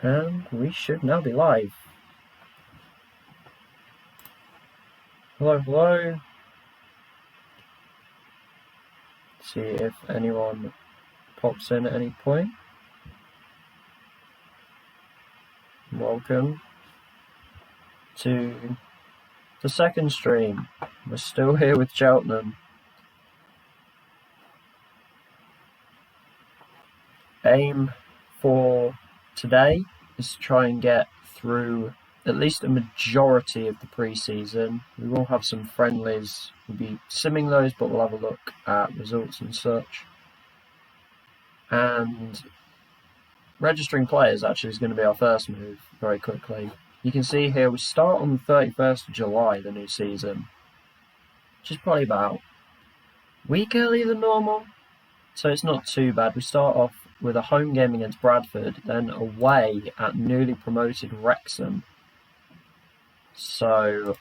And we should now be live. Hello, hello. See if anyone pops in at any point. Welcome to the second stream. We're still here with Cheltenham. Aim for today is to try and get through at least a majority of the pre-season. We will have some friendlies. We'll be simming those, but we'll have a look at results and such. And registering players actually is going to be our first move very quickly. You can see here we start on the 31st of July, the new season, which is probably about a week earlier than normal. So it's not too bad. We start off with a home game against Bradford, then away at newly promoted Wrexham. So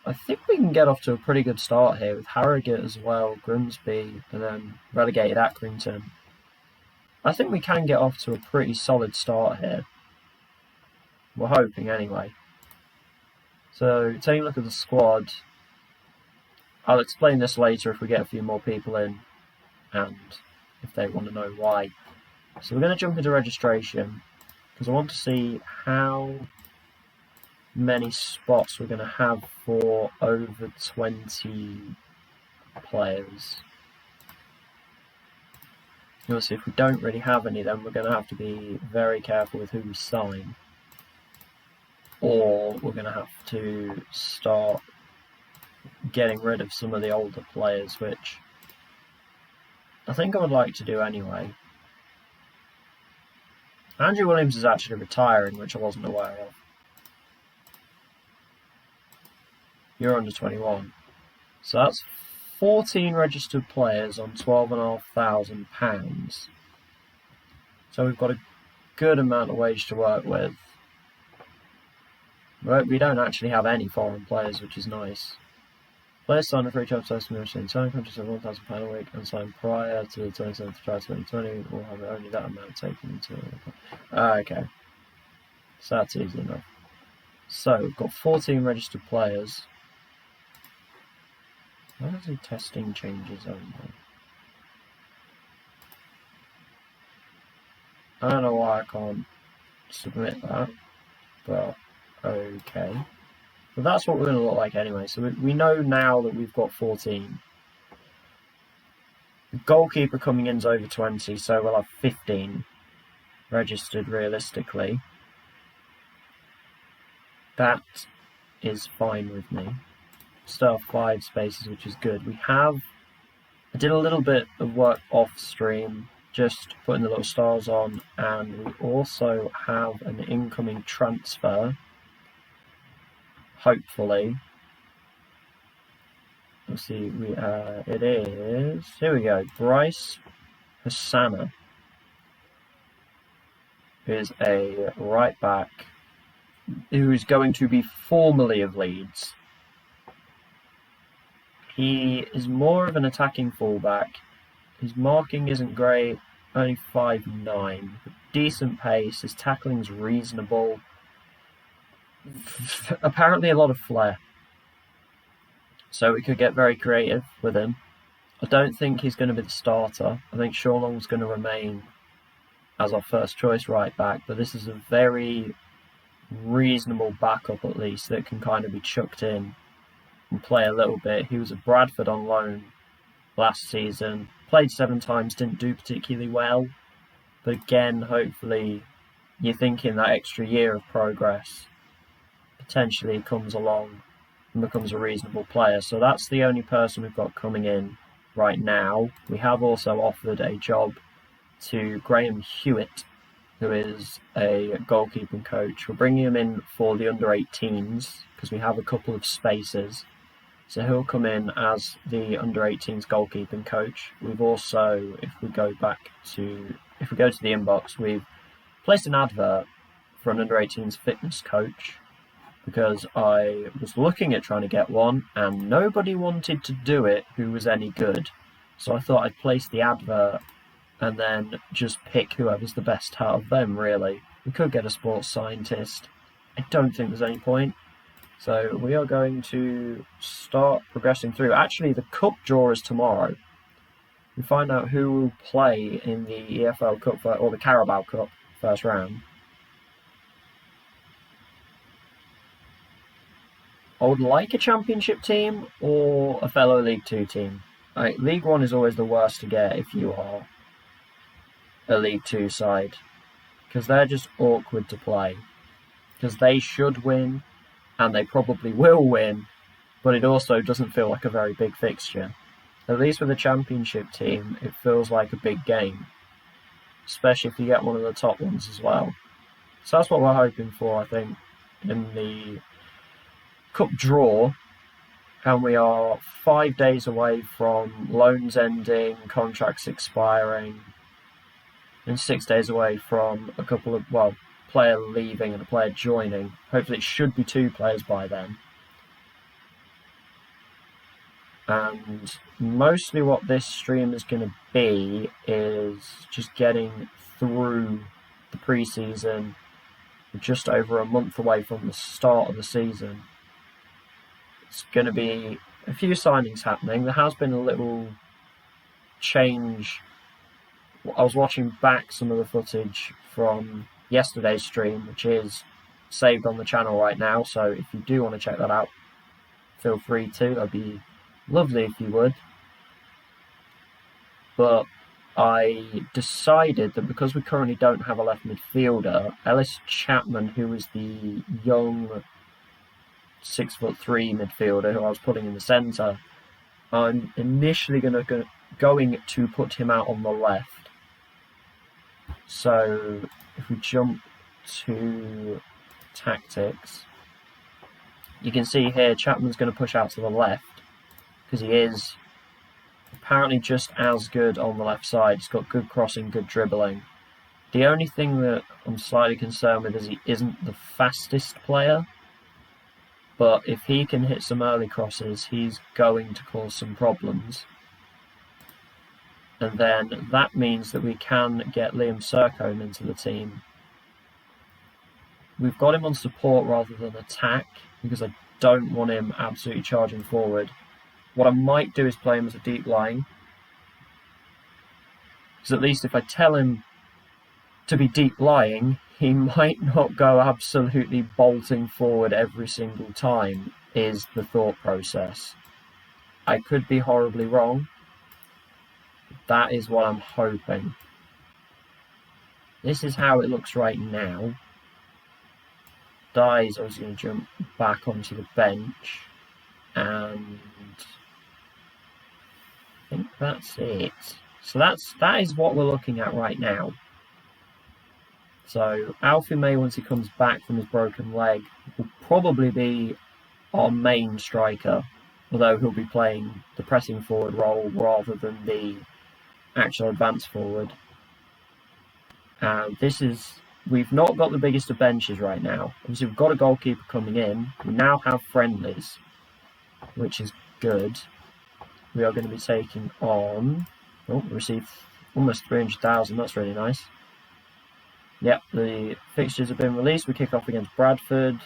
I think we can get off to a pretty good start here with Harrogate as well, Grimsby, and then relegated Accrington. I think we can get off to a pretty solid start here. We're hoping anyway. So taking a look at the squad, I'll explain this later if we get a few more people in and if they want to know why. So we're going to jump into registration because I want to see how many spots we're going to have for over 20 players. You'll see if we don't really have any, then we're going to have to be very careful with who we sign. Or we're going to have to start getting rid of some of the older players, which I think I would like to do anyway. Andrew Williams is actually retiring, which I wasn't aware of. You're under 21. So that's 14 registered players on £12,500. So we've got a good amount of wage to work with. We don't actually have any foreign players, which is nice. Players signed a free job testimony in signing contracts of £1,000 a week and signed prior to the 27th of July 2020 will have only that amount taken into account. Okay. So that's easy enough. So we've got 14 registered players. Why does the testing changes only? I don't know why I can't submit that, but okay. But that's what we're going to look like anyway. So we know now that we've got 14. The goalkeeper coming in is over 20, so we'll have 15 registered realistically. That is fine with me. Still have 5 spaces, which is good. I did a little bit of work off stream, just putting the little stars on, and we also have an incoming transfer. Hopefully. Let's see, it is, here we go, Bryce Hassana, who is a right back, who is going to be formerly of Leeds. He is more of an attacking fullback. His marking isn't great, only 5'9", decent pace, his tackling's reasonable. Apparently a lot of flair. So we could get very creative with him. I don't think he's going to be the starter. I think Shawlong's going to remain as our first choice right back, but this is a very reasonable backup at least that can kind of be chucked in and play a little bit. He was at Bradford on loan last season, played 7 times, didn't do particularly well, but again, hopefully you're thinking that extra year of progress potentially comes along and becomes a reasonable player. So that's the only person we've got coming in right now. We have also offered a job to Graham Hewitt, who is a goalkeeping coach. We're bringing him in for the under-18s because we have a couple of spaces. So he'll come in as the under-18s goalkeeping coach. We've also, if we go to the inbox, we've placed an advert for an under-18s fitness coach because I was looking at trying to get one and nobody wanted to do it who was any good. So I thought I'd place the advert and then just pick whoever's the best out of them, really. We could get a sports scientist. I don't think there's any point. So we are going to start progressing through. Actually, the cup draw is tomorrow. We find out who will play in the EFL Cup or the Carabao Cup first round. I would like a Championship team or a fellow League 2 team. League 1 is always the worst to get if you are a League 2 side, because they're just awkward to play. Because they should win, and they probably will win, but it also doesn't feel like a very big fixture. At least with a Championship team, it feels like a big game, especially if you get one of the top ones as well. So that's what we're hoping for, I think, in the Cup draw. And we are 5 days away from loans ending, contracts expiring, and 6 days away from a couple of, player leaving and a player joining. Hopefully it should be 2 players by then. And mostly what this stream is going to be is just getting through the pre-season. We're just over a month away from the start of the season. It's going to be a few signings happening. There has been a little change. I was watching back some of the footage from yesterday's stream, which is saved on the channel right now. So if you do want to check that out, feel free to. That'd be lovely if you would. But I decided that because we currently don't have a left midfielder, Ellis Chapman, who is the young 6'3" midfielder who I was putting in the centre, I'm initially going to put him out on the left. So if we jump to tactics, you can see here Chapman's going to push out to the left because he is apparently just as good on the left side. He's got good crossing, good dribbling. The only thing that I'm slightly concerned with is he isn't the fastest player. But if he can hit some early crosses, he's going to cause some problems. And then that means that we can get Liam Sercombe into the team. We've got him on support rather than attack, because I don't want him absolutely charging forward. What I might do is play him as a deep line. Because at least if I tell him to be deep lying, he might not go absolutely bolting forward every single time, is the thought process. I could be horribly wrong. That is what I'm hoping. This is how it looks right now. Dye's obviously going to jump back onto the bench. And I think that's it. So that is what we're looking at right now. So Alfie May, once he comes back from his broken leg, will probably be our main striker, although he'll be playing the pressing forward role rather than the actual advance forward. And we've not got the biggest of benches right now. Obviously we've got a goalkeeper coming in. We now have friendlies, which is good. We are going to be taking on, we received almost 300,000, that's really nice. Yep, the fixtures have been released. We kick off against Bradford.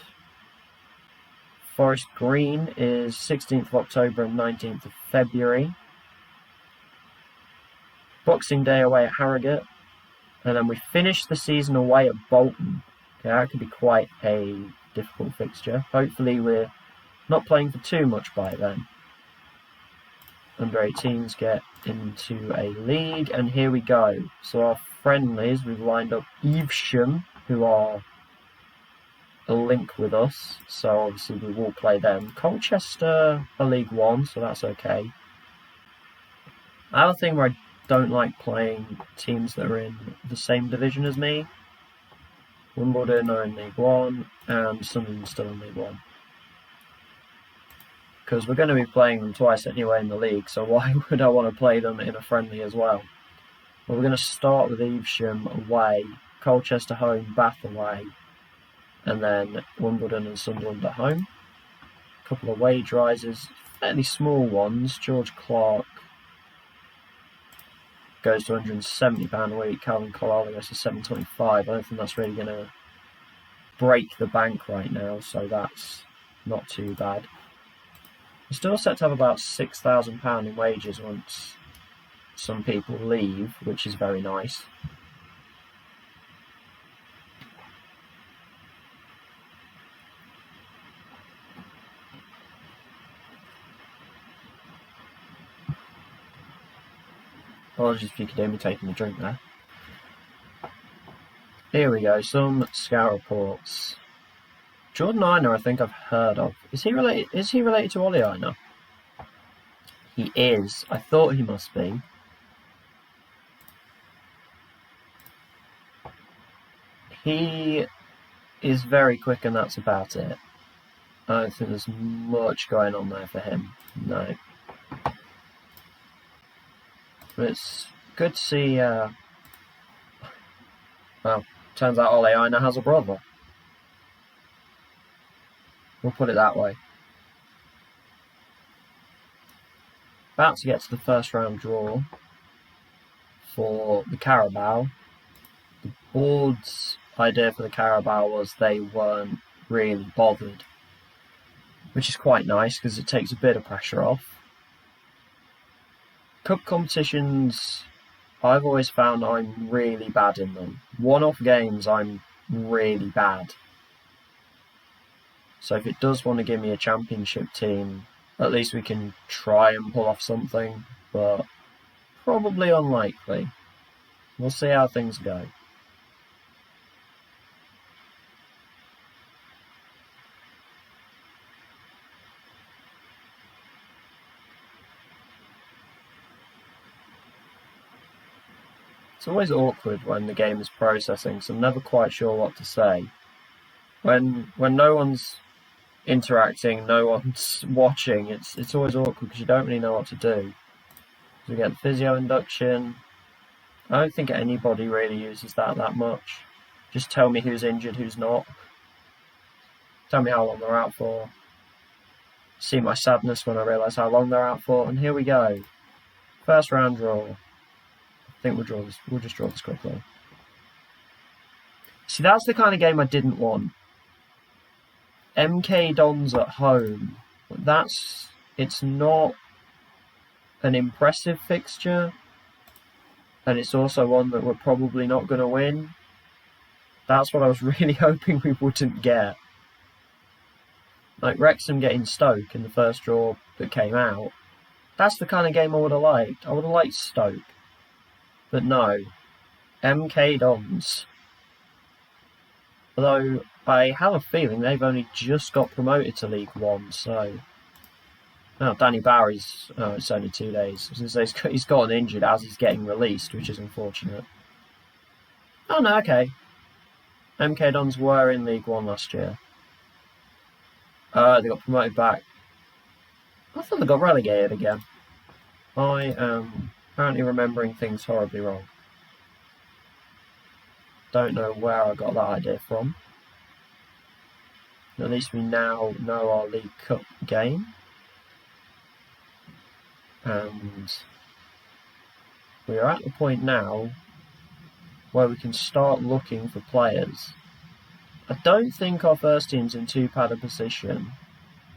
Forest Green is 16th of October and 19th of February. Boxing Day away at Harrogate. And then we finish the season away at Bolton. Okay, that could be quite a difficult fixture. Hopefully we're not playing for too much by then. Under 18s get into a league, and here we go. So our friendlies, we've lined up Evesham, who are a link with us, so obviously we will play them. Colchester are League 1, so that's okay. I have a thing where I don't like playing teams that are in the same division as me. Wimbledon are in League 1, and Sunderland's still in League 1. Because we're going to be playing them twice anyway in the league, so why would I want to play them in a friendly as well? Well, we're going to start with Evesham away, Colchester home, Bath away, and then Wimbledon and Sunderland at home. A couple of wage rises, fairly small ones. George Clark goes to £170 a week, Calvin Colala goes to £725. I don't think that's really going to break the bank right now, so that's not too bad. I'm still set to have about £6,000 in wages once some people leave, which is very nice. Apologies if you could hear me taking a drink there. Here we go, some scout reports. Jordan Einer, I think I've heard of. Is he related to Ollie Einer? He is. I thought he must be. He is very quick, and that's about it. I don't think there's much going on there for him. No. But it's good to see. Well, turns out Ollie Einer has a brother. We'll put it that way. About to get to the first round draw for the Carabao. The board's idea for the Carabao was they weren't really bothered, which is quite nice because it takes a bit of pressure off. Cup competitions, I've always found I'm really bad in them. One-off games, I'm really bad. So if it does want to give me a championship team, at least we can try and pull off something, but probably unlikely. We'll see how things go. It's always awkward when the game is processing, so I'm never quite sure what to say. When no one's interacting, no one's watching, it's always awkward because you don't really know what to do. So we get the physio induction. I don't think anybody really uses that much. Just tell me who's injured, who's not. Tell me how long they're out for. See my sadness when I realise how long they're out for, and here we go. First round draw. I think we'll just draw this quickly. See, that's the kind of game I didn't want. MK Dons at home. It's not an impressive fixture, and it's also one that we're probably not going to win. That's what I was really hoping we wouldn't get. Like Wrexham getting Stoke in the first draw that came out. That's the kind of game I would have liked. I would have liked Stoke. But no, MK Dons. Although I have a feeling they've only just got promoted to League One, so... Oh, Danny Barry's... Oh, it's only 2 days. He's gotten injured as he's getting released, which is unfortunate. Oh no, okay. MK Dons were in League One last year. They got promoted back. I thought they got relegated again. I am apparently remembering things horribly wrong. Don't know where I got that idea from. At least we now know our League Cup game. And we are at the point now where we can start looking for players. I don't think our first team's in too bad a position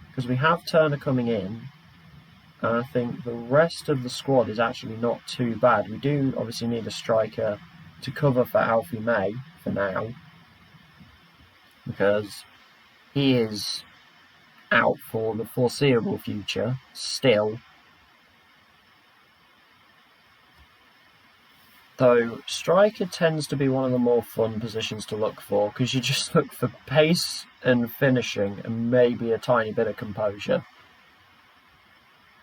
because we have Turner coming in, and I think the rest of the squad is actually not too bad. We do obviously need a striker to cover for Alfie May for now, because he is out for the foreseeable future still. Though striker tends to be one of the more fun positions to look for, because you just look for pace and finishing and maybe a tiny bit of composure.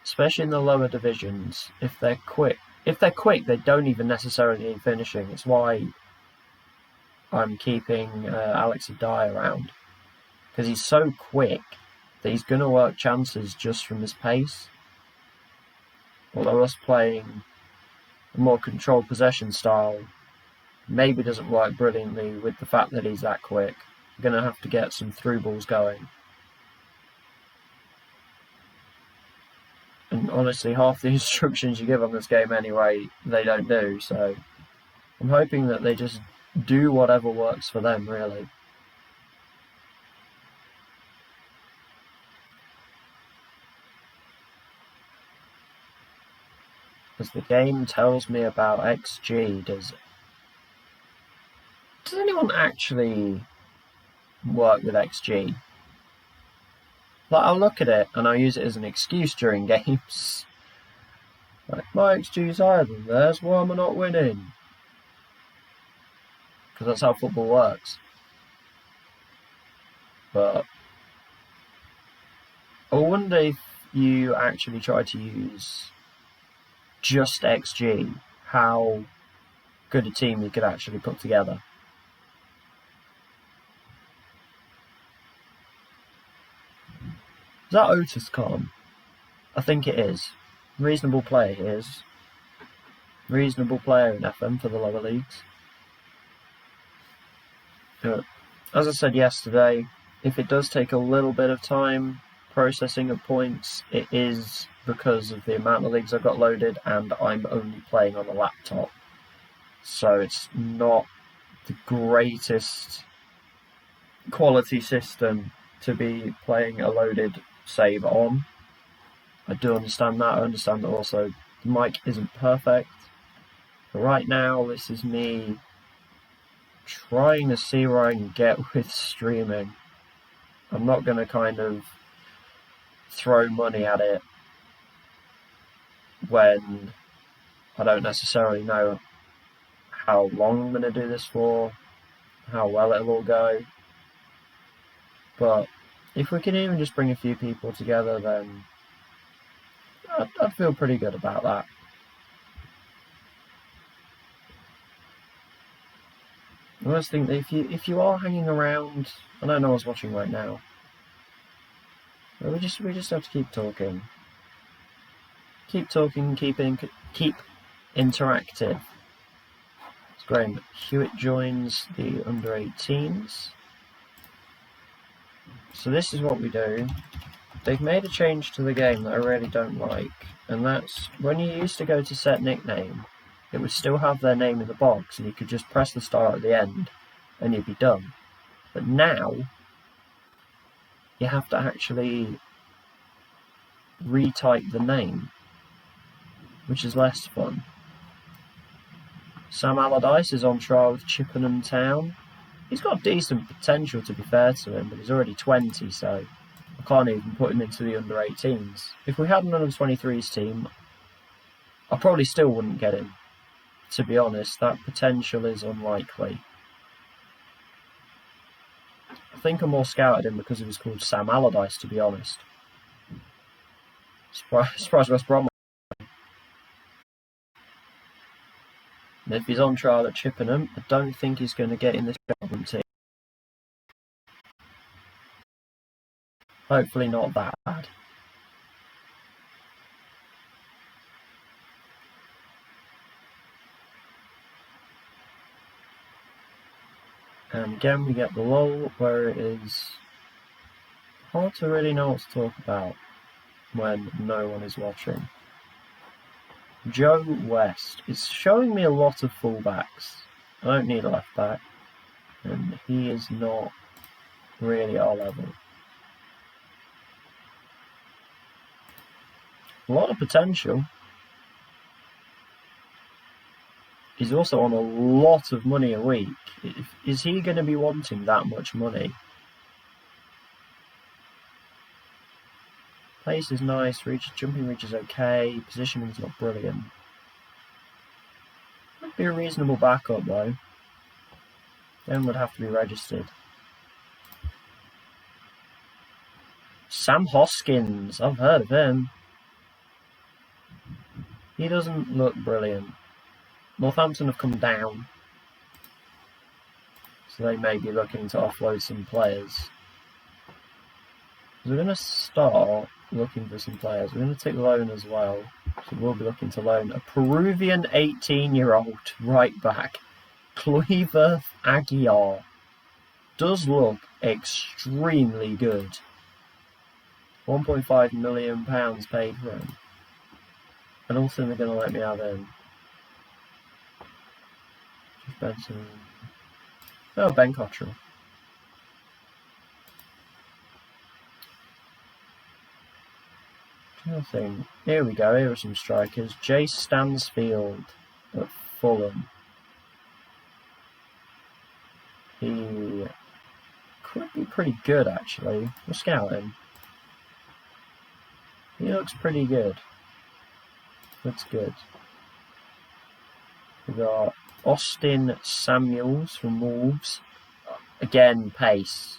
Especially in the lower divisions, if they're quick, they don't even necessarily need finishing. It's why I'm keeping Alex Adai around, because he's so quick that he's going to work chances just from his pace. Although us playing a more controlled possession style maybe doesn't work brilliantly with the fact that he's that quick. We're going to have to get some through balls going. And honestly, half the instructions you give on this game anyway, they don't do, so I'm hoping that they just do whatever works for them, really. Because the game tells me about XG. Does anyone actually work with XG? Like, I'll look at it and I'll use it as an excuse during games. Like, my XG is higher than theirs, why am I not winning? Because that's how football works. But I wonder if you actually try to use just XG, how good a team you could actually put together. Is that Otis Khan? I think it is. Reasonable player he is. Reasonable player in FM for the lower leagues. But as I said yesterday, if it does take a little bit of time processing of points, it is because of the amount of leagues I've got loaded and I'm only playing on a laptop. So it's not the greatest quality system to be playing a loaded save on. I do understand that. I understand that also the mic isn't perfect. But right now, this is me trying to see where I can get with streaming. I'm not going to kind of throw money at it when I don't necessarily know how long I'm going to do this for, how well it'll all go. But if we can even just bring a few people together, then I'd feel pretty good about that. I just think that if you are hanging around, I know no one's watching right now, but we just have to keep talking. Keep talking, keep interactive. It's Graham Hewitt joins the under-18s. So this is what we do. They've made a change to the game that I really don't like, and that's when you used to go to set nickname, it would still have their name in the box and you could just press the star at the end and you'd be done. But now you have to actually retype the name, which is less fun. Sam Allardyce is on trial with Cheltenham Town. He's got decent potential, to be fair to him, but he's already 20, so I can't even put him into the under-18s. If we had an under-23s team, I probably still wouldn't get him. To be honest, that potential is unlikely. I think I more scouted him because he was called Sam Allardyce, to be honest. Surprised West Brom. And if he's on trial at Chippenham, I don't think he's going to get in this Cheltenham team. Hopefully not that bad. And again we get the lull where it is hard to really know what to talk about when no one is watching. Joe West is showing me a lot of fullbacks. I don't need a left back, and he is not really our level. A lot of potential. He's also on a lot of money a week. Is he going to be wanting that much money? Pace is nice, jumping reach is okay, positioning's not brilliant. Would be a reasonable backup though. Then would have to be registered. Sam Hoskins, I've heard of him. He doesn't look brilliant. Northampton have come down, so they may be looking to offload some players. We're going to start looking for some players. We're going to take loan as well, so we'll be looking to loan a Peruvian 18-year-old right back, Cloyver Aguiar. Does look extremely good. £1.5 million paid for him. I don't think they're going to let me have him. Benson. Oh, Ben Cottrell. I think, here we go, here are some strikers. Jace Stansfield at Fulham. He could be pretty good, actually. We'll scout him. He looks pretty good. Looks good. We've got Austin Samuels from Wolves. Again, pace.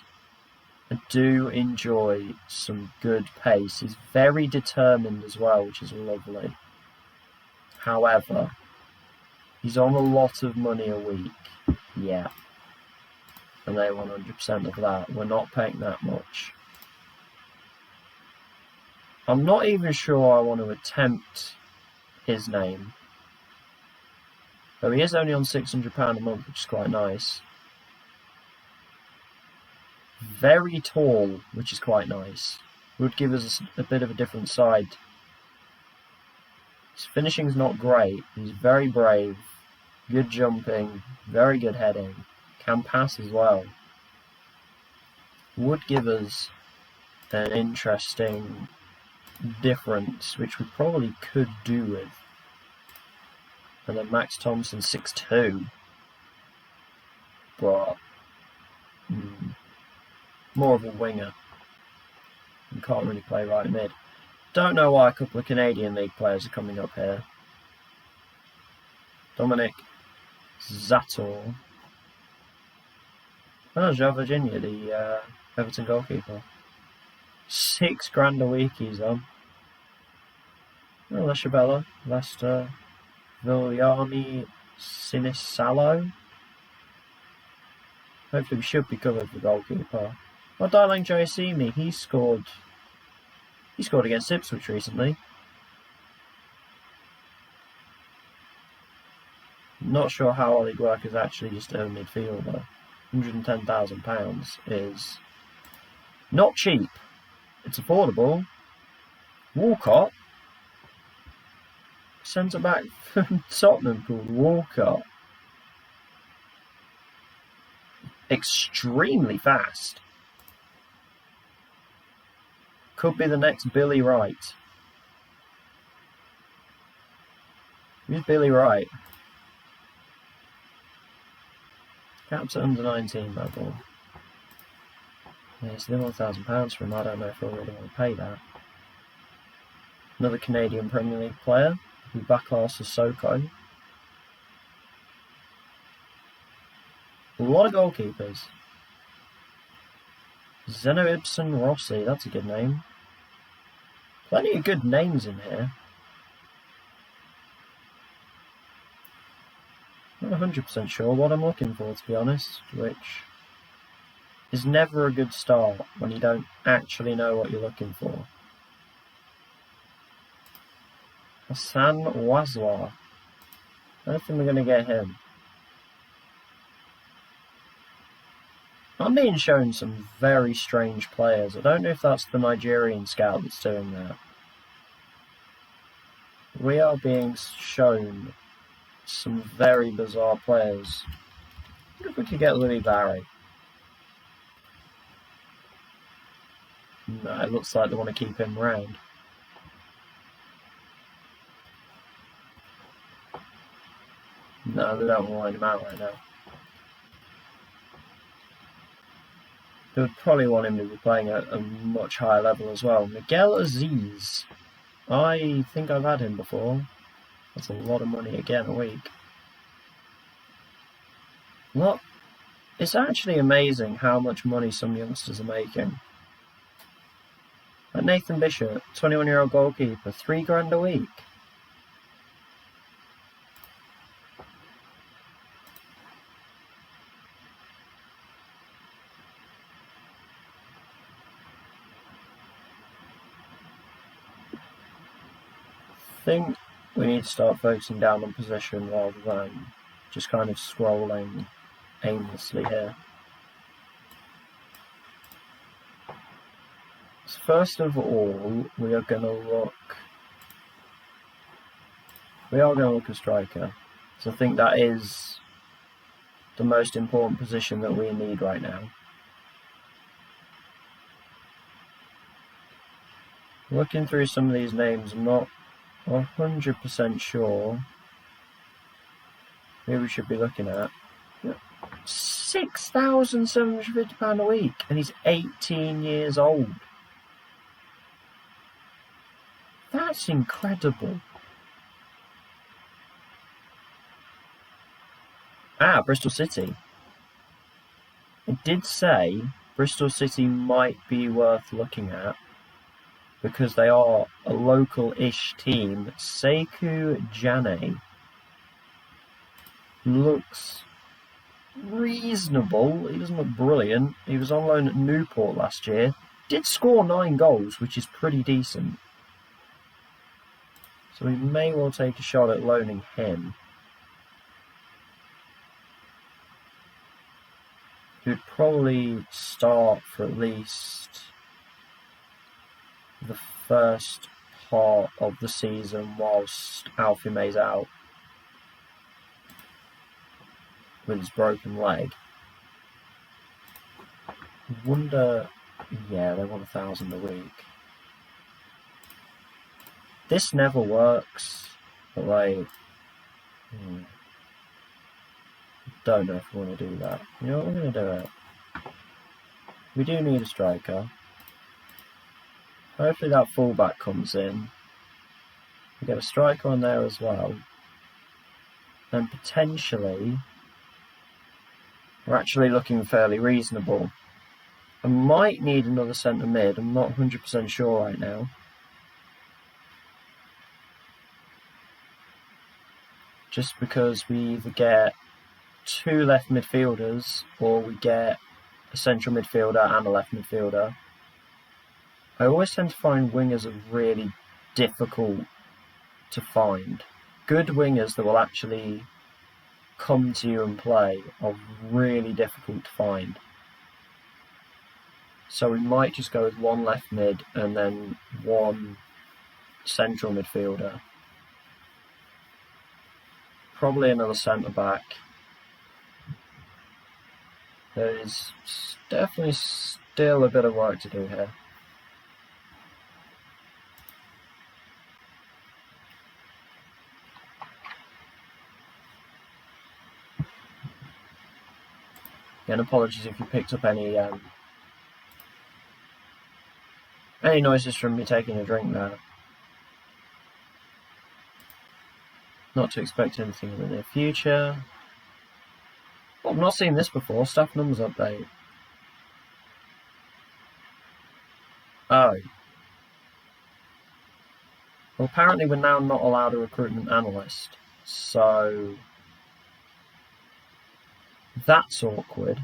I do enjoy some good pace. He's very determined as well, which is lovely. However, he's on a lot of money a week. Yeah. And they 100% of that. We're not paying that much. I'm not even sure I want to attempt his name. Though he is only on £600 a month, which is quite nice. Very tall, which is quite nice. Would give us a bit of a different side. His finishing's not great. He's very brave. Good jumping. Very good heading. Can pass as well. Would give us an interesting difference, which we probably could do with. And then Max Thompson 6'2", but more of a winger. And can't really play right mid. Don't know why a couple of Canadian League players are coming up here. Dominic Zator. Oh, Joe Virginia, the Everton goalkeeper. £6,000 a week he's on. Oh, Leshabella, Leicester, Viliami Sinisalo. Hopefully we should be covered for goalkeeper. Oh, Darling Joyasimi, he scored against Ipswich recently. Not sure how Ollie Work is actually just a midfielder. £110,000 is not cheap. It's affordable. Walcott, centre back from Tottenham called Walcott. Extremely fast. Could be the next Billy Wright. Who's Billy Wright? Caps at under 19 level. Yeah, it's £1,000 for him. I don't know if I really want to pay that. Another Canadian Premier League player, who Bakar Sissoko. A lot of goalkeepers. Zeno Ibsen Rossi, that's a good name. Plenty of good names in here. Not 100% sure what I'm looking for, to be honest, which is never a good start when you don't actually know what you're looking for. Hassan Wazwa. I don't think we're going to get him. I'm being shown some very strange players. I don't know if that's the Nigerian scout that's doing that. We are being shown some very bizarre players. I wonder if we could get Louis Barry. No, it looks like they want to keep him around. No, they don't want to line him out right now. They would probably want him to be playing at a much higher level as well. Miguel Aziz. I think I've had him before. That's a lot of money again a week. Look, it's actually amazing how much money some youngsters are making. Like Nathan Bishop, 21-year-old goalkeeper, £3,000 a week. I think we need to start focusing down on position rather than just kind of scrolling aimlessly here. So first of all, we are going to look at striker. So I think that is the most important position that we need right now. Looking through some of these names, I'm not 100% sure who we should be looking at. £6,750 a week, and he's 18 years old. That's incredible. Bristol City. It did say Bristol City might be worth looking at because they are a local-ish team. Sekou Jane looks reasonable. He doesn't look brilliant. He was on loan at Newport last year. Did score 9 goals, which is pretty decent. So we may well take a shot at loaning him. He would probably start for at least the first part of the season whilst Alfie May's out with his broken leg. I wonder... Yeah, they want 1,000 a week. This never works, but like... Don't know if we want to do that. You know what, we're going to do it. We do need a striker. Hopefully that fullback comes in. We get a striker on there as well. And potentially, we're actually looking fairly reasonable. I might need another centre mid. I'm not 100% sure right now. Just because we either get 2 left midfielders or we get a central midfielder and a left midfielder. I always tend to find wingers are really difficult to find. Good wingers that will actually come to you and play are really difficult to find. So we might just go with 1 left mid and then 1 central midfielder. Probably another centre back. There is definitely still a bit of work to do here. Again, apologies if you picked up any noises from me taking a drink there. Not to expect anything in the near future. Well, I've not seen this before. Staff numbers update. Oh. Well, apparently we're now not allowed a recruitment analyst. So... that's awkward.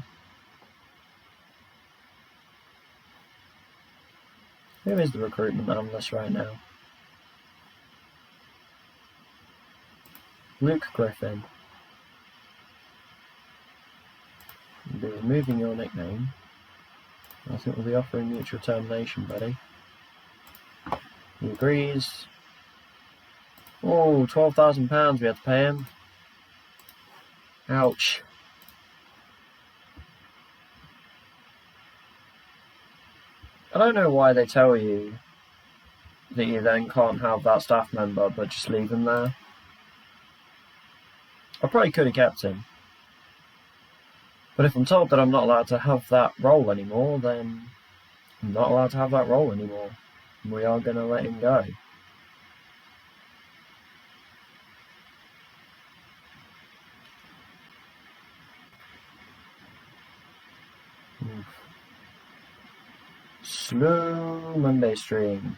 Who is the recruitment analyst right now? Luke Griffin. We'll be removing your nickname. I think we'll be offering mutual termination, buddy. He agrees. Oh, £12,000 we had to pay him. Ouch. I don't know why they tell you that you then can't have that staff member, but just leave him there. I probably could have kept him. But if I'm told that I'm not allowed to have that role anymore, then I'm not allowed to have that role anymore. We are going to let him go. Slow Monday stream.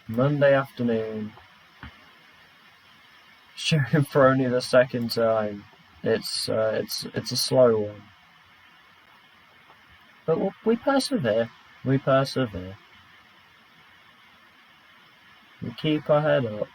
Monday afternoon. Showing for only the 2nd time. It's a slow one. But we persevere. We persevere. We keep our head up.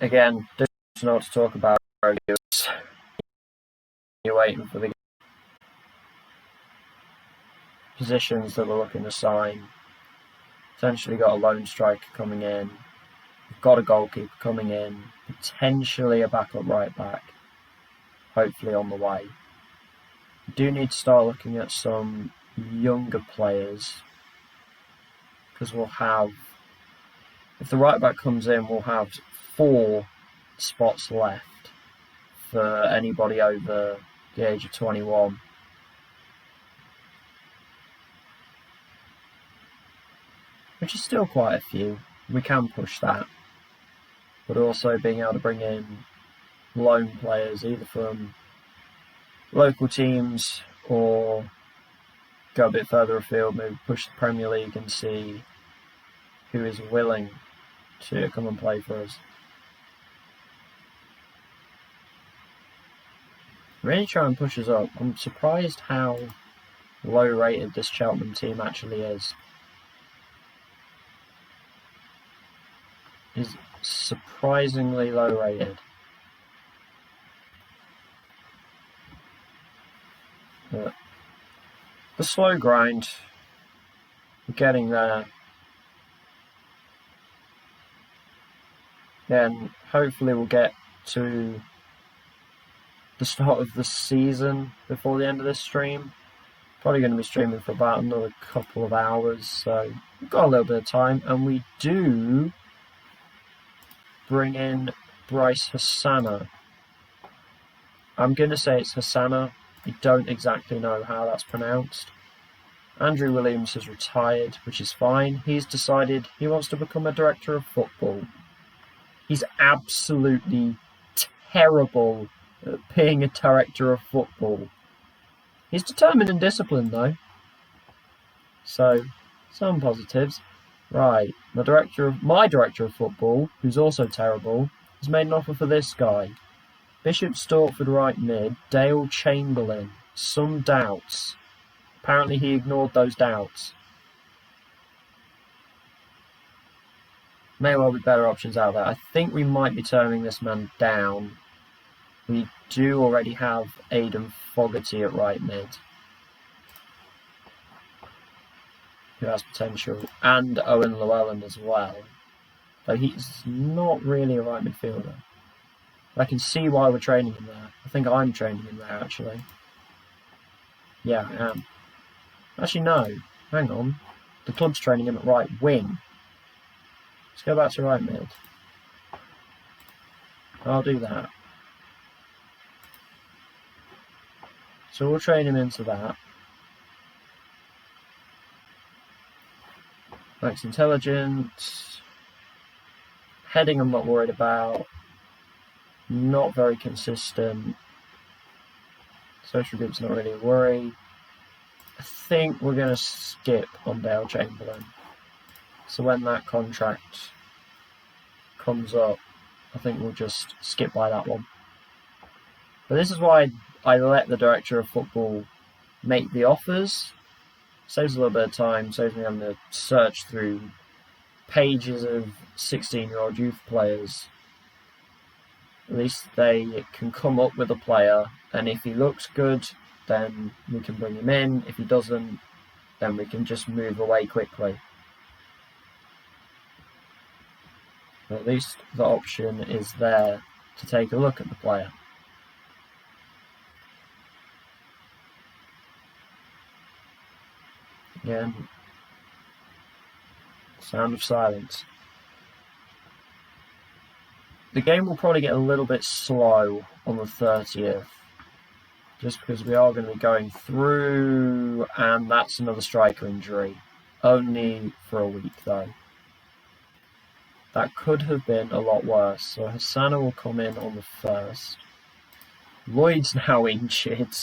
Again, there's not to talk about. You're waiting for the positions that we're looking to sign. Potentially got a lone striker coming in. We've got a goalkeeper coming in. Potentially a backup right back. Hopefully on the way. We do need to start looking at some younger players. Because we'll have... If the right back comes in, we'll have 4 spots left for anybody over the age of 21. Which is still quite a few. We can push that. But also being able to bring in loan players either from local teams or go a bit further afield, maybe push the Premier League and see who is willing to come and play for us. Really try and push us up. I'm surprised how low rated this Cheltenham team actually is. Is surprisingly low rated. But the slow grind, we're getting there. Then hopefully we'll get to the start of the season before the end of this stream. Probably going to be streaming for about another couple of hours, so we've got a little bit of time, and we do bring in Bryce Hassana. I'm going to say it's Hassana. I don't exactly know how that's pronounced. Andrew Williams has retired, which is fine. He's decided he wants to become a director of football. He's absolutely terrible at being a director of football. He's determined and disciplined, though. So, some positives. Right, my director of football, who's also terrible, has made an offer for this guy. Bishop Stortford right mid, Dale Chamberlain. Some doubts. Apparently he ignored those doubts. May well be better options out there. I think we might be turning this man down. We do already have Aidan Fogarty at right mid, who has potential, and Owen Llewellyn as well. Though he's not really a right midfielder. I can see why we're training him there. I think I'm training him there, actually. Yeah, I am. Actually, no. Hang on. The club's training him at right wing. Let's go back to right mid. I'll do that. So we'll train him into that. Max intelligence. Heading I'm not worried about. Not very consistent. Social group's not really a worry. I think we're going to skip on Dale Chamberlain. So when that contract comes up, I think we'll just skip by that one. But this is why I let the director of football make the offers. Saves a little bit of time, saves me having to search through pages of 16-year-old youth players. At least they can come up with a player, and if he looks good, then we can bring him in. If he doesn't, then we can just move away quickly. But at least the option is there to take a look at the player. Again, sound of silence. The game will probably get a little bit slow on the 30th, just because we are going to be going through, and that's another striker injury. Only for a week, though. That could have been a lot worse. So Hassana will come in on the 1st. Lloyd's now injured.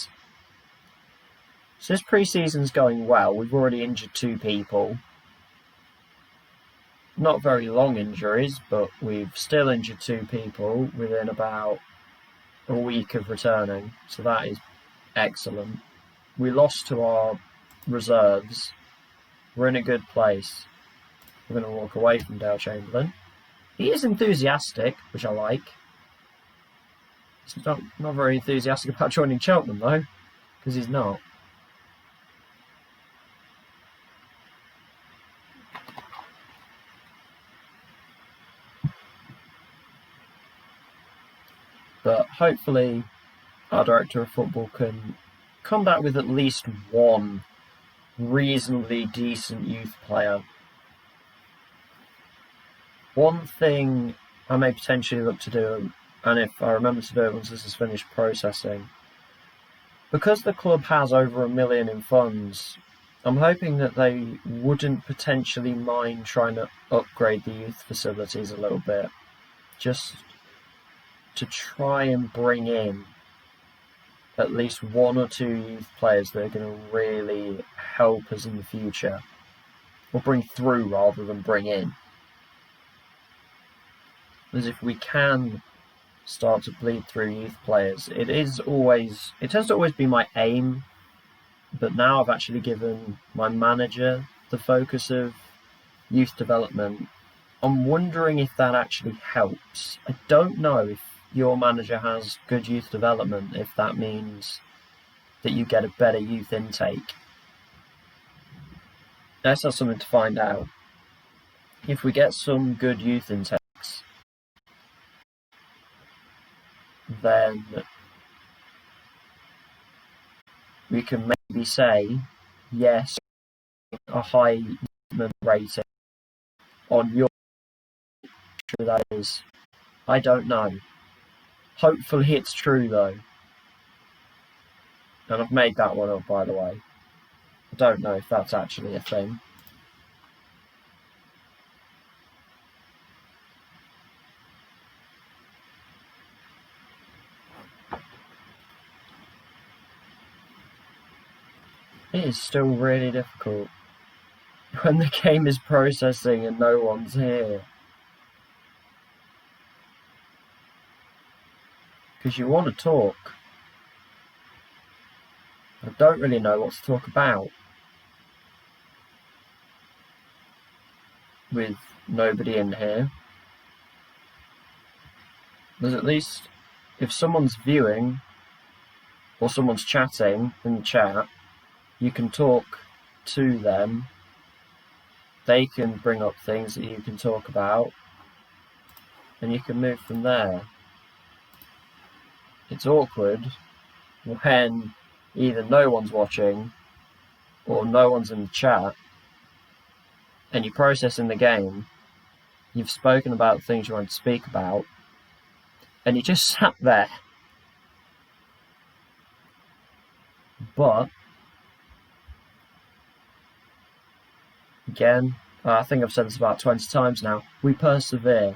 So this pre-season's going well. We've already injured 2 people. Not very long injuries, but we've still injured 2 people within about a week of returning. So that is excellent. We lost to our reserves. We're in a good place. We're going to walk away from Dale Chamberlain. He is enthusiastic, which I like. He's not very enthusiastic about joining Cheltenham, though, because he's not. But hopefully our director of football can come back with at least one reasonably decent youth player. One thing I may potentially look to do, and if I remember to do it once this is finished processing, because the club has over £1 million in funds, I'm hoping that they wouldn't potentially mind trying to upgrade the youth facilities a little bit, just to try and bring in at least one or two youth players that are going to really help us in the future, or bring through rather than bring in. As if we can start to bleed through youth players, it tends to always be my aim, but now I've actually given my manager the focus of youth development. I'm wondering if that actually helps. I don't know if your manager has good youth development, if that means that you get a better youth intake. That's not something to find out. If we get some good youth intakes, then we can maybe say, yes, a high youth rating on your, true that is. I don't know. Hopefully it's true, though. And I've made that one up, by the way. I don't know if that's actually a thing. It is still really difficult when the game is processing and no one's here. Because you want to talk. I don't really know what to talk about with nobody in here. There's at least, if someone's viewing or someone's chatting in the chat, you can talk to them. They can bring up things that you can talk about, and you can move from there. It's awkward when either no one's watching or no one's in the chat, and you're processing the game, you've spoken about things you want to speak about, and you just sat there. But again, I think I've said this about 20 times now, we persevere.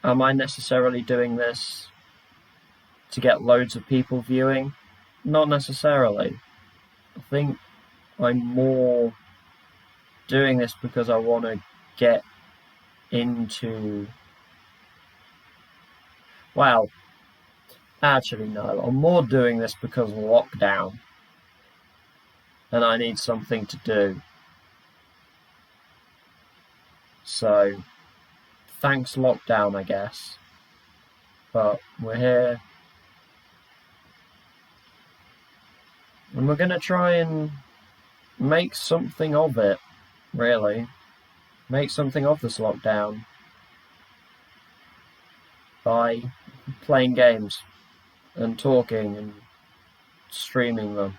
Am I necessarily doing this to get loads of people viewing? Not necessarily. I think I'm more doing this because I want to get into... Well, actually no, I'm more doing this because of lockdown. And I need something to do. So, thanks lockdown, I guess. But we're here. And we're going to try and make something of it, really. Make something of this lockdown. By playing games and talking and streaming them.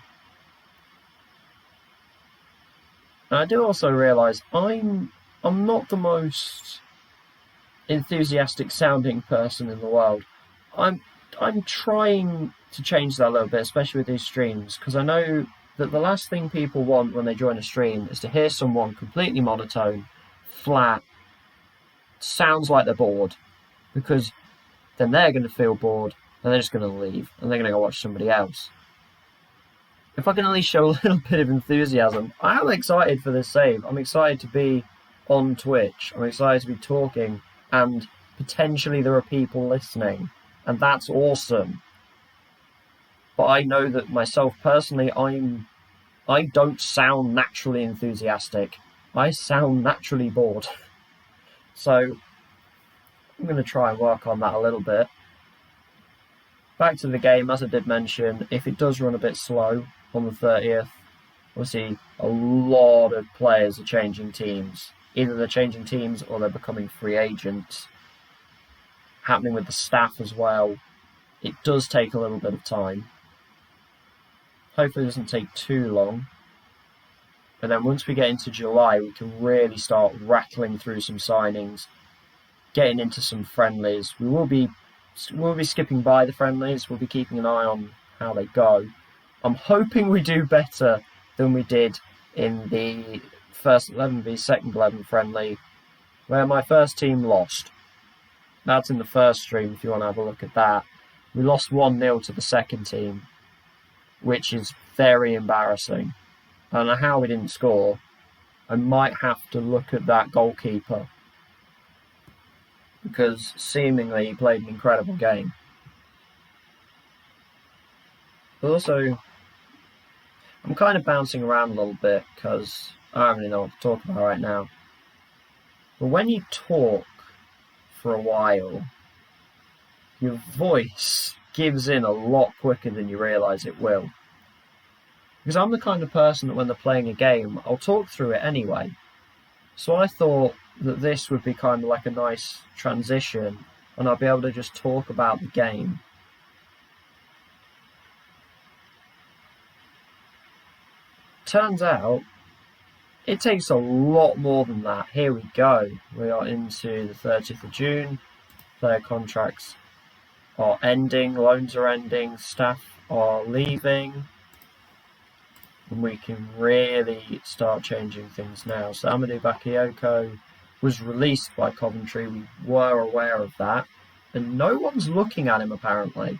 And I do also realise I'm not the most enthusiastic sounding person in the world. I'm trying to change that a little bit, especially with these streams, because I know that the last thing people want when they join a stream is to hear someone completely monotone, flat, sounds like they're bored, because then they're going to feel bored and they're just going to leave and they're going to go watch somebody else. If I can at least show a little bit of enthusiasm, I am excited for this save. I'm excited to be on Twitch. I'm excited to be talking, and potentially there are people listening, and that's awesome. But I know that myself personally, I don't sound naturally enthusiastic. I sound naturally bored. So I'm going to try and work on that a little bit. Back to the game, as I did mention, if it does run a bit slow on the 30th, obviously a lot of players are changing teams. Either they're changing teams or they're becoming free agents. Happening with the staff as well. It does take a little bit of time. Hopefully it doesn't take too long. And then once we get into July, we can really start rattling through some signings, getting into some friendlies. We'll be skipping by the friendlies. We'll be keeping an eye on how they go. I'm hoping we do better than we did in the first 11 v second 11 friendly, where my first team lost. That's in the first stream if you want to have a look at that. We lost 1-0 to the second team, which is very embarrassing. I don't know how we didn't score. I might have to look at that goalkeeper, because seemingly he played an incredible game. But also, I'm kind of bouncing around a little bit because I don't really know what to talk about right now. But when you talk for a while, your voice gives in a lot quicker than you realise it will. Because I'm the kind of person that when they're playing a game, I'll talk through it anyway. So I thought that this would be kind of like a nice transition, and I'll be able to just talk about the game. Turns out, it takes a lot more than that. Here we go. We are into the 30th of June. Player contracts are ending, loans are ending, staff are leaving. And we can really start changing things now. So Amadou Bakayoko was released by Coventry. We were aware of that. And no one's looking at him, apparently.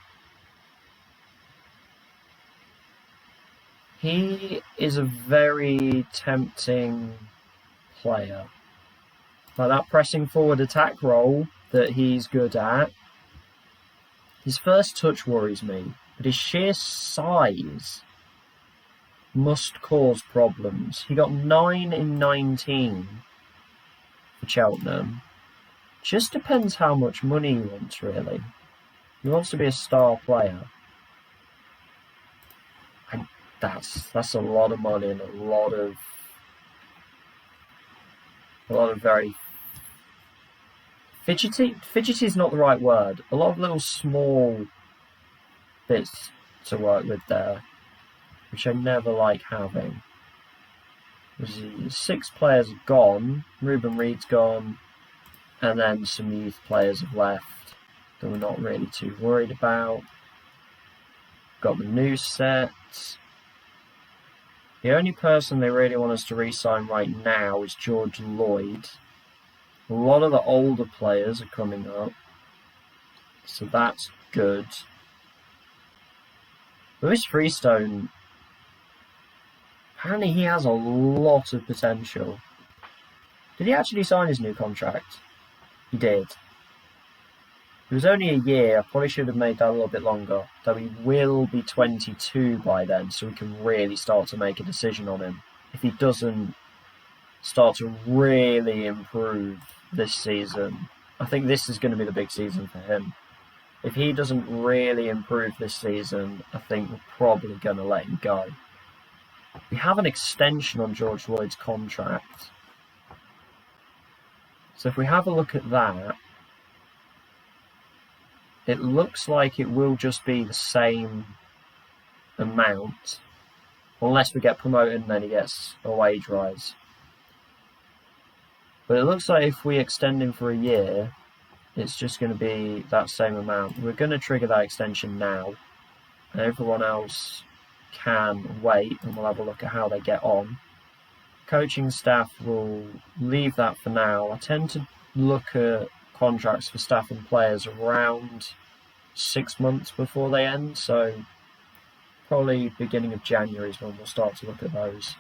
He is a very tempting player. Like that pressing forward attack role that he's good at. His first touch worries me, but his sheer size must cause problems. He got 9 in 19 for Cheltenham. Just depends how much money he wants, really. He wants to be a star player. And that's a lot of money and a lot of very fidgety. Fidgety is not the right word. A lot of little small bits to work with there, which I never like having. 6 players are gone. Ruben Reed's gone. And then some youth players have left that we're not really too worried about. Got the new set. The only person they really want us to re-sign right now is George Lloyd. A lot of the older players are coming up, so that's good. Lewis Freestone, apparently he has a lot of potential. Did he actually sign his new contract? He did. It was only a year. I probably should have made that a little bit longer. Though he will be 22 by then, so we can really start to make a decision on him. If he doesn't start to really improve this season, I think this is going to be the big season for him. If he doesn't really improve this season, I think we're probably going to let him go. We have an extension on George Lloyd's contract. So if we have a look at that, it looks like it will just be the same amount, unless we get promoted and then he gets a wage rise. But it looks like if we extend him for a year, it's just going to be that same amount. We're going to trigger that extension now, and everyone else can wait, and we'll have a look at how they get on. Coaching staff will leave that for now. I tend to look at contracts for staff and players around 6 months before they end, so probably beginning of January is when we'll start to look at those.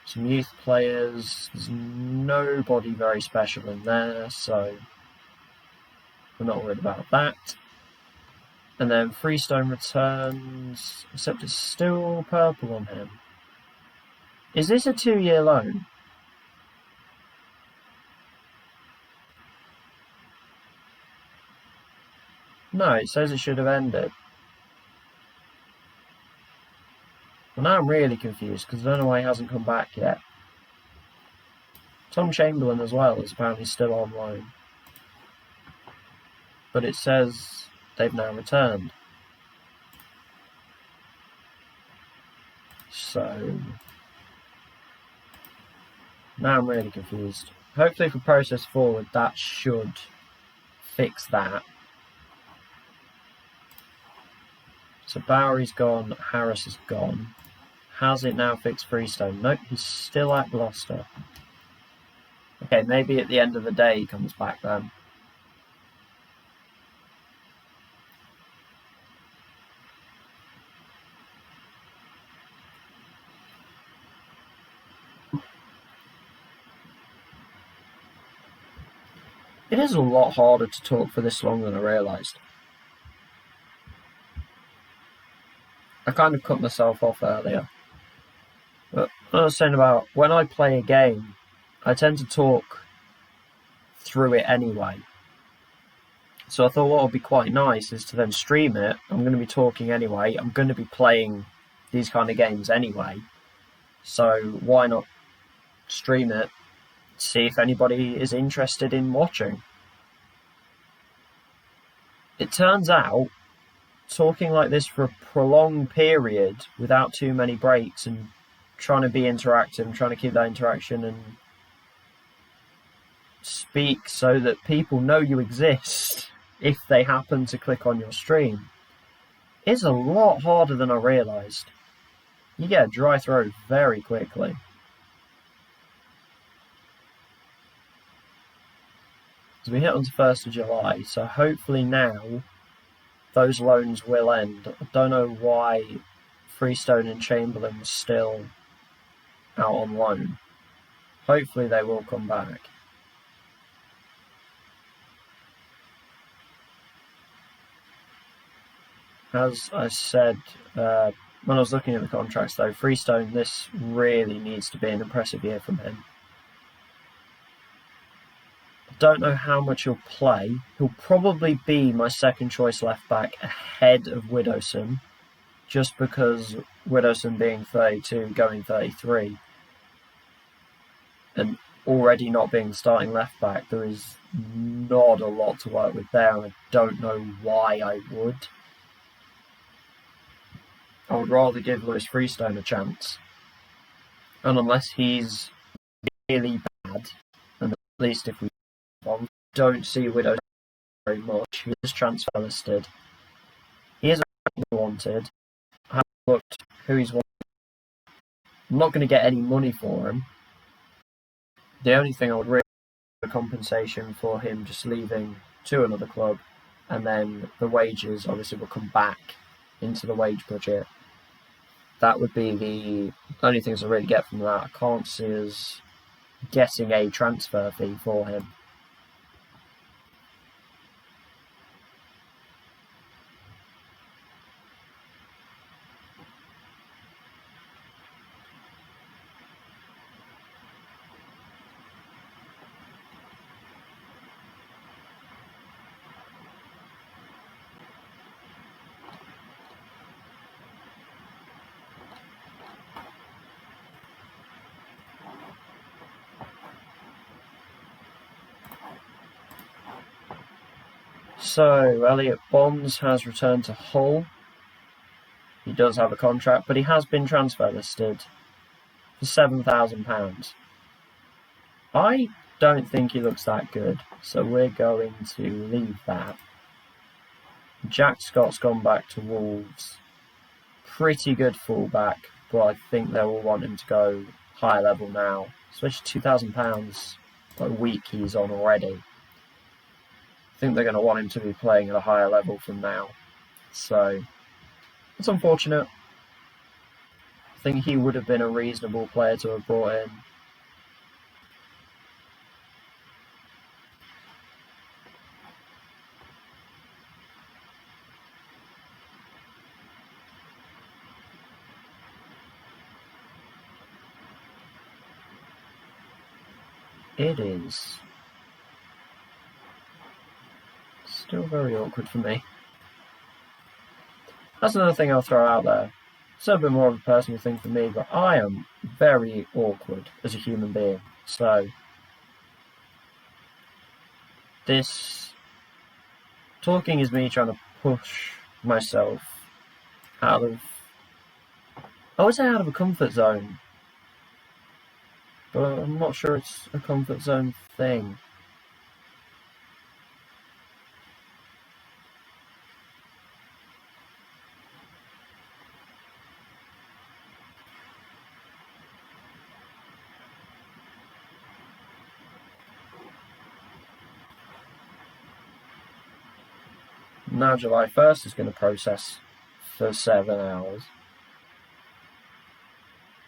Some youth players, there's nobody very special in there, so we're not worried about that. And then Freestone returns, except it's still purple on him. Is this a 2-year loan? No, it says it should have ended. Well, now I'm really confused because I don't know why he hasn't come back yet. Tom Chamberlain as well is apparently still on loan. But it says they've now returned. So now I'm really confused. Hopefully if we process forward, that should fix that. So Bowery's gone, Harris is gone. Has it now fixed Freestone? Nope, he's still at Gloucester. Okay, maybe at the end of the day he comes back then. It is a lot harder to talk for this long than I realised. I kind of cut myself off earlier. But what I was saying about when I play a game, I tend to talk through it anyway. So I thought what would be quite nice is to then stream it. I'm going to be talking anyway. I'm going to be playing these kind of games anyway. So why not stream it, see if anybody is interested in watching. It turns out, talking like this for a prolonged period without too many breaks and trying to be interactive and trying to keep that interaction and speak so that people know you exist if they happen to click on your stream is a lot harder than I realised. You get a dry throat very quickly. So we hit on to 1st of July, so hopefully now those loans will end. I don't know why Freestone and Chamberlain were still out on loan. Hopefully they will come back. As I said when I was looking at the contracts though, Freestone, this really needs to be an impressive year from him. Don't know how much he'll play. He'll probably be my second choice left back ahead of Widowson, just because Widowson being 32, going 33, and already not being starting left back, there is not a lot to work with there, and I don't know why I would. I would rather give Lewis Freestone a chance, and unless he's really bad, and at least if we don't see Widow very much. He is transfer listed. He is wanted. I haven't looked who he's wanted. I'm not going to get any money for him. The only thing I would really give a compensation for him just leaving to another club, and then the wages obviously will come back into the wage budget. That would be the only things I really get from that. I can't see us getting a transfer fee for him. So, Elliot Bonds has returned to Hull. He does have a contract, but he has been transfer listed for £7,000. I don't think he looks that good, so we're going to leave that. Jack Scott's gone back to Wolves. Pretty good fullback, but I think they will want him to go higher level now, especially £2,000 a week he's on already. I think they're going to want him to be playing at a higher level from now. So, it's unfortunate. I think he would have been a reasonable player to have brought in. It is still very awkward for me. That's another thing I'll throw out there. It's a bit more of a personal thing for me, but I am very awkward as a human being. So this talking is me trying to push myself out of, I would say out of a comfort zone, but I'm not sure it's a comfort zone thing. Now July 1st is going to process for 7 hours.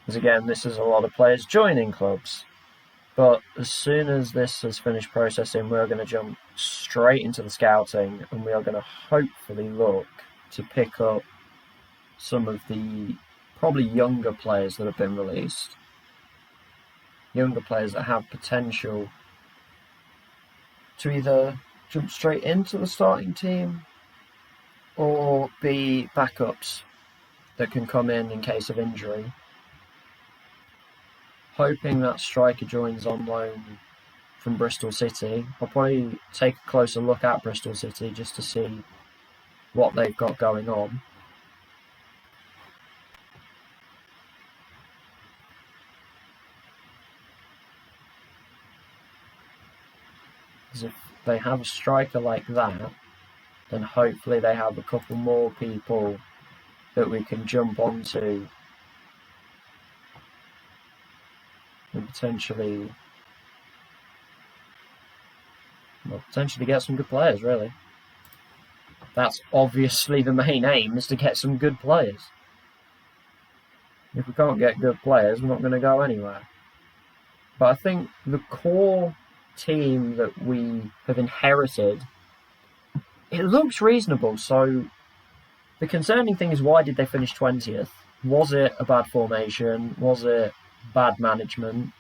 Because again, this is a lot of players joining clubs. But as soon as this has finished processing, we're going to jump straight into the scouting, and we are going to hopefully look to pick up some of the probably younger players that have been released. Younger players that have potential to either jump straight into the starting team or be backups that can come in case of injury. Hoping that striker joins on loan from Bristol City. I'll probably take a closer look at Bristol City just to see what they've got going on. Because if they have a striker like that, then hopefully they have a couple more people that we can jump onto and potentially get some good players, really. That's obviously the main aim, is to get some good players. If we can't get good players, we're not going to go anywhere. But I think the core team that we have inherited, it looks reasonable. So the concerning thing is, why did they finish 20th? Was it a bad formation? Was it bad management?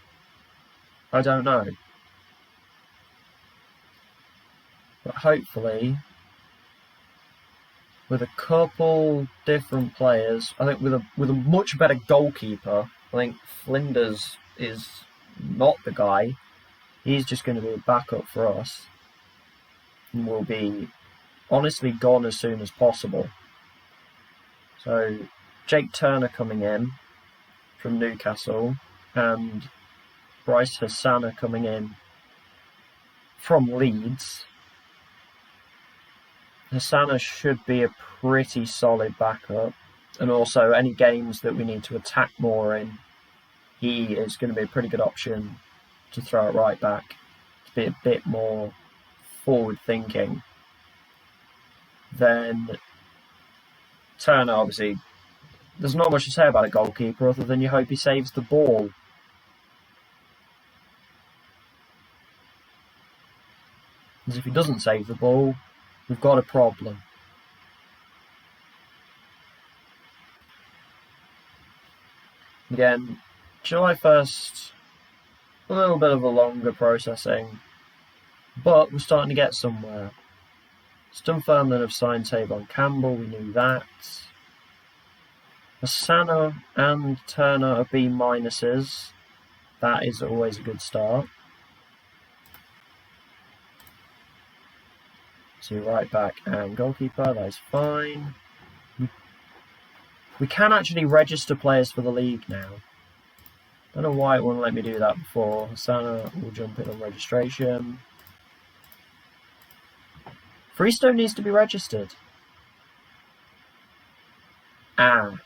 I don't know. But hopefully, with a couple different players, I think with a much better goalkeeper, I think Flinders is not the guy. He's just going to be a backup for us, and will be honestly gone as soon as possible. So Jake Turner coming in from Newcastle, and Bryce Hassana coming in from Leeds. Hassana should be a pretty solid backup, and also any games that we need to attack more in, he is going to be a pretty good option to throw it right back, to be a bit more forward thinking. Then Turner, obviously, there's not much to say about a goalkeeper other than you hope he saves the ball. Because if he doesn't save the ball, we've got a problem. Again, July 1st, a little bit of a longer processing, but we're starting to get somewhere. Dunfermline have signed Tavon Campbell, we knew that. Hassana and Turner are B minuses. That is always a good start. So right back and goalkeeper, that is fine. We can actually register players for the league now. Don't know why it wouldn't let me do that before. Hassana will jump in on registration. Freestone needs to be registered. Ah.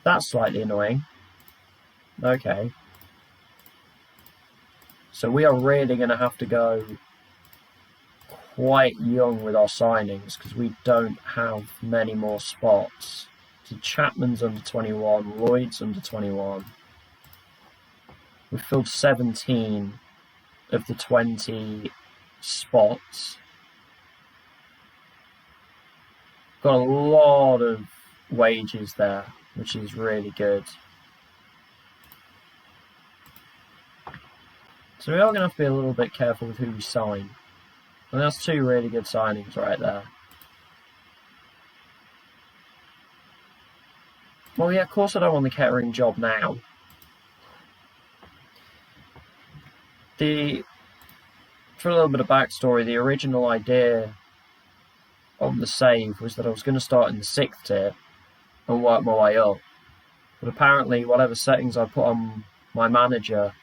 That's slightly annoying. Okay. So we are really going to have to go quite young with our signings, because we don't have many more spots. So Chapman's under 21, Lloyd's under 21. We've filled 17 of the 20 spots. Got a lot of wages there, which is really good. So we are going to have to be a little bit careful with who we sign. And that's two really good signings right there. Well, yeah, of course I don't want the Kettering job now. For a little bit of backstory, the original idea on the save was that I was going to start in the 6th tier and work my way up. But apparently, whatever settings I put on my manager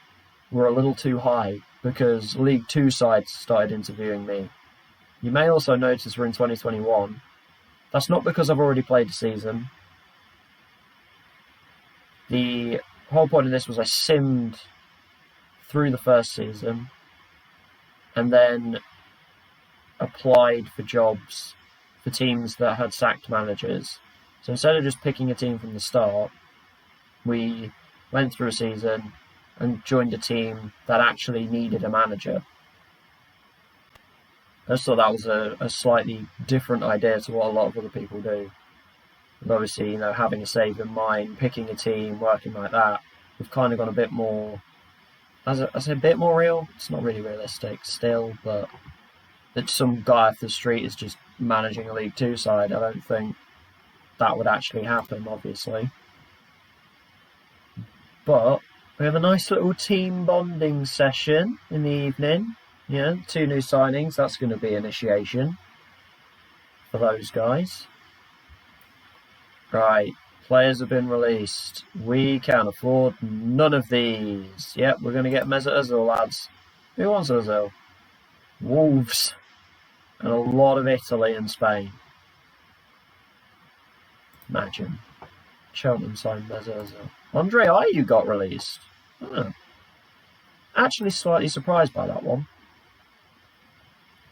were a little too high because League 2 sides started interviewing me. You may also notice we're in 2021. That's not because I've already played the season. The whole point of this was I simmed through the first season and then applied for jobs for teams that had sacked managers. So instead of just picking a team from the start, we went through a season and joined a team that actually needed a manager. I just thought that was a slightly different idea to what a lot of other people do. And obviously, having a save in mind, picking a team, working like that, we've kind of gone a bit more, I say a bit more real. It's not really realistic still, but that some guy off the street is just managing a League 2 side, I don't think that would actually happen, obviously. But we have a nice little team bonding session in the evening. Yeah, 2 new signings. That's going to be initiation for those guys. Right, players have been released. We can afford none of these. Yep, we're going to get Mesut Ozil, lads. Who wants Ozil? Wolves. And a lot of Italy and Spain. Imagine. Cheltenham signed Mesut Ozil. Andre Ayew got released. Oh. Actually slightly surprised by that one.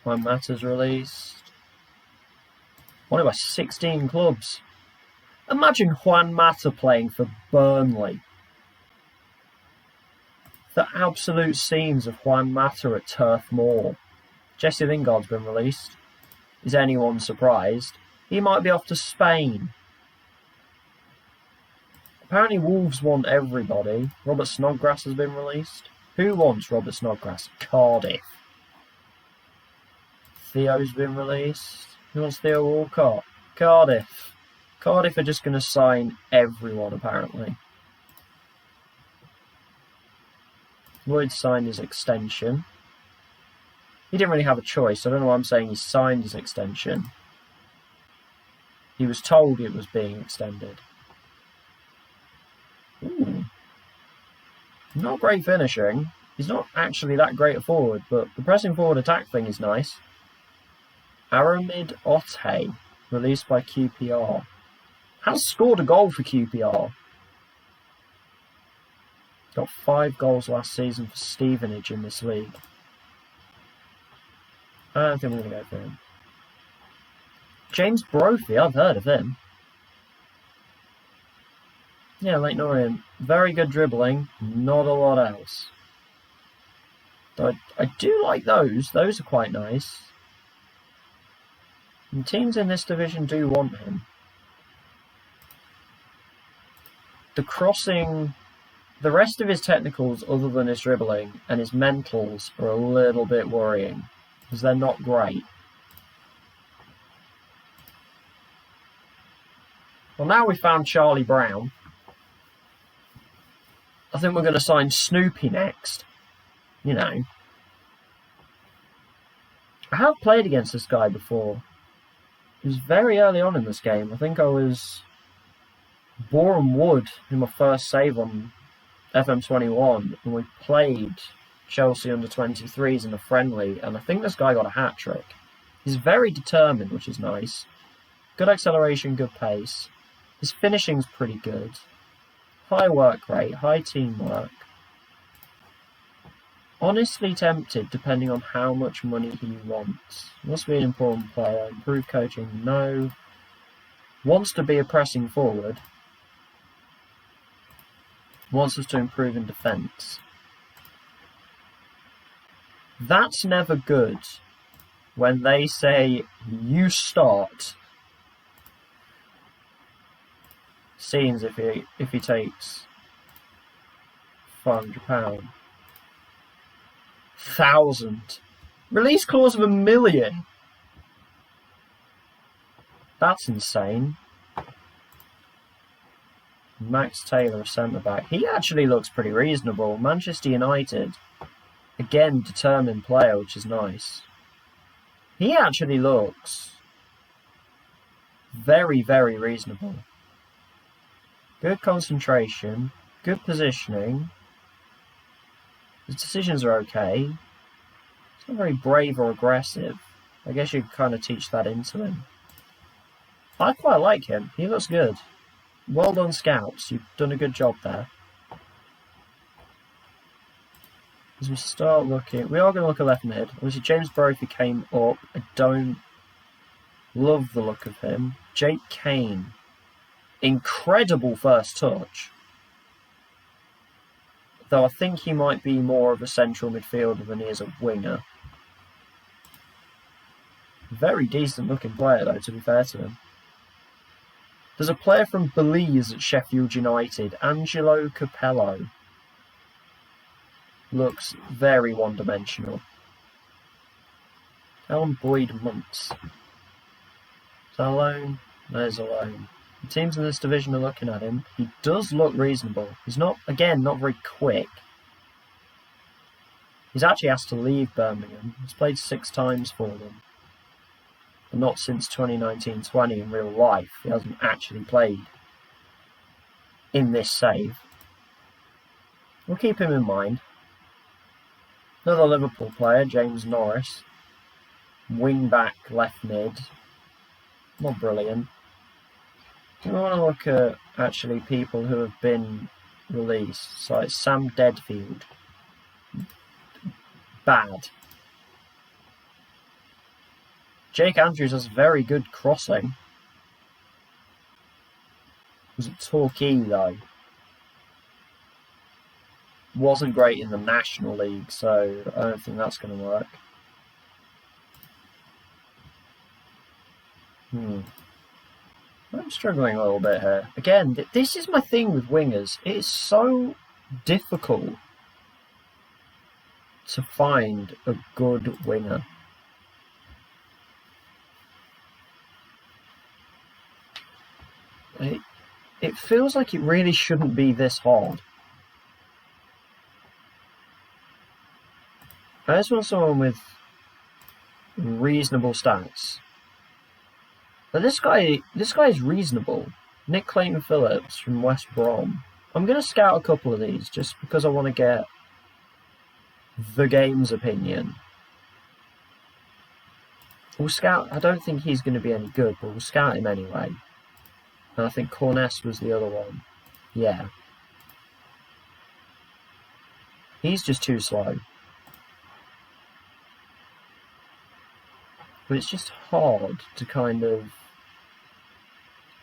Juan Mata's released. Wanted by 16 clubs. Imagine Juan Mata playing for Burnley. The absolute scenes of Juan Mata at Turf Moor. Jesse Lingard's been released. Is anyone surprised? He might be off to Spain. Apparently Wolves want everybody. Robert Snodgrass has been released. Who wants Robert Snodgrass? Cardiff. Theo's been released. Who wants Theo Walcott? Cardiff. Cardiff are just going to sign everyone, apparently. Lloyd signed his extension. He didn't really have a choice. I don't know why I'm saying he signed his extension. He was told it was being extended. Ooh. Not great finishing. He's not actually that great a forward, but the pressing forward attack thing is nice. Aramid Ote, released by QPR. Has scored a goal for QPR. Got 5 goals last season for Stevenage in this league. I don't think we're going to go for him. James Brophy, I've heard of him. Yeah, Leyton Orient. Very good dribbling, not a lot else. Though I do like those. Those are quite nice. And teams in this division do want him. The crossing, the rest of his technicals other than his dribbling and his mentals are a little bit worrying because they're not great. Well, now we found Charlie Brown. I think we're going to sign Snoopy next. I have played against this guy before. It was very early on in this game. I think I was Boreham Wood in my first save on FM21, and we played Chelsea under-23s in a friendly, and I think this guy got a hat-trick. He's very determined, which is nice. Good acceleration, good pace. His finishing's pretty good. High work rate, high teamwork. Honestly tempted, depending on how much money he wants. Must be an important player. Improved coaching, no. Wants to be a pressing forward. Wants us to improve in defence. That's never good when they say, you start. Scenes if he takes £500. 1,000. Release clause of $1 million. That's insane. Max Taylor, centre-back. He actually looks pretty reasonable. Manchester United. Again, determined player, which is nice. He actually looks very, very reasonable. Good concentration. Good positioning. His decisions are okay. He's not very brave or aggressive. I guess you could kind of teach that into him. I quite like him. He looks good. Well done, scouts. You've done a good job there. As we start looking, we are going to look at left mid. Obviously, James Brophy came up. I don't love the look of him. Jake Kane. Incredible first touch. Though I think he might be more of a central midfielder than he is a winger. Very decent looking player, though, to be fair to him. There's a player from Belize at Sheffield United, Angelo Capello. Looks very one-dimensional. Callum Boyd-Muntz. Is that a loan? There's a loan. The teams in this division are looking at him. He does look reasonable. He's not, again, not very quick. He's actually asked to leave Birmingham. He's played 6 times for them. But not since 2019-20 in real life. He hasn't actually played in this save. We'll keep him in mind. Another Liverpool player, James Norris. Wing back, left mid. Not brilliant. Do we want to look at actually people who have been released? So it's Sam Deadfield. Bad. Jake Andrews has very good crossing. Was it Torquay though? Wasn't great in the National League, so I don't think that's going to work. I'm struggling a little bit here. Again, this is my thing with wingers. It is so difficult to find a good winger. It feels like it really shouldn't be this hard. I just want someone with reasonable stats. But this guy is reasonable. Nick Clayton-Phillips from West Brom. I'm going to scout a couple of these just because I want to get the game's opinion. We'll scout. I don't think he's going to be any good, but we'll scout him anyway. And I think Cornest was the other one. Yeah. He's just too slow. But it's just hard to kind of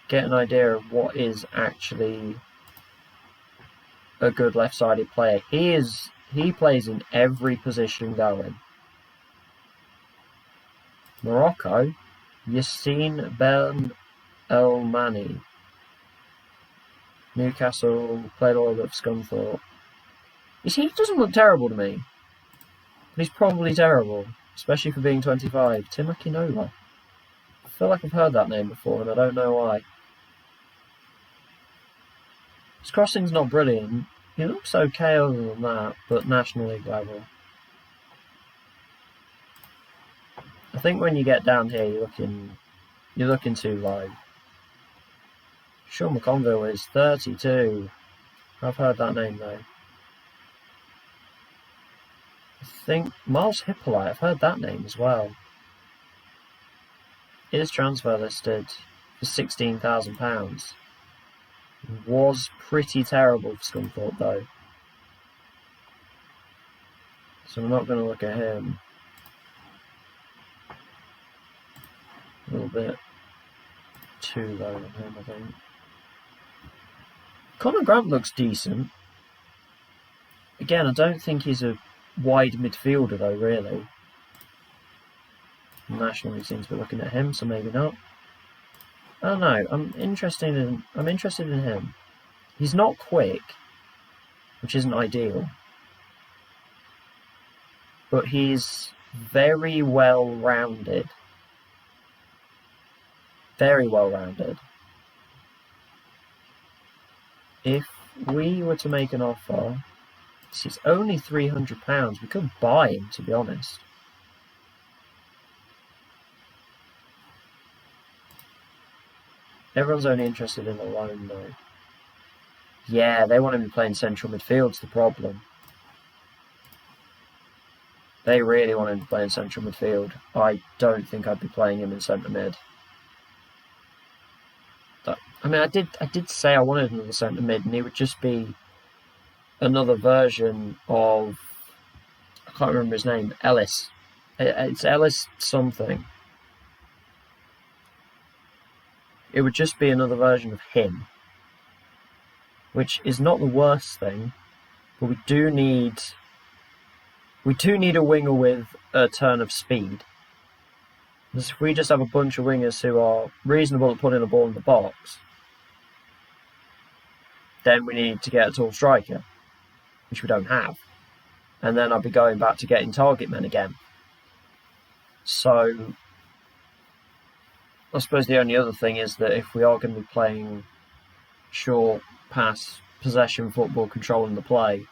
get an idea of what is actually a good left-sided player. He plays in every position going. Morocco, Yassine Ben El-Mani. Newcastle, played all over Scunthorpe. He doesn't look terrible to me. But he's probably terrible, especially for being 25. Tim Akinola. I feel like I've heard that name before and I don't know why. His crossing's not brilliant. He looks okay other than that, but National League level. I think when you get down here, you're looking too low. Sean McConville is 32. I've heard that name though. I think Miles Hippolyte, I've heard that name as well. Is transfer listed for £16,000. Was pretty terrible for Scunthorpe though. So I'm not going to look at him. A little bit too low on him, I think. Conor Grant looks decent. Again, I don't think he's a wide midfielder though, really. National League seems to be looking at him, so maybe not. I don't know. I'm interested in him. He's not quick, which isn't ideal. But he's very well-rounded. Very well-rounded. If we were to make an offer, this is only £300. We could buy him, to be honest. Everyone's only interested in a loan, though. Yeah, they want him to play in central midfield's the problem. They really want him to play in central midfield. I don't think I'd be playing him in centre mid. I mean, I did say I wanted another centre mid, and he would just be another version of, I can't remember his name, Ellis. It's Ellis something. It would just be another version of him, which is not the worst thing, but we do need a winger with a turn of speed. Because if we just have a bunch of wingers who are reasonable at putting the ball in the box, then we need to get a tall striker, which we don't have. And then I'll be going back to getting target men again. So I suppose the only other thing is that if we are going to be playing short pass, possession football, controlling the play,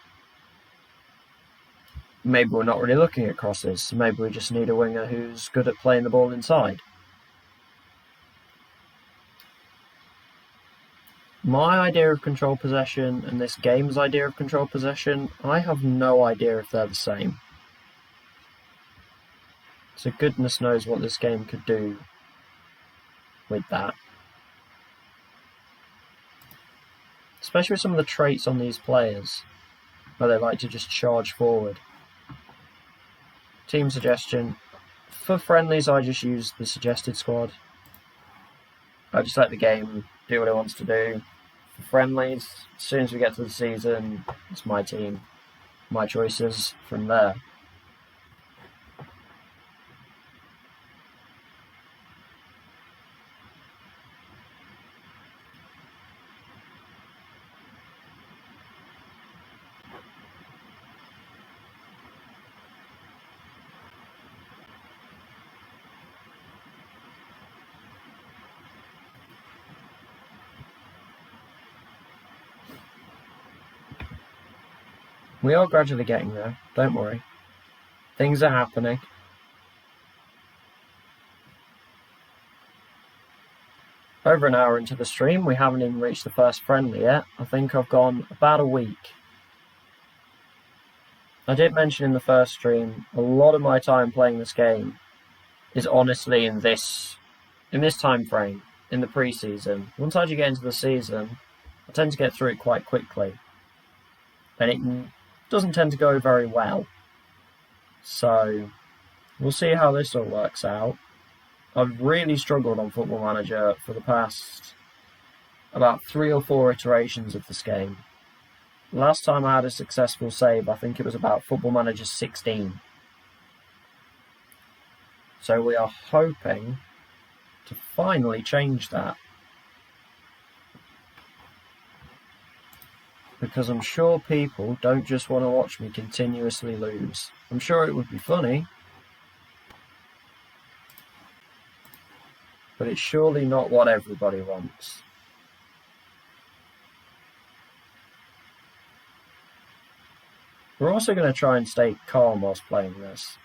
maybe we're not really looking at crosses. Maybe we just need a winger who's good at playing the ball inside. My idea of control possession and this game's idea of control possession, I have no idea if they're the same. So goodness knows what this game could do with that. Especially with some of the traits on these players, where they like to just charge forward. Team suggestion. For friendlies, I just use the suggested squad. I just let the game do what it wants to do. For friendlies, as soon as we get to the season, it's my team, my choices from there. We are gradually getting there, don't worry. Things are happening. Over an hour into the stream, we haven't even reached the first friendly yet. I think I've gone about a week. I did mention in the first stream, a lot of my time playing this game is honestly in this time frame, in the pre-season. Once I do get into the season, I tend to get through it quite quickly. And it doesn't tend to go very well. So we'll see how this all works out. I've really struggled on Football Manager for the past about 3 or 4 iterations of this game. Last time I had a successful save, I think it was about Football Manager 16. So we are hoping to finally change that. Because I'm sure people don't just want to watch me continuously lose. I'm sure it would be funny, but it's surely not what everybody wants. We're also going to try and stay calm whilst playing this.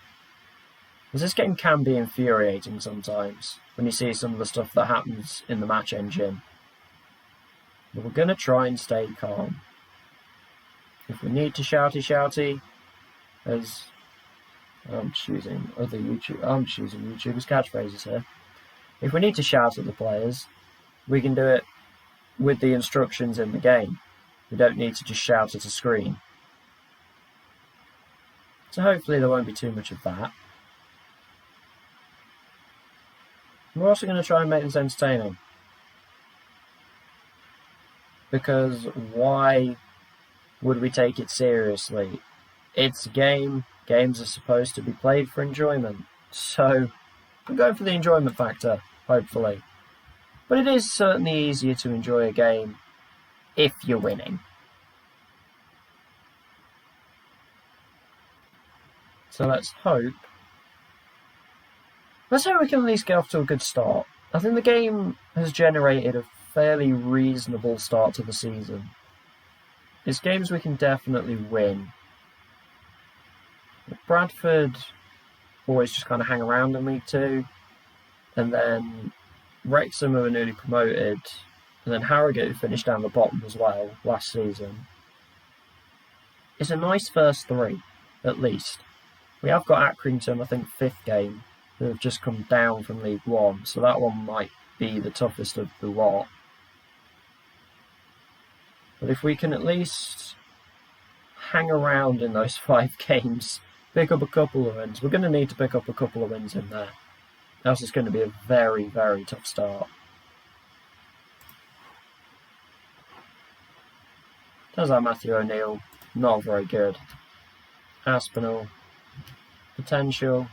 Because this game can be infuriating sometimes, when you see some of the stuff that happens in the match engine. But we're going to try and stay calm. If we need to shouty, as I'm choosing YouTubers' catchphrases here. If we need to shout at the players, we can do it with the instructions in the game. We don't need to just shout at a screen. So hopefully there won't be too much of that. We're also going to try and make this entertaining. Because why would we take it seriously? It's a game. Games are supposed to be played for enjoyment. So we're going for the enjoyment factor, hopefully. But it is certainly easier to enjoy a game if you're winning. So let's hope let's hope we can at least get off to a good start. I think the game has generated a fairly reasonable start to the season. It's games we can definitely win. Bradford always just kind of hang around in League Two, and then Wrexham, who were newly promoted, and then Harrogate, who finished down the bottom as well last season. It's a nice first three, at least. We have got Accrington, I think, 5th game, who have just come down from League One, so that one might be the toughest of the lot. But if we can at least hang around in those 5 games, pick up a couple of wins, we're going to need to pick up a couple of wins in there. Else it's going to be a very, very tough start. Turns out Matthew O'Neill, not very good. Aspinall, potential.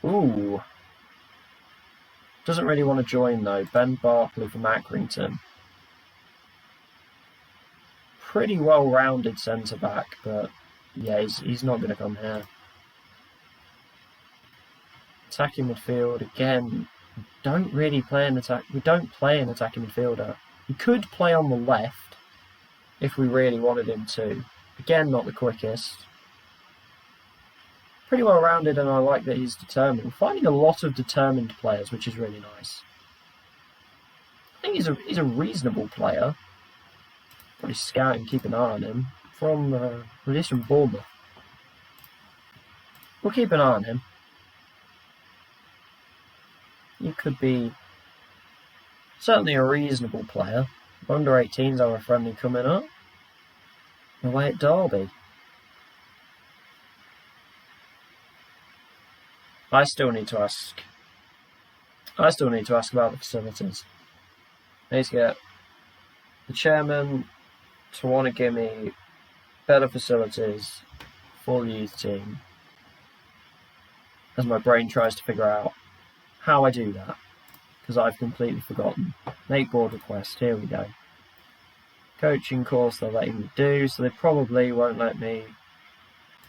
Ooh. Doesn't really want to join though. Ben Barkley from Accrington. Pretty well-rounded centre-back, but yeah, he's not going to come here. Attacking midfield, again, we don't play an attacking midfielder. He could play on the left if we really wanted him to. Again, not the quickest. Pretty well-rounded, and I like that he's determined. We're finding a lot of determined players, which is really nice. I think he's a reasonable player. Probably scout and keep an eye on him. Released from Bournemouth. We'll keep an eye on him. He could be certainly a reasonable player. Under 18s are a friendly coming up. Away at Derby. I still need to ask about the facilities. I need to get the chairman to want to give me better facilities for the youth team, as my brain tries to figure out how I do that, because I've completely forgotten. Make board request, here we go. Coaching course they're letting me do, so they probably won't let me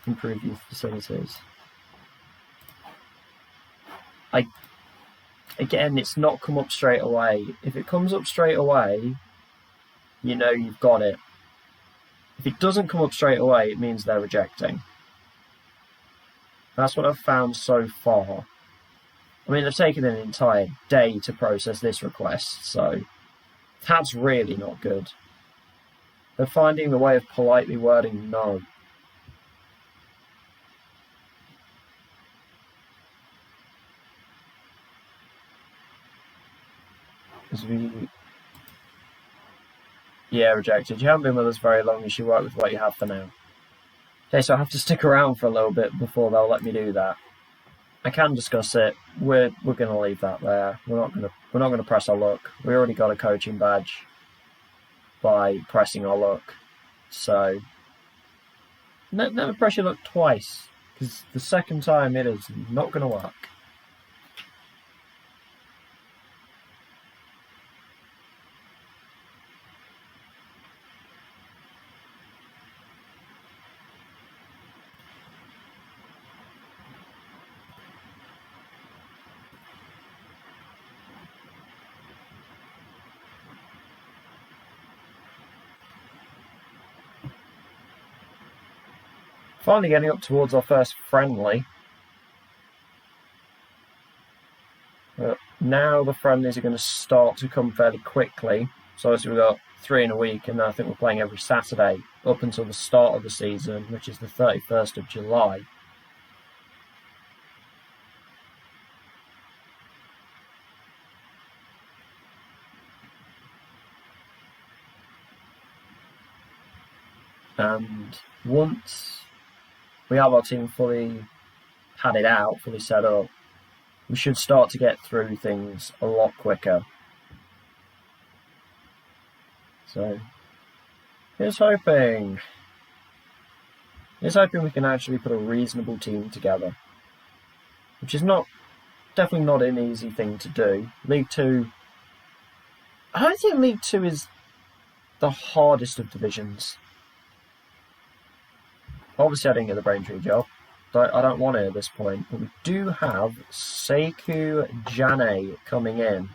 improve youth facilities. Again, it's not come up straight away. If it comes up straight away, you know you've got it. If it doesn't come up straight away, it means they're rejecting. That's what I've found so far. I mean, they've taken an entire day to process this request, so that's really not good. They're finding the way of politely wording no. Yeah, rejected. You haven't been with us very long. You should work with what you have for now. Okay, so I have to stick around for a little bit before they'll let me do that. I can discuss it. We're going to leave that there. We're not going to press our luck. We already got a coaching badge by pressing our luck. So never press your luck twice, because the second time it is not going to work. Finally getting up towards our first friendly. But now the friendlies are going to start to come fairly quickly. So obviously we've got 3 in a week, and I think we're playing every Saturday up until the start of the season, which is the 31st of July. And once we have our team fully padded out, fully set up, we should start to get through things a lot quicker. So, here's hoping we can actually put a reasonable team together, which is definitely not an easy thing to do. League Two, I don't think League Two is the hardest of divisions. Obviously, I didn't get the Braintree job. I don't want it at this point. But we do have Sekou Jane coming in.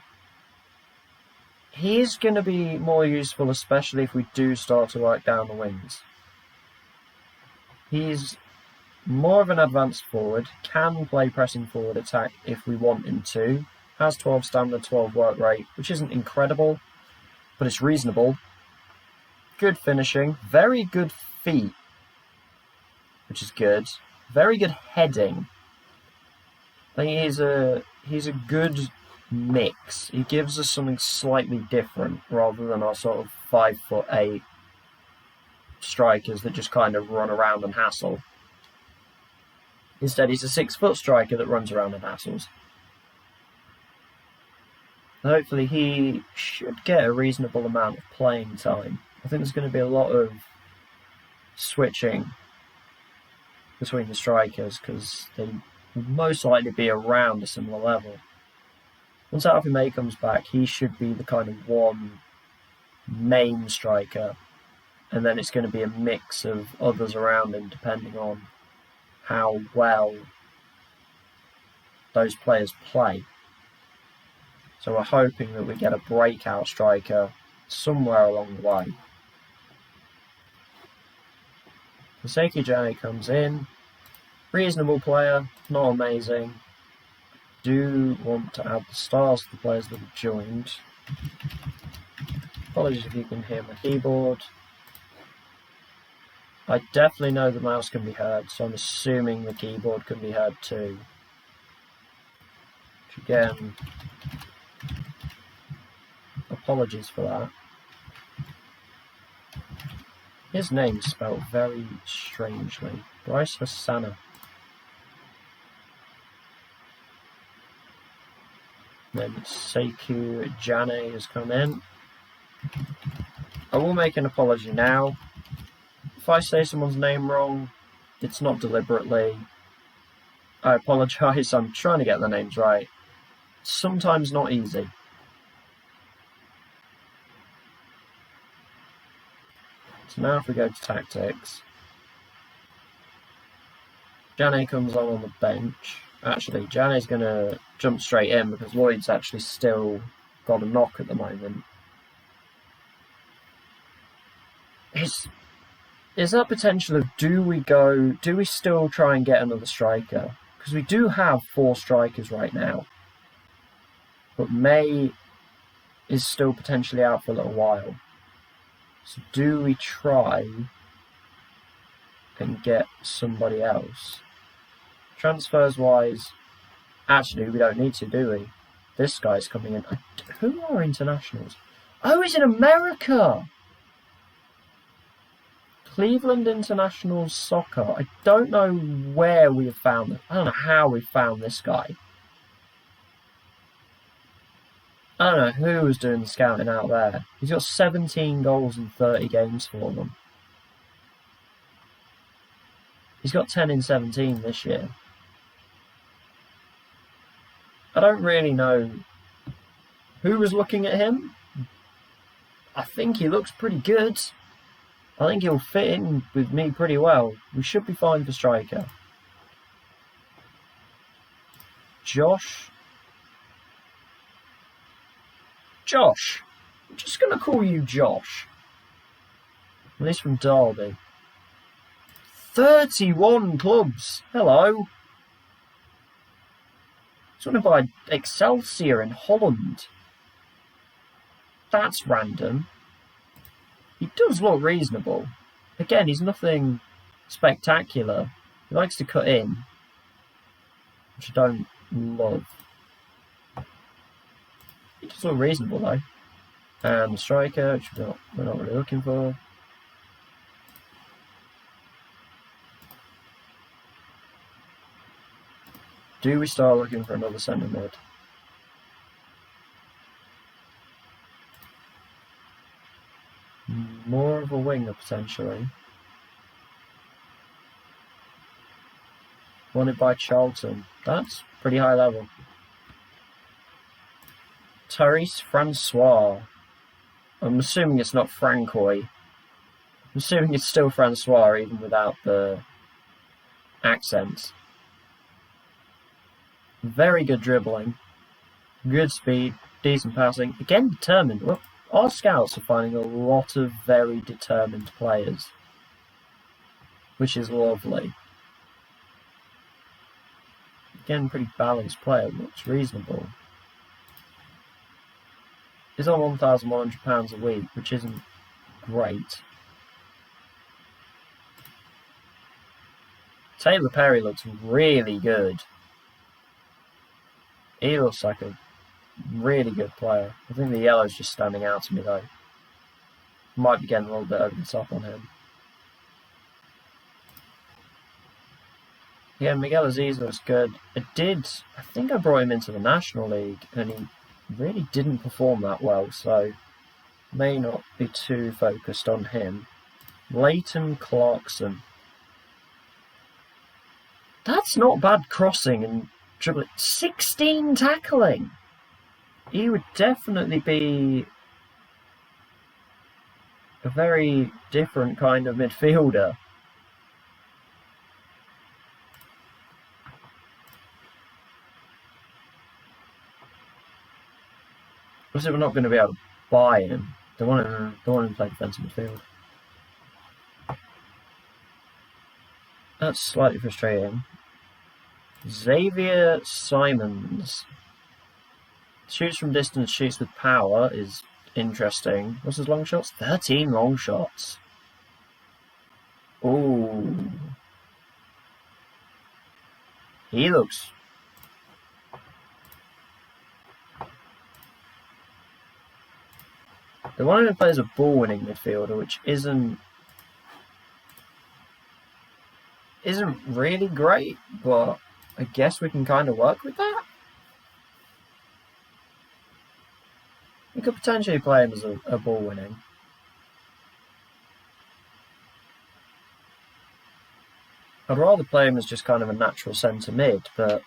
He's going to be more useful, especially if we do start to work down the wings. He's more of an advanced forward, can play pressing forward attack if we want him to. Has 12 stamina, 12 work rate, which isn't incredible, but it's reasonable. Good finishing, very good feet, which is good. Very good heading. I think he's a good mix. He gives us something slightly different rather than our sort of 5'8" strikers that just kind of run around and hassle. Instead, he's a 6-foot striker that runs around and hassles. Hopefully he should get a reasonable amount of playing time. I think there's going to be a lot of switching between the strikers because they will most likely be around a similar level. Once Alfie May comes back, he should be the kind of one main striker, and then it's going to be a mix of others around him depending on how well those players play. So we're hoping that we get a breakout striker somewhere along the way. Sekou Jane comes in. Reasonable player, not amazing. Do want to add the stars to the players that have joined. Apologies if you can hear my keyboard. I definitely know the mouse can be heard, so I'm assuming the keyboard can be heard too. Which again, apologies for that. His name's spelled very strangely. Bryce Hassana. Then Sekou Jane has come in. I will make an apology now. If I say someone's name wrong, it's not deliberately. I apologise, I'm trying to get the names right. It's sometimes not easy. So now if we go to tactics, Jane comes on the bench. Actually, Jane's going to jump straight in because Lloyd's actually still got a knock at the moment. Is that potential of do we still try and get another striker? Because we do have 4 strikers right now. But May is still potentially out for a little while. So do we try and get somebody else? Transfers wise, actually we don't need to, do we? This guy's coming in. Who are internationals? Oh, he's in America! Cleveland International Soccer. I don't know where we have found it. I don't know how we found this guy. I don't know who was doing the scouting out there. He's got 17 goals in 30 games for them. He's got 10 in 17 this year. I don't really know who was looking at him. I think he looks pretty good. I think he'll fit in with me pretty well. We should be fine for striker. Josh. I'm just going to call you Josh. At least from Derby. 31 clubs. Hello. It's one by Excelsior in Holland. That's random. He does look reasonable. Again, he's nothing spectacular. He likes to cut in, which I don't love. He does look reasonable though. And the striker, which we're not really looking for. Do we start looking for another centre mid? More of a winger, potentially. Wanted by Charlton. That's pretty high level. Therese Francois. I'm assuming it's not Francois. I'm assuming it's still Francois, even without the accents. Very good dribbling, good speed, decent passing. Again, determined. Well, our scouts are finding a lot of very determined players, which is lovely. Again, pretty balanced player, looks reasonable. He's on £1,100 a week, which isn't great. Taylor Perry looks really good. He looks like a really good player. I think the yellow's just standing out to me though. Might be getting a little bit over the top on him. Yeah, Miguel Aziz looks good. I think I brought him into the National League and he really didn't perform that well, so may not be too focused on him. Leighton Clarkson. That's not bad crossing and dribbling. 16 tackling! He would definitely be a very different kind of midfielder. Obviously, we're not going to be able to buy him. Don't want him to play defensive midfield. That's slightly frustrating. Xavier Simons. Shoots from distance, shoots with power is interesting. What's his long shots? 13 long shots. Ooh. He looks... The one who plays a ball-winning midfielder, which isn't really great, but I guess we can kind of work with that. We could potentially play him as a ball-winning. I'd rather play him as just kind of a natural centre mid, but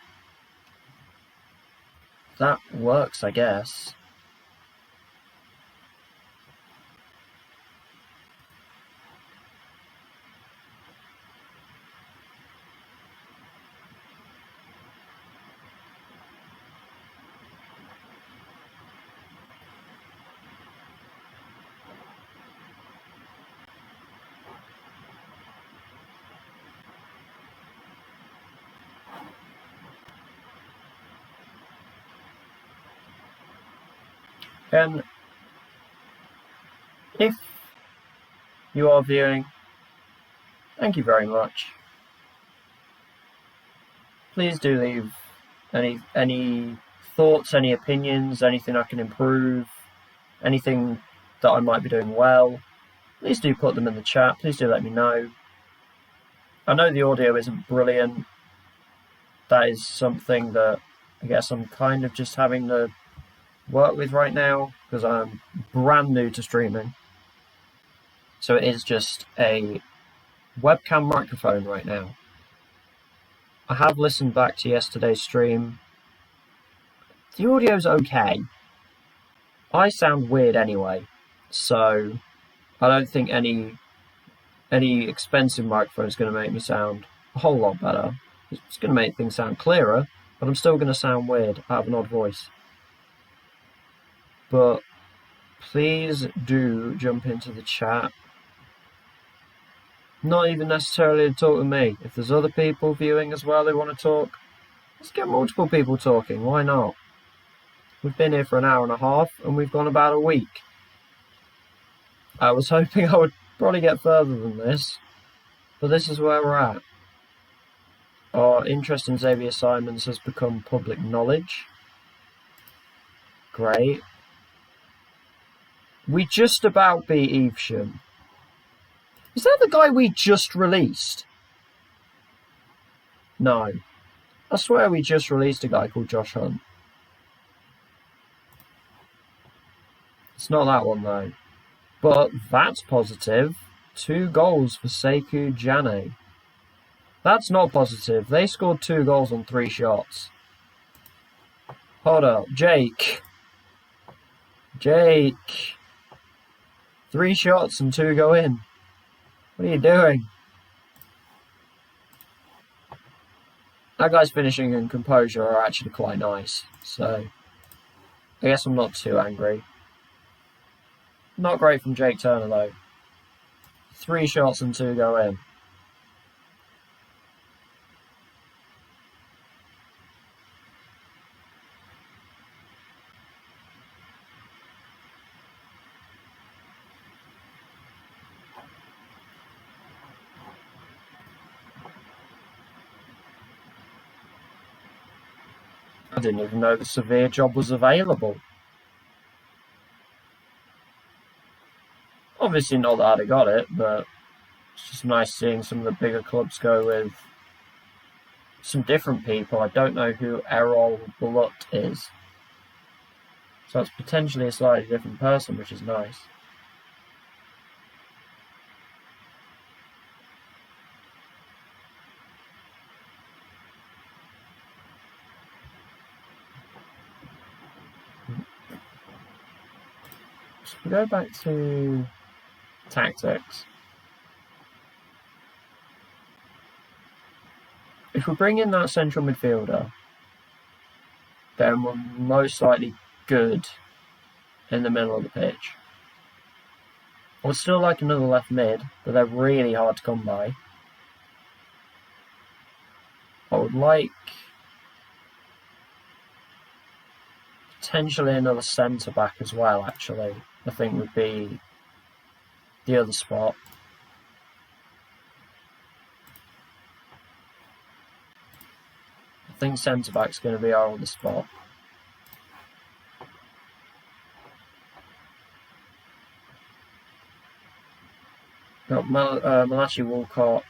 that works, I guess. And if you are viewing, thank you very much. Please do leave any thoughts, any opinions, anything I can improve, anything that I might be doing well. Please do put them in the chat. Please do let me know. I know the audio isn't brilliant. That is something that I guess I'm kind of just having to work with right now because I'm brand new to streaming. So it is just a webcam microphone right now. I have listened back to yesterday's stream. The audio's okay. I sound weird anyway, so I don't think any expensive microphone is going to make me sound a whole lot better. It's going to make things sound clearer, but I'm still going to sound weird. I have an odd voice. But please do jump into the chat. Not even necessarily to talk to me. If there's other people viewing as well who want to talk, let's get multiple people talking. Why not? We've been here for an hour and a half and we've gone about a week. I was hoping I would probably get further than this, but this is where we're at. Our interest in Xavier Simons has become public knowledge. Great. We just about beat Evesham. Is that the guy we just released? No. I swear we just released a guy called Josh Hunt. It's not that one though. But that's positive. 2 goals for Sekou Jane. That's not positive. They scored 2 goals on 3 shots. Hold up. Jake. 3 shots and 2 go in. What are you doing? That guy's finishing and composure are actually quite nice, so I guess I'm not too angry. Not great from Jake Turner, though. 3 shots and 2 go in. I didn't even know the severe job was available. Obviously not that I'd have got it, but it's just nice seeing some of the bigger clubs go with some different people. I don't know who Errol Bulut is. So it's potentially a slightly different person, which is nice. So we go back to tactics. If we bring in that central midfielder, then we're most likely good in the middle of the pitch. I would still like another left mid, but they're really hard to come by. I would like potentially another centre back as well, actually. I think would be the other spot. I think centre back's going to be our other spot. Got Malachi Walcott.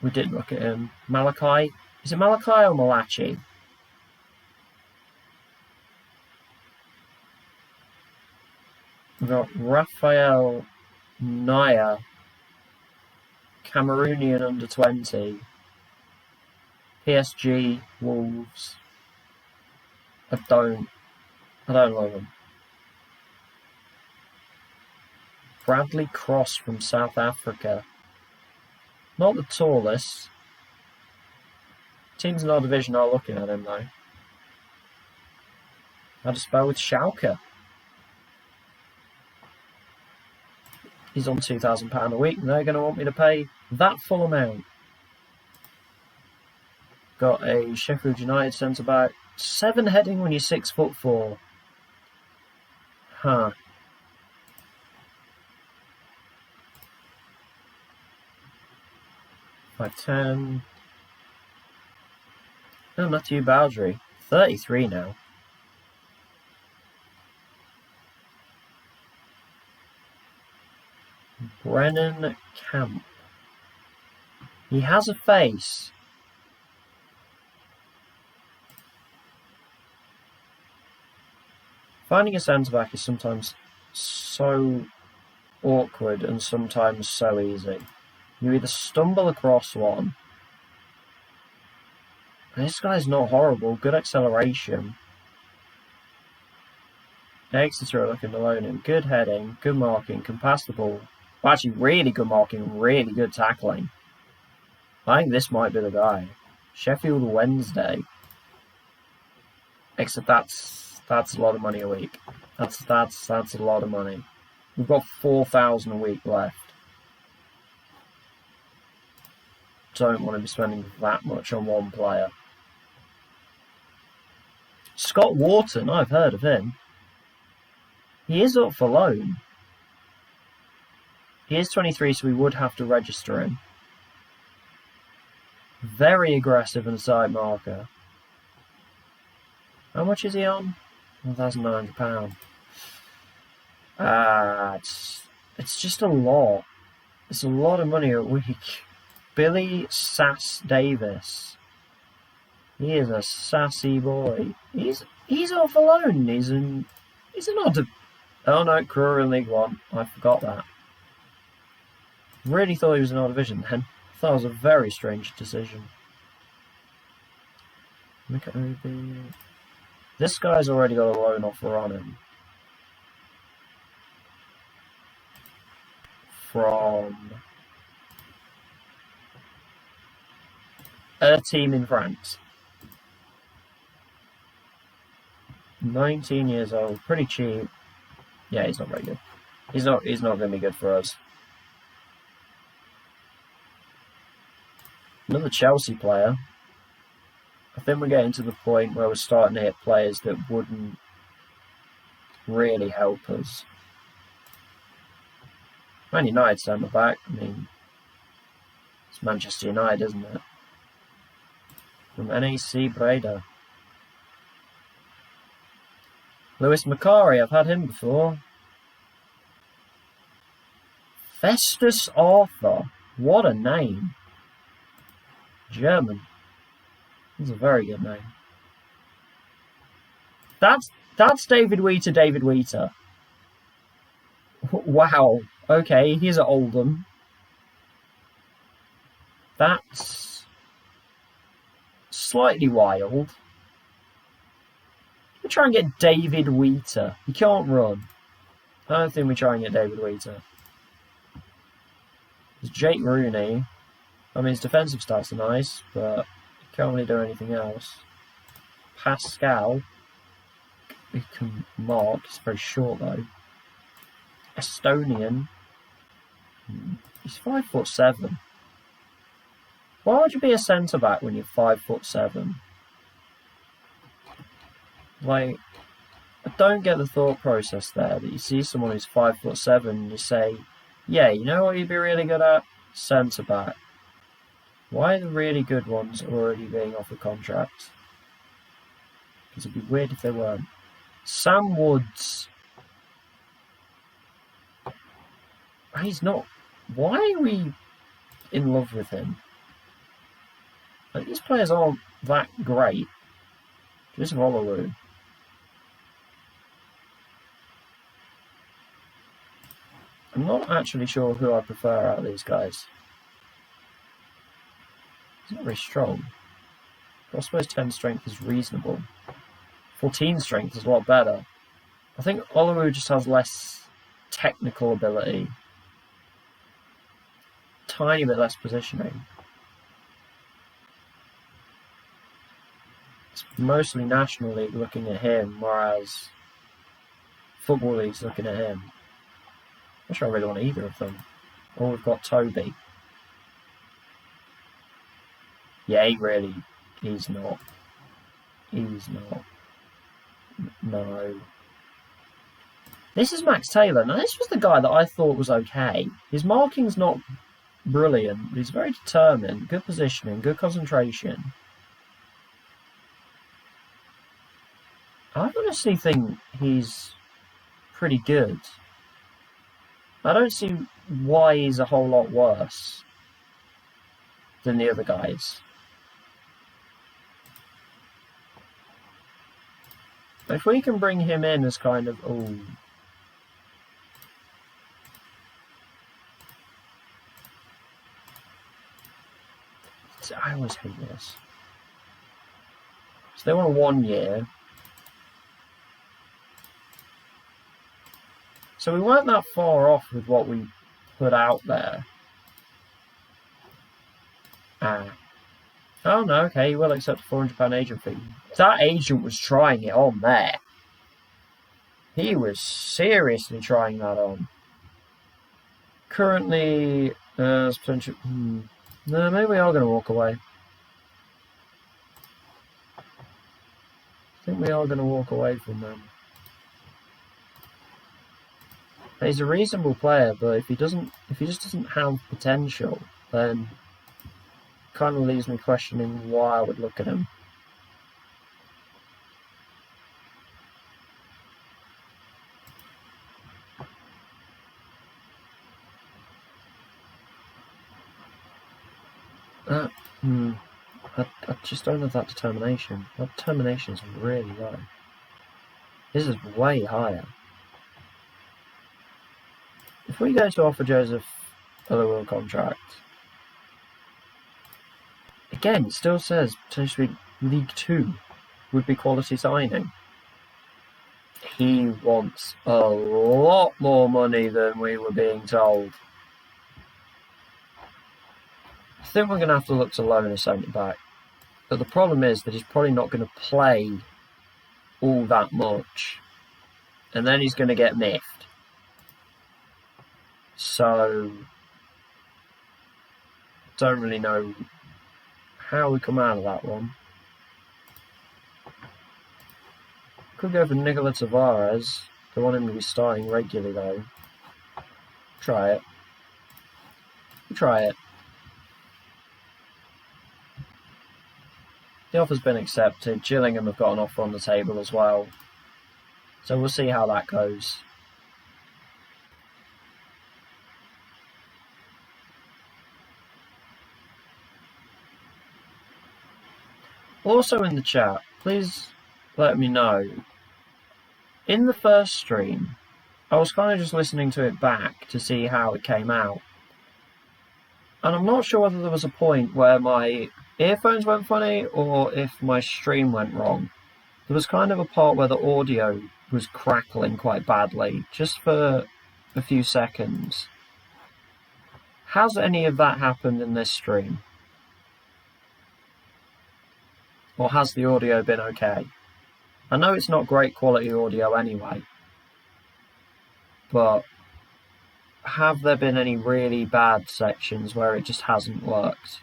We did look at him. Malachi. Is it Malachi or Malachi? We've got Raphael Naya, Cameroonian under 20. PSG, Wolves. I don't love him. Bradley Cross from South Africa. Not the tallest. Teams in our division are looking at him though. How to spell with Schalke. He's on £2,000 a week and they're going to want me to pay that full amount. Got a Sheffield United centre back. 7 heading when you're 6'4". Huh. By 10. Oh, Matthew Bowdry. 33 now. Brennan Camp. He has a face. Finding a centre-back is sometimes so awkward and sometimes so easy. You either stumble across one. And this guy's not horrible. Good acceleration. Exeter are looking to loan him. Good heading, good marking, can pass the ball. Well, actually, really good marking, really good tackling. I think this might be the guy. Sheffield Wednesday. Except that's a lot of money a week. That's a lot of money. We've got 4,000 a week left. Don't want to be spending that much on one player. Scott Wharton, I've heard of him. He is up for loan. He is 23, so we would have to register him. Very aggressive and side marker. How much is he on? £1,900. It's just a lot. It's a lot of money a week. Billy Sass Davis. He is a sassy boy. He's off alone. He's an odd. Oh no, Crew in League One. I forgot that. Really thought he was in our division then. Thought it was a very strange decision. Look at OB. This guy's already got a loan offer on him. From a team in France. 19 years old, pretty cheap. Yeah, he's not very good. He's not going to be good for us. Another Chelsea player. I think we're getting to the point where we're starting to hit players that wouldn't really help us. Man United centre back. I mean, it's Manchester United, isn't it? From NAC Breda. Lewis Macari, I've had him before. Festus Arthur. What a name. German. That's a very good name. That's David Wheater. Wow. Okay, he's at Oldham. That's slightly wild. We try and get David Wheater. He can't run. I don't think we try and get David Wheater. There's Jake Rooney. I mean, his defensive stats are nice, but he can't really do anything else. Pascal. He can mark. He's very short, though. Estonian. He's 5'7". Why would you be a centre-back when you're 5'7"? Like, I don't get the thought process there, that you see someone who's 5'7" and you say, yeah, you know what you'd be really good at? Centre-back. Why are the really good ones already being offered contracts? Because it'd be weird if they weren't. Sam Woods. He's not. Why are we in love with him? Like, these players aren't that great. Just Volleru. I'm not actually sure who I prefer out of these guys. He's not very strong. But I suppose 10 strength is reasonable. 14 strength is a lot better. I think Olowu just has less technical ability. Tiny bit less positioning. It's mostly National League looking at him, whereas Football League's looking at him. I'm not sure I really want either of them. Or we've got Toby. Yeah, he's not. He's not. No. This is Max Taylor. Now, this was the guy that I thought was okay. His marking's not brilliant, but he's very determined. Good positioning, good concentration. I honestly think he's pretty good. I don't see why he's a whole lot worse than the other guys. If we can bring him in as kind of, I always hate this. So they want a 1 year. So we weren't that far off with what we put out there. Oh no, okay, you will accept a £400 agent fee. That agent was trying it on there. He was seriously trying that on. Currently, potential. No, maybe we are going to walk away. I think we are going to walk away from them. He's a reasonable player, but if he just doesn't have potential, then it kind of leaves me questioning why I would look at him. I just don't have that determination. That determination is really low. This is way higher. If we go to offer Joseph a lower contract, again, it still says potentially League 2 would be quality signing. He wants a lot more money than we were being told. I think we're going to have to look to loan a centre back. But the problem is that he's probably not going to play all that much. And then he's going to get miffed. So, don't really know how we come out of that one. Could go for Nicola Tavares. Don't want him to be starting regularly though. Try it. Try it. The offer's been accepted. Gillingham have got an offer on the table as well. So we'll see how that goes. Also in the chat, please let me know. In the first stream, I was kind of just listening to it back to see how it came out. And I'm not sure whether there was a point where my earphones went funny or if my stream went wrong. There was kind of a part where the audio was crackling quite badly, just for a few seconds. Has any of that happened in this stream? Or has the audio been okay? I know it's not great quality audio anyway, but have there been any really bad sections where it just hasn't worked?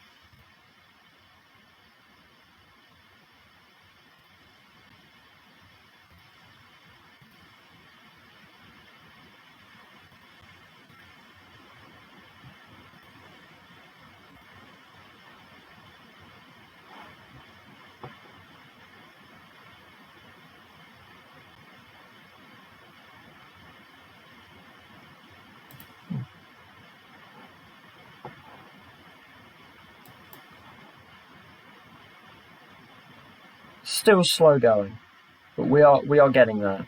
Still slow going, but we are getting there.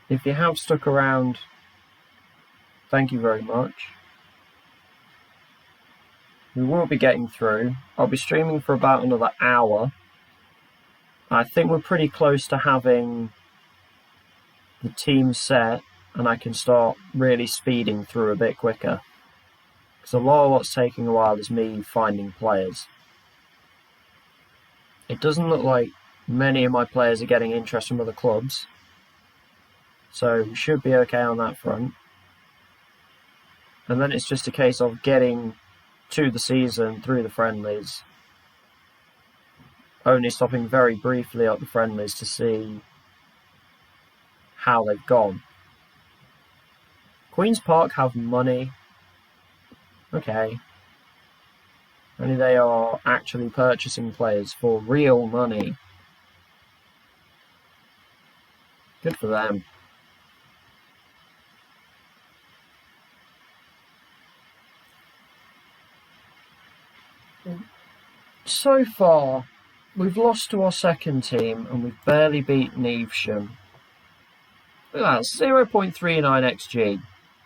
If you have stuck around, thank you very much. We will be getting through. I'll be streaming for about another hour. I think we're pretty close to having the team set, and I can start really speeding through a bit quicker. Because a lot of what's taking a while is me finding players. It doesn't look like many of my players are getting interest from other clubs. So we should be okay on that front. And then it's just a case of getting to the season through the friendlies. Only stopping very briefly at the friendlies to see how they've gone. Queen's Park have money. Okay. Only they are actually purchasing players for real money. Good for them. So far, we've lost to our second team and we've barely beaten Evesham. Look at that, 0.39 XG.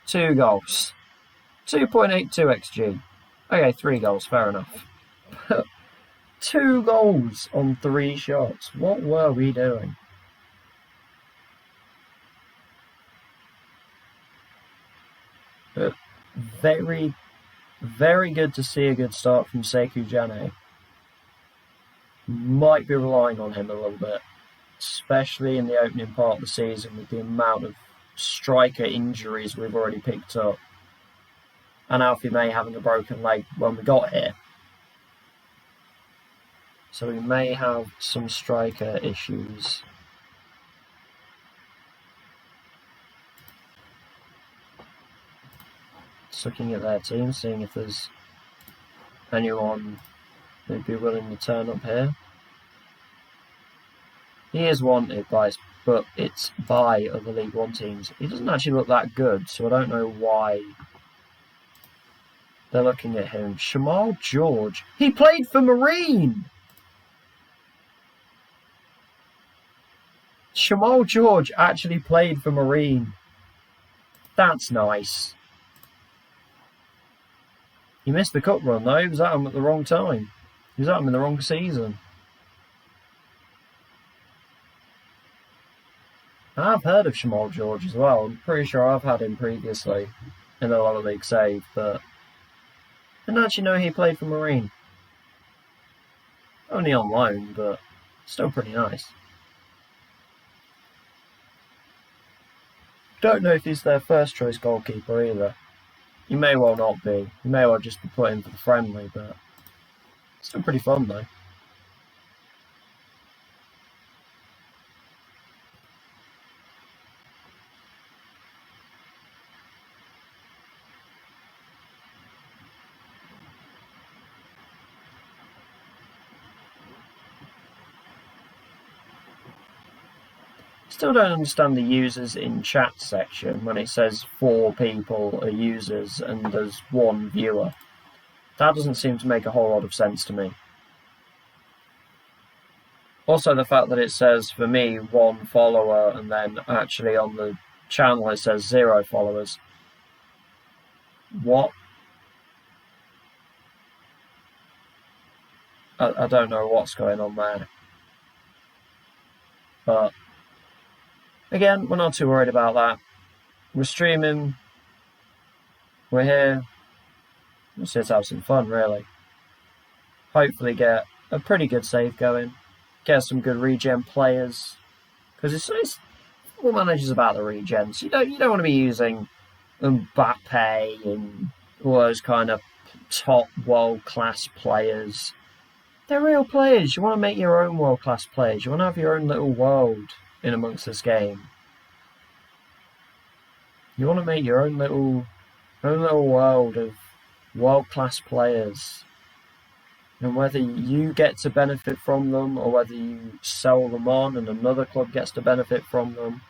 2 goals. 2.82 XG. Okay, 3 goals, fair enough. 2 goals on 3 shots. What were we doing? But very, very good to see a good start from Sekou Jane. Might be relying on him a little bit, especially in the opening part of the season with the amount of striker injuries we've already picked up. And Alfie May having a broken leg when we got here. So we may have some striker issues. Just looking at their team, seeing if there's anyone who'd be willing to turn up here. He is wanted but it's by other League One teams. He doesn't actually look that good, so I don't know why they're looking at him. Shamal George. He played for Marine! Shamal George actually played for Marine. That's nice. He missed the cup run though. He was at him at the wrong time. He was at him in the wrong season. I've heard of Shamal George as well. I'm pretty sure I've had him previously in the Lower League save, but I didn't actually know he played for Marine. Only on loan, but still pretty nice. Don't know if he's their first choice goalkeeper either. He may well not be. He may well just be put in for the friendly, but still pretty fun though. Still don't understand the users in chat section when it says 4 people are users and there's 1 viewer. That doesn't seem to make a whole lot of sense to me. Also the fact that it says for me 1 follower and then actually on the channel it says 0 followers. What? I don't know what's going on there. But again, we're not too worried about that. We're streaming. We're here. Let's just have some fun, really. Hopefully get a pretty good save going. Get some good regen players. Because it's Football Manager's about the regens. You don't want to be using Mbappe and all those kind of top world-class players. They're real players. You want to make your own world-class players. You want to have your own little world in amongst this game. You want to make your own little world of world-class players. And whether you get to benefit from them or whether you sell them on and another club gets to benefit from them,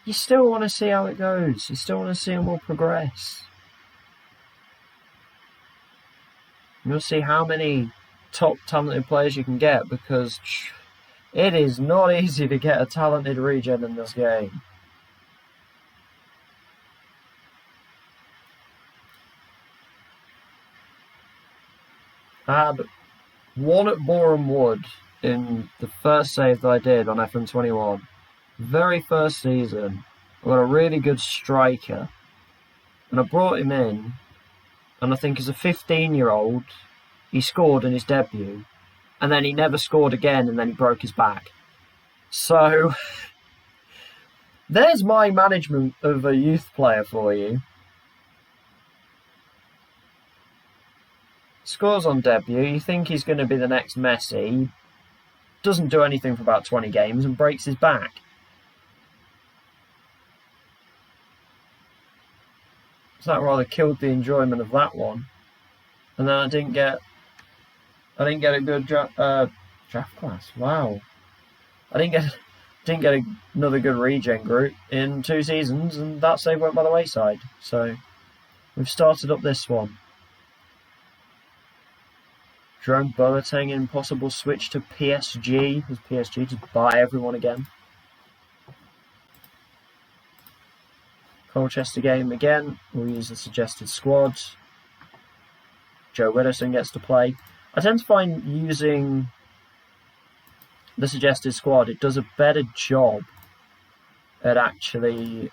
you still want to see how it goes. You still want to see them all progress. You'll see how many top talented players you can get, because it is not easy to get a talented regen in this game. I had 1 at Boreham Wood in the first save that I did on FM21. Very first season. I got a really good striker. And I brought him in, and I think as a 15-year-old, he scored in his debut, and then he never scored again, and then he broke his back. So, there's my management of a youth player for you. Scores on debut, you think he's going to be the next Messi, doesn't do anything for about 20 games and breaks his back. So that rather killed the enjoyment of that one. And then I didn't get a good draft class. Wow. I didn't get another good regen group in 2 seasons, and that save went by the wayside. So we've started up this one. Jerome Boateng in possible switch to PSG. As PSG to buy everyone again. Colchester game again. We'll use the suggested squad. Joe Widdowson gets to play. I tend to find using the suggested squad, it does a better job at actually...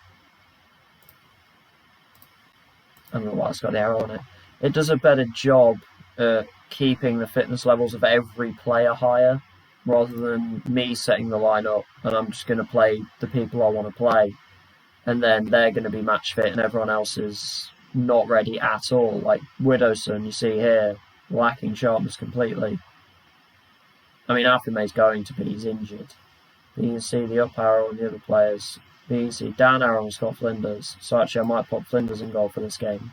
I don't know why it's got the arrow on it. It does a better job at keeping the fitness levels of every player higher, rather than me setting the lineup and I'm just going to play the people I want to play, and then they're going to be match fit and everyone else is not ready at all. Like Widdowson, you see here, lacking sharpness completely. I mean, Afime's going to be, he's injured. But you can see the up arrow on the other players. You can see down arrow on Scott Flinders. So actually I might put Flinders in goal for this game.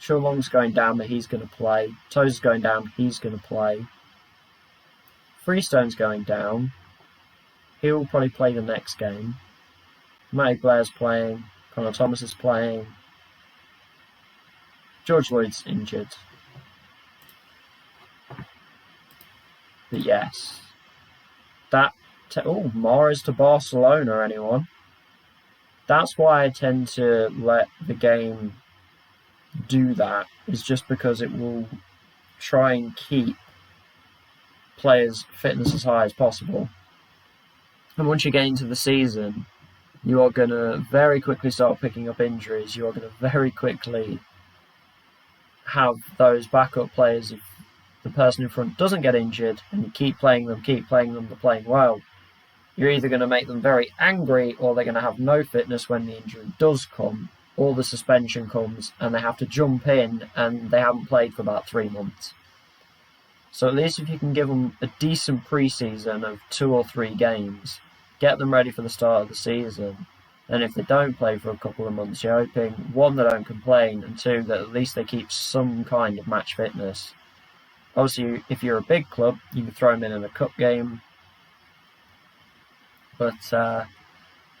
Shulong's going down, but he's going to play. Toes going down, he's going to play. Freestone's going down. He'll probably play the next game. Matty Blair's playing. Connor Thomas is playing. George Lloyd's injured. But yes. Mahrez to Barcelona, anyone? That's why I tend to let the game do that, is just because it will try and keep players' fitness as high as possible. And once you get into the season, you are going to very quickly start picking up injuries. You are going to very quickly have those backup players of the person in front doesn't get injured, and you keep playing them, they're playing well, you're either going to make them very angry, or they're going to have no fitness when the injury does come, or the suspension comes, and they have to jump in, and they haven't played for about 3 months. So at least if you can give them a decent pre-season of 2 or 3 games, get them ready for the start of the season, and if they don't play for a couple of months, you're hoping, 1, they don't complain, and 2, that at least they keep some kind of match fitness. Obviously, if you're a big club, you can throw them in a cup game. But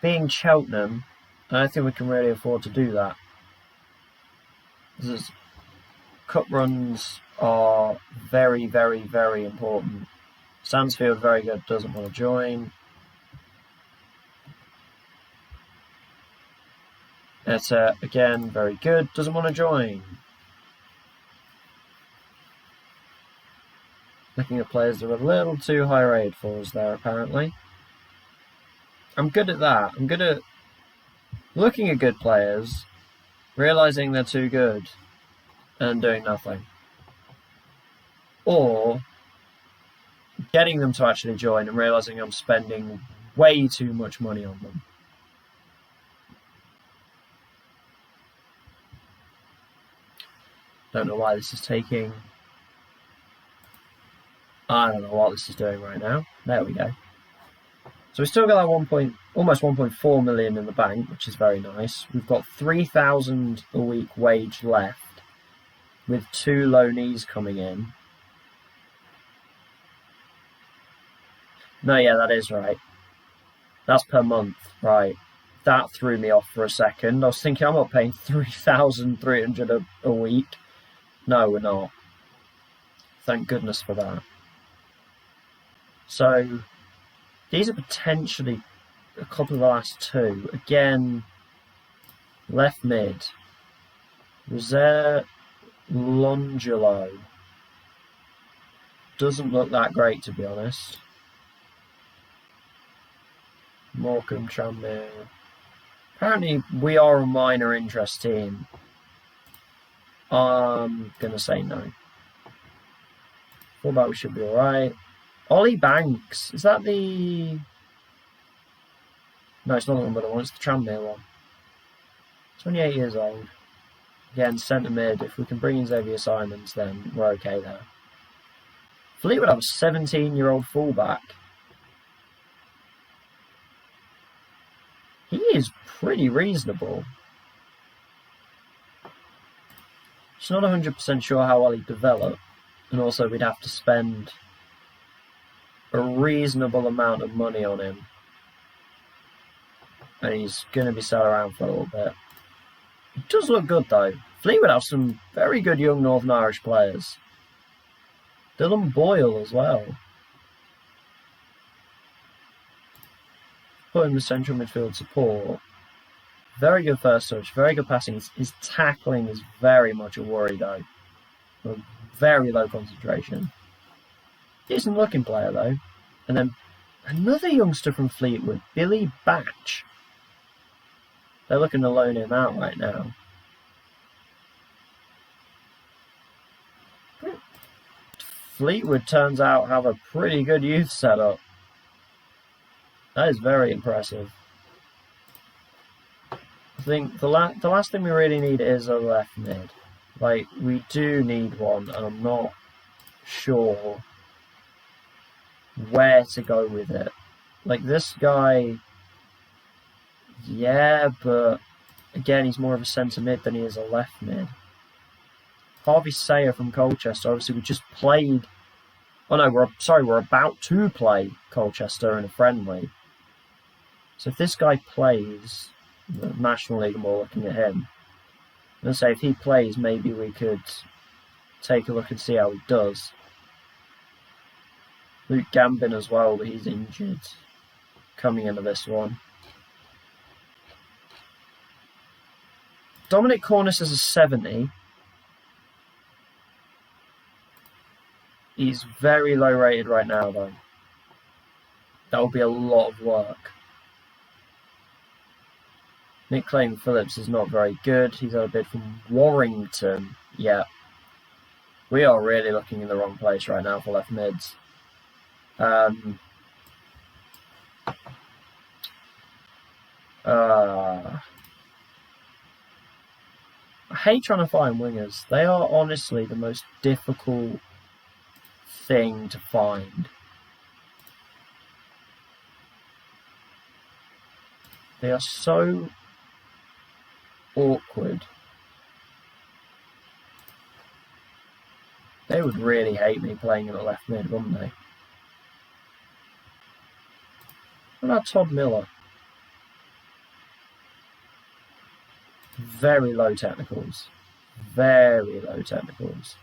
being Cheltenham, I don't think we can really afford to do that. Cup runs are very, very, very important. Stansfield, very good, doesn't want to join. Etta, again, very good, doesn't want to join. Looking at players that are a little too high rated for us there, apparently. I'm good at that. I'm good at looking at good players, realising they're too good, and doing nothing. Or getting them to actually join and realising I'm spending way too much money on them. Don't know why this is taking... I don't know what this is doing right now. There we go. So we've still got that almost 1.4 million in the bank, which is very nice. We've got 3,000 a week wage left, with 2 loanees coming in. No, yeah, that is right. That's per month, right. That threw me off for a second. I was thinking, I'm not paying 3,300 a week. No, we're not. Thank goodness for that. So, these are potentially a couple of the last 2. Again, left mid. Roser Longelo. Doesn't look that great, to be honest. Morecambe, Tranmere. Apparently, we are a minor interest team. I'm going to say no. Thought we should be alright. Ollie Banks. Is that the... No, it's not the Wimbledon one. It's the Tranmere one. 28 years old. Again, centre mid. If we can bring in Xavier Simons, then we're okay there. Fleetwood have a 17-year-old fullback. He is pretty reasonable. Just not 100% sure how well he'd develop. And also we'd have to spend a reasonable amount of money on him. And he's going to be sat around for a little bit. He does look good though. Fleetwood have some very good young Northern Irish players. Dylan Boyle as well. Put him in central midfield support. Very good first touch, very good passing. His tackling is very much a worry though. A very low concentration. Decent looking player though. And then another youngster from Fleetwood, Billy Batch. They're looking to loan him out right now. Fleetwood turns out have a pretty good youth setup. That is very impressive. I think the last thing we really need is a left mid. Like, we do need one, and I'm not sure where to go with it. Like, this guy, yeah, but again, he's more of a centre mid than he is a left mid. Harvey Sayer from Colchester, obviously we just played... Oh no, we're about to play Colchester in a friendly. So if this guy plays the National League and we're looking at him, I'm going to say if he plays, maybe we could take a look and see how he does. Luke Gambin as well, but he's injured coming into this one. Dominic Cornish is a 70. He's very low rated right now though. That will be a lot of work. Nick Clayton Phillips is not very good. He's had a bid from Warrington. Yeah. We are really looking in the wrong place right now for left mids. I hate trying to find wingers. They are honestly the most difficult thing to find. They are so awkward. They would really hate me playing in the left mid, wouldn't they? What about Todd Miller? Very low technicals. Very low technicals.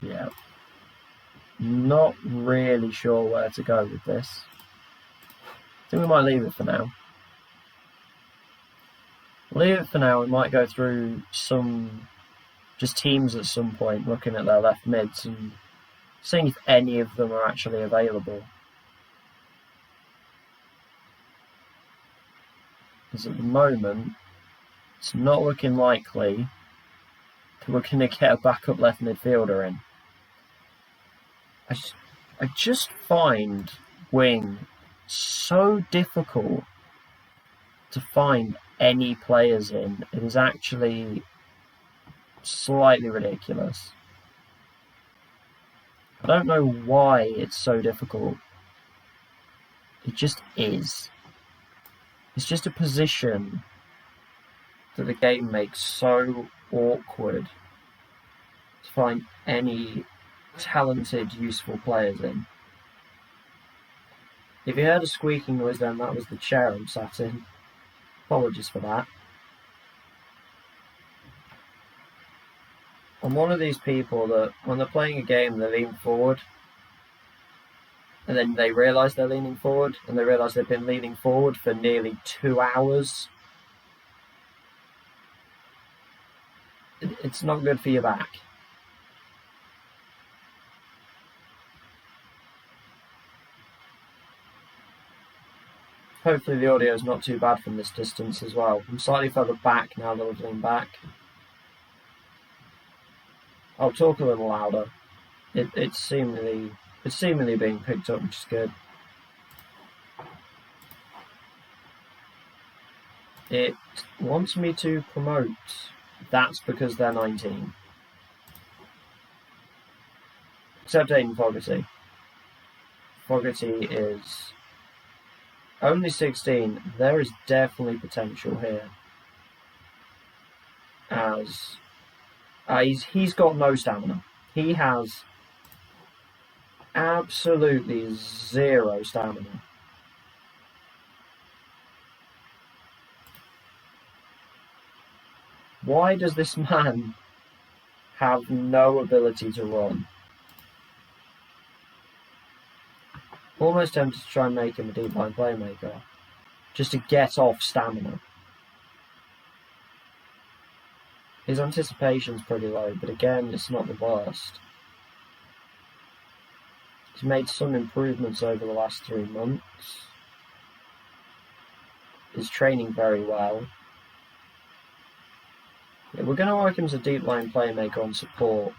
Yeah. Not really sure where to go with this. I think we might leave it for now. Leave it for now. We might go through some just teams at some point, looking at their left mids and seeing if any of them are actually available. Because at the moment, it's not looking likely that we're going to get a backup left midfielder in. I just find wing so difficult to find any players in. It is actually slightly ridiculous. I don't know why it's so difficult. It just is. It's just a position that the game makes so awkward to find any talented, useful players in. If you heard a squeaking noise then, that was the chair I'm sat in. Apologies for that. I'm one of these people that when they're playing a game they lean forward and then they realise they're leaning forward and they realise they've been leaning forward for nearly 2 hours. It's not good for your back. Hopefully the audio is not too bad from this distance as well. I'm slightly further back now that I've leaned back. I'll talk a little louder. It's seemingly being picked up, which is good. It wants me to promote. That's because they're 19. Except Aiden Fogarty. Fogarty is only 16. There is definitely potential here. As he's got no stamina. He has absolutely zero stamina. Why does this man have no ability to run? Almost tempted to try and make him a deep line playmaker, just to get off stamina. His anticipation's pretty low, but again, it's not the worst. He's made some improvements over the last 3 months. He's training very well. Yeah, we're going to work him as a deep line playmaker on support.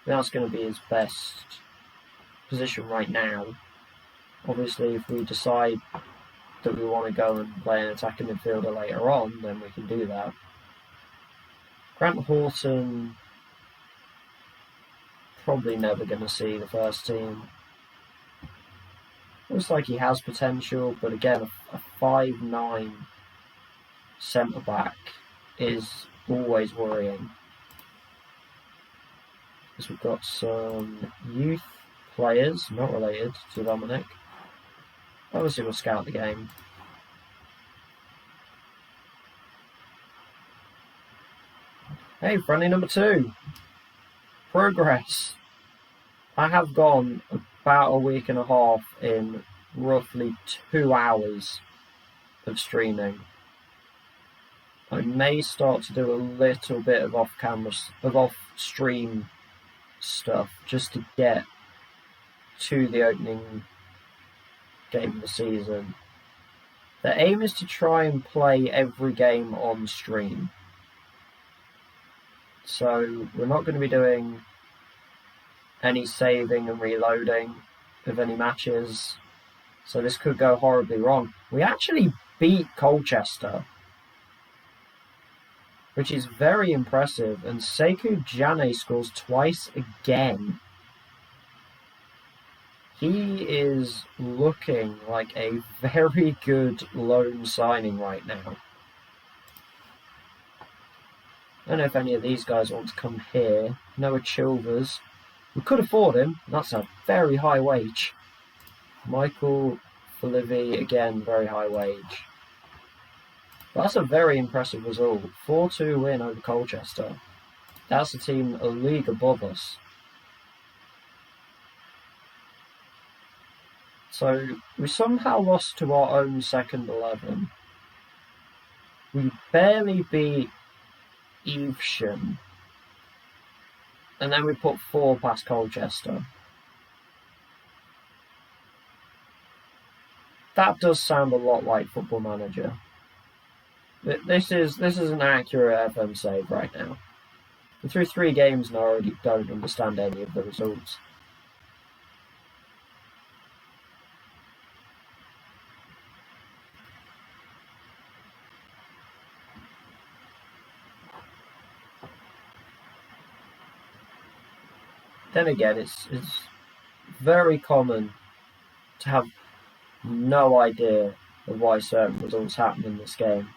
That's going to be his best position right now. Obviously, if we decide that we want to go and play an attacking midfielder later on, then we can do that. Grant Horton, probably never going to see the first team. Looks like he has potential, but again, a 5'9" centre-back is always worrying. Because we've got some youth players, not related to Dominic. Obviously we'll scout the game. Hey, friendly number 2. Progress. I have gone about a week and a half in roughly 2 hours of streaming. I may start to do a little bit of off-stream stuff just to get to the opening game of the season. The aim is to try and play every game on stream. So we're not going to be doing any saving and reloading of any matches. So this could go horribly wrong. We actually beat Colchester, which is very impressive. And Sekou Jane scores twice again. He is looking like a very good loan signing right now. I don't know if any of these guys want to come here. Noah Chilvers. We could afford him. That's a very high wage. Michael Felivi, again, very high wage. But that's a very impressive result. 4-2 win over Colchester. That's a team a league above us. So we somehow lost to our own second 11. We barely beat Evesham. And then we put 4 past Colchester. That does sound a lot like Football Manager. This is an accurate FM save right now. And through 3 games and I already don't understand any of the results. Then again, it's very common to have no idea of why certain results happen in this game.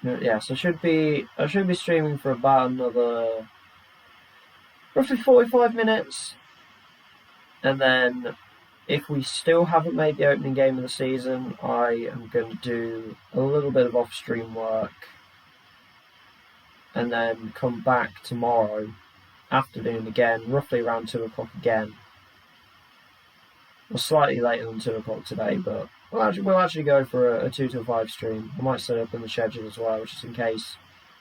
Yeah, so I should be streaming for about another roughly 45 minutes, and then if we still haven't made the opening game of the season, I am going to do a little bit of off-stream work, and then come back tomorrow afternoon again, roughly around 2 o'clock again. Well, slightly later than 2 o'clock today, but we'll actually go for a 2 to 5 stream. I might set up in the schedule as well, just in case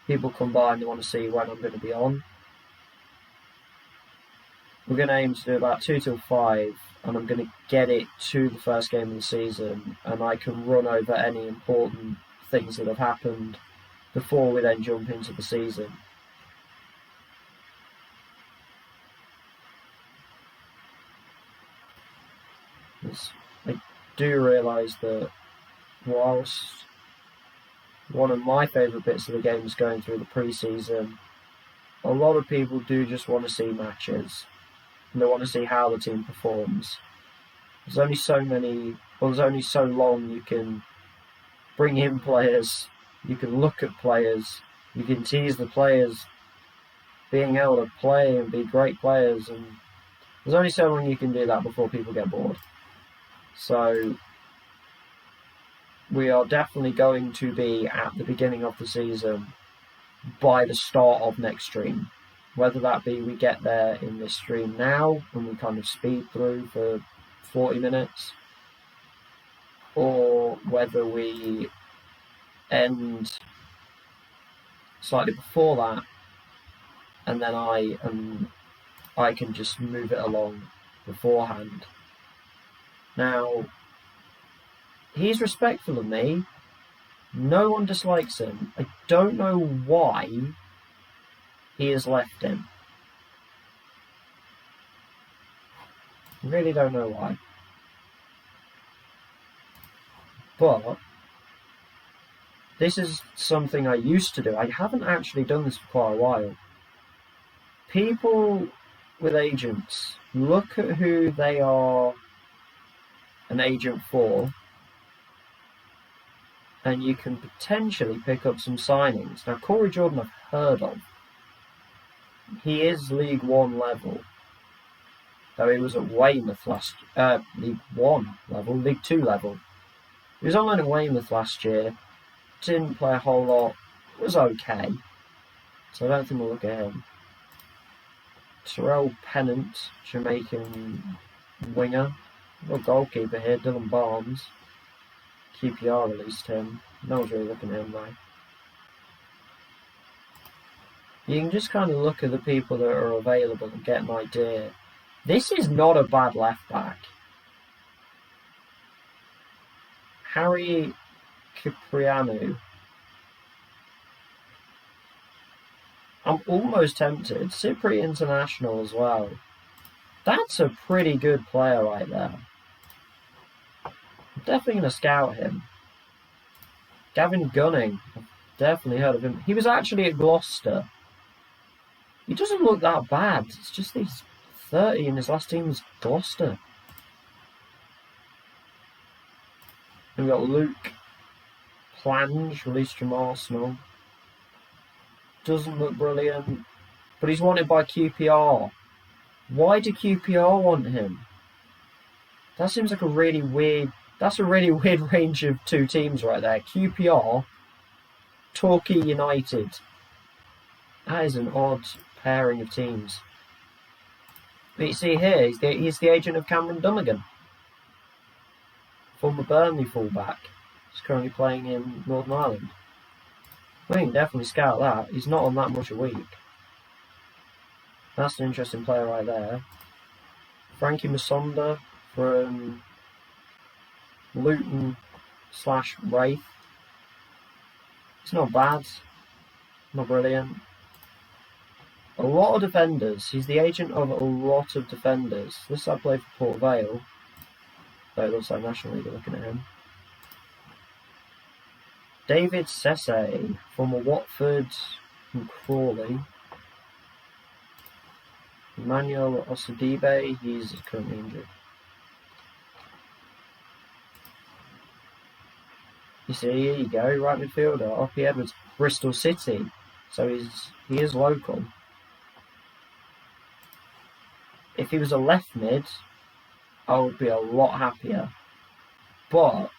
people come by and they want to see when I'm going to be on. We're going to aim to do about 2 till 5, and I'm going to get it to the first game of the season, and I can run over any important things that have happened before we then jump into the season. I do realise that whilst one of my favourite bits of the game is going through the pre-season, a lot of people do just want to see matches. And they want to see how the team performs. There's only so long you can bring in players, you can look at players, you can tease the players being able to play and be great players, and there's only so long you can do that before people get bored. So we are definitely going to be at the beginning of the season by the start of next stream. Whether that be we get there in this stream now and we kind of speed through for 40 minutes, or whether we end slightly before that and then I can just move it along beforehand. Now, he's respectful of me. No one dislikes him. I don't know why he has left him. I really don't know why. But this is something I used to do. I haven't actually done this for quite a while. People with agents look at who they are an agent for, and you can potentially pick up some signings. Now, Corey Jordan I've heard of. He is League 1 level. Though he was at Weymouth League 1 level, League 2 level. He was on loan at Weymouth last year. Didn't play a whole lot. Was okay. So I don't think we'll look at him. Terrell Pennant, Jamaican winger. Got a goalkeeper here, Dylan Barnes. QPR released him. No one's really looking at him though. You can just kind of look at the people that are available and get an idea. This is not a bad left back. Harry Cipriano. I'm almost tempted. Cypriot International as well. That's a pretty good player right there. I'm definitely going to scout him. Gavin Gunning. I've definitely heard of him. He was actually at Gloucester. He doesn't look that bad. It's just he's 30 and his last team was Gloucester. And we've got Luke Plange, released from Arsenal. Doesn't look brilliant. But he's wanted by QPR. Why do QPR want him? That seems like a really weird... That's a really weird range of two teams right there. QPR, Torquay United. That is an odd pairing of teams. But you see here, he's the agent of Cameron Dummigan. Former Burnley fullback. He's currently playing in Northern Ireland. We can definitely scout that. He's not on that much a week. That's an interesting player right there. Frankie Musonda from Luton/Wraith. It's not bad. Not brilliant. A lot of defenders. He's the agent of a lot of defenders. This I play for Port Vale. Though it looks like National League are looking at him. David Sesse from Watford and Crawley. Emmanuel Osadibe, he's currently injured. You see, here you go, right midfielder, Oppie Edwards, Bristol City. So he is local. If he was a left mid, I would be a lot happier. But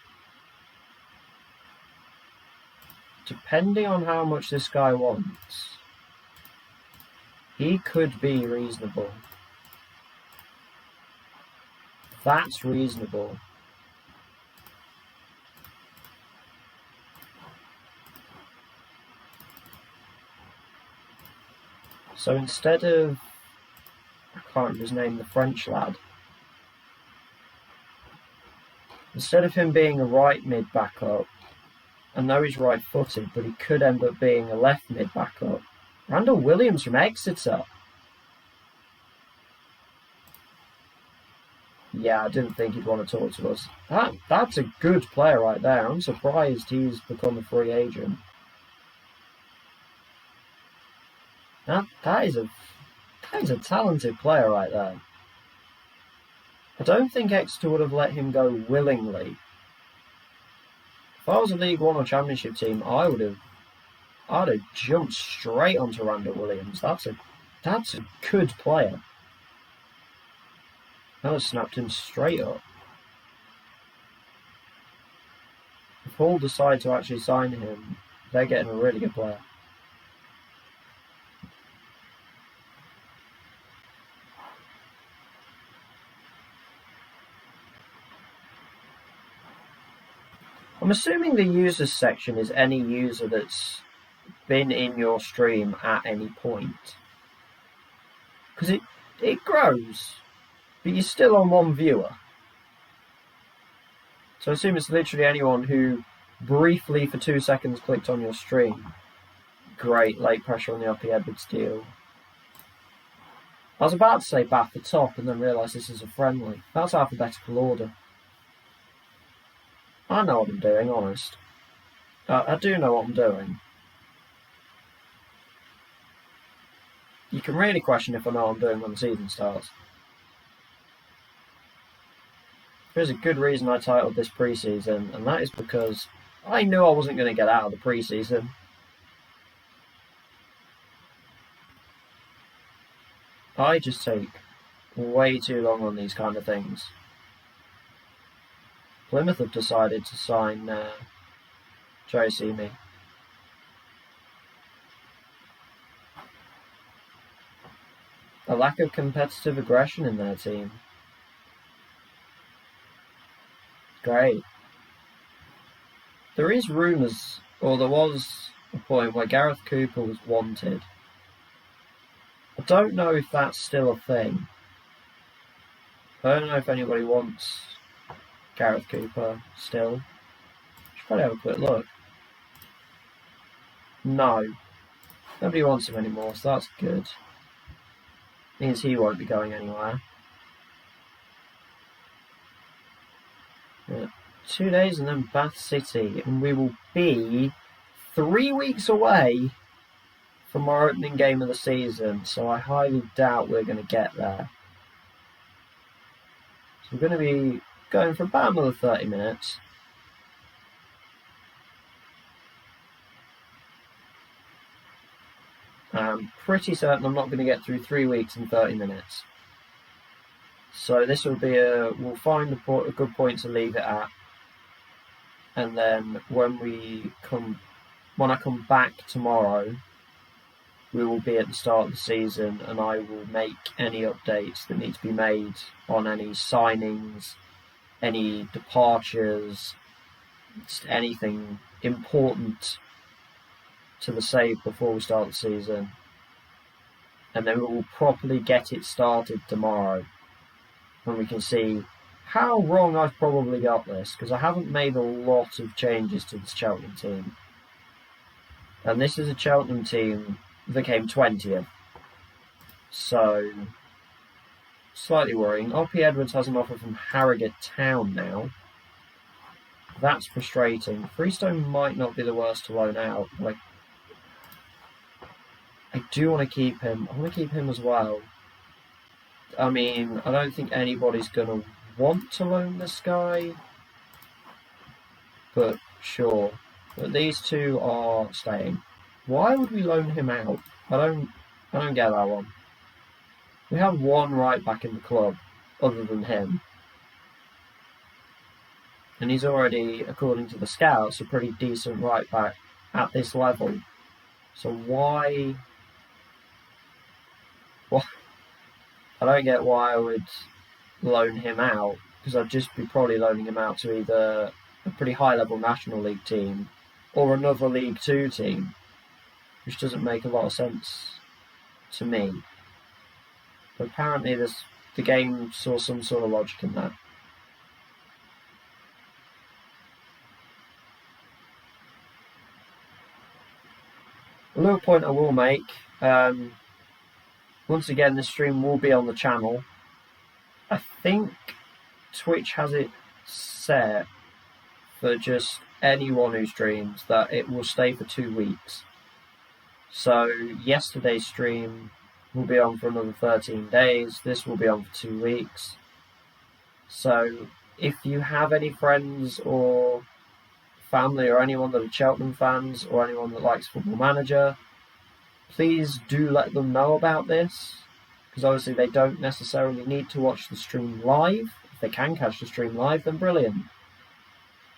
depending on how much this guy wants, he could be reasonable. That's reasonable. So instead of, I can't remember his name, the French lad, instead of him being a right mid backup, I know he's right-footed, but he could end up being a left mid backup. Randall Williams from Exeter. Yeah, I didn't think he'd want to talk to us. That's a good player right there. I'm surprised he's become a free agent. That is a talented player right there. I don't think Exeter would have let him go willingly. If I was a League One or Championship team, I'd have jumped straight onto Randall Williams. That's a good player. I'd have snapped him straight up. If Hull decide to actually sign him, they're getting a really good player. I'm assuming the users section is any user that's been in your stream at any point. Because it grows, but you're still on one viewer. So I assume it's literally anyone who briefly for 2 seconds clicked on your stream. Great, late pressure on the Oppie Edwards deal. I was about to say Bath the top and then realised this is a friendly. That's alphabetical order. I know what I'm doing, honest. I do know what I'm doing. You can really question if I know what I'm doing when the season starts. There's a good reason I titled this pre-season, and that is because I knew I wasn't going to get out of the pre-season. I just take way too long on these kind of things. Plymouth have decided to sign Joe Simi. A lack of competitive aggression in their team. Great. There is rumours, or there was a point where Gareth Cooper was wanted. I don't know if that's still a thing. I don't know if anybody wants Gareth Cooper still. Should probably have a quick look. No. Nobody wants him anymore, so that's good. Means he won't be going anywhere. Yeah. 2 days and then Bath City, and we will be 3 weeks away from our opening game of the season, so I highly doubt we're going to get there. So we're going to be going for about another 30 minutes. I'm pretty certain I'm not going to get through 3 weeks in 30 minutes. So this will be we'll find a good point to leave it at. And then when I come back tomorrow, we will be at the start of the season, and I will make any updates that need to be made on any signings, any departures, just anything important to the save before we start the season. And then we will properly get it started tomorrow, when we can see how wrong I've probably got this, because I haven't made a lot of changes to this Cheltenham team. And this is a Cheltenham team that came 20th. So, slightly worrying. RP Edwards has an offer from Harrogate Town now. That's frustrating. Freestone might not be the worst to loan out, but I do want to keep him. I want to keep him as well. I mean, I don't think anybody's going to want to loan this guy, but sure. But these two are staying. Why would we loan him out? I don't get that one. We have one right back in the club other than him. And he's already, according to the scouts, a pretty decent right back at this level. So why I don't get why I would loan him out, because I'd just be probably loaning him out to either a pretty high-level National League team or another League Two team, which doesn't make a lot of sense to me. But apparently the game saw some sort of logic in that. A little point I will make, once again, this stream will be on the channel. I think Twitch has it set for just anyone who streams that it will stay for 2 weeks. So yesterday's stream will be on for another 13 days. This will be on for 2 weeks. So if you have any friends or family or anyone that are Cheltenham fans or anyone that likes Football Manager, please do let them know about this, because obviously they don't necessarily need to watch the stream live. If they can catch the stream live, then brilliant.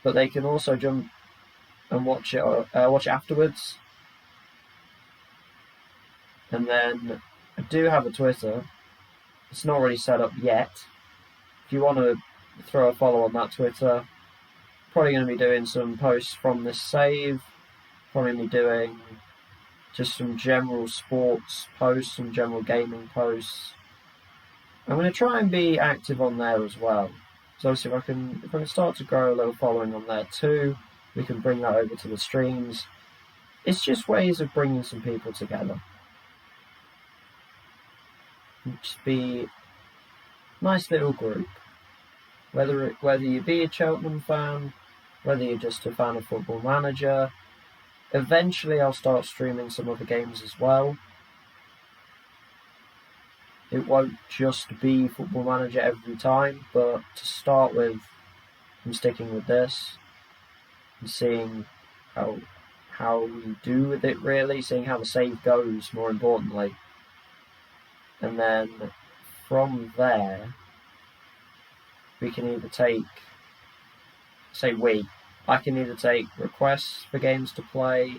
But they can also jump and watch it afterwards. And then I do have a Twitter. It's not really set up yet. If you want to throw a follow on that Twitter, probably going to be doing some posts from this save. Probably going to be doing just some general sports posts, some general gaming posts. I'm going to try and be active on there as well. So obviously if I can start to grow a little following on there too, we can bring that over to the streams. It's just ways of bringing some people together. Just be a nice little group. Whether you be a Cheltenham fan, whether you're just a fan of Football Manager. Eventually I'll start streaming some other games as well. It won't just be Football Manager every time, but to start with, I'm sticking with this and seeing how we do with it really, seeing how the save goes more importantly. And then from there, we can either take, I can either take requests for games to play.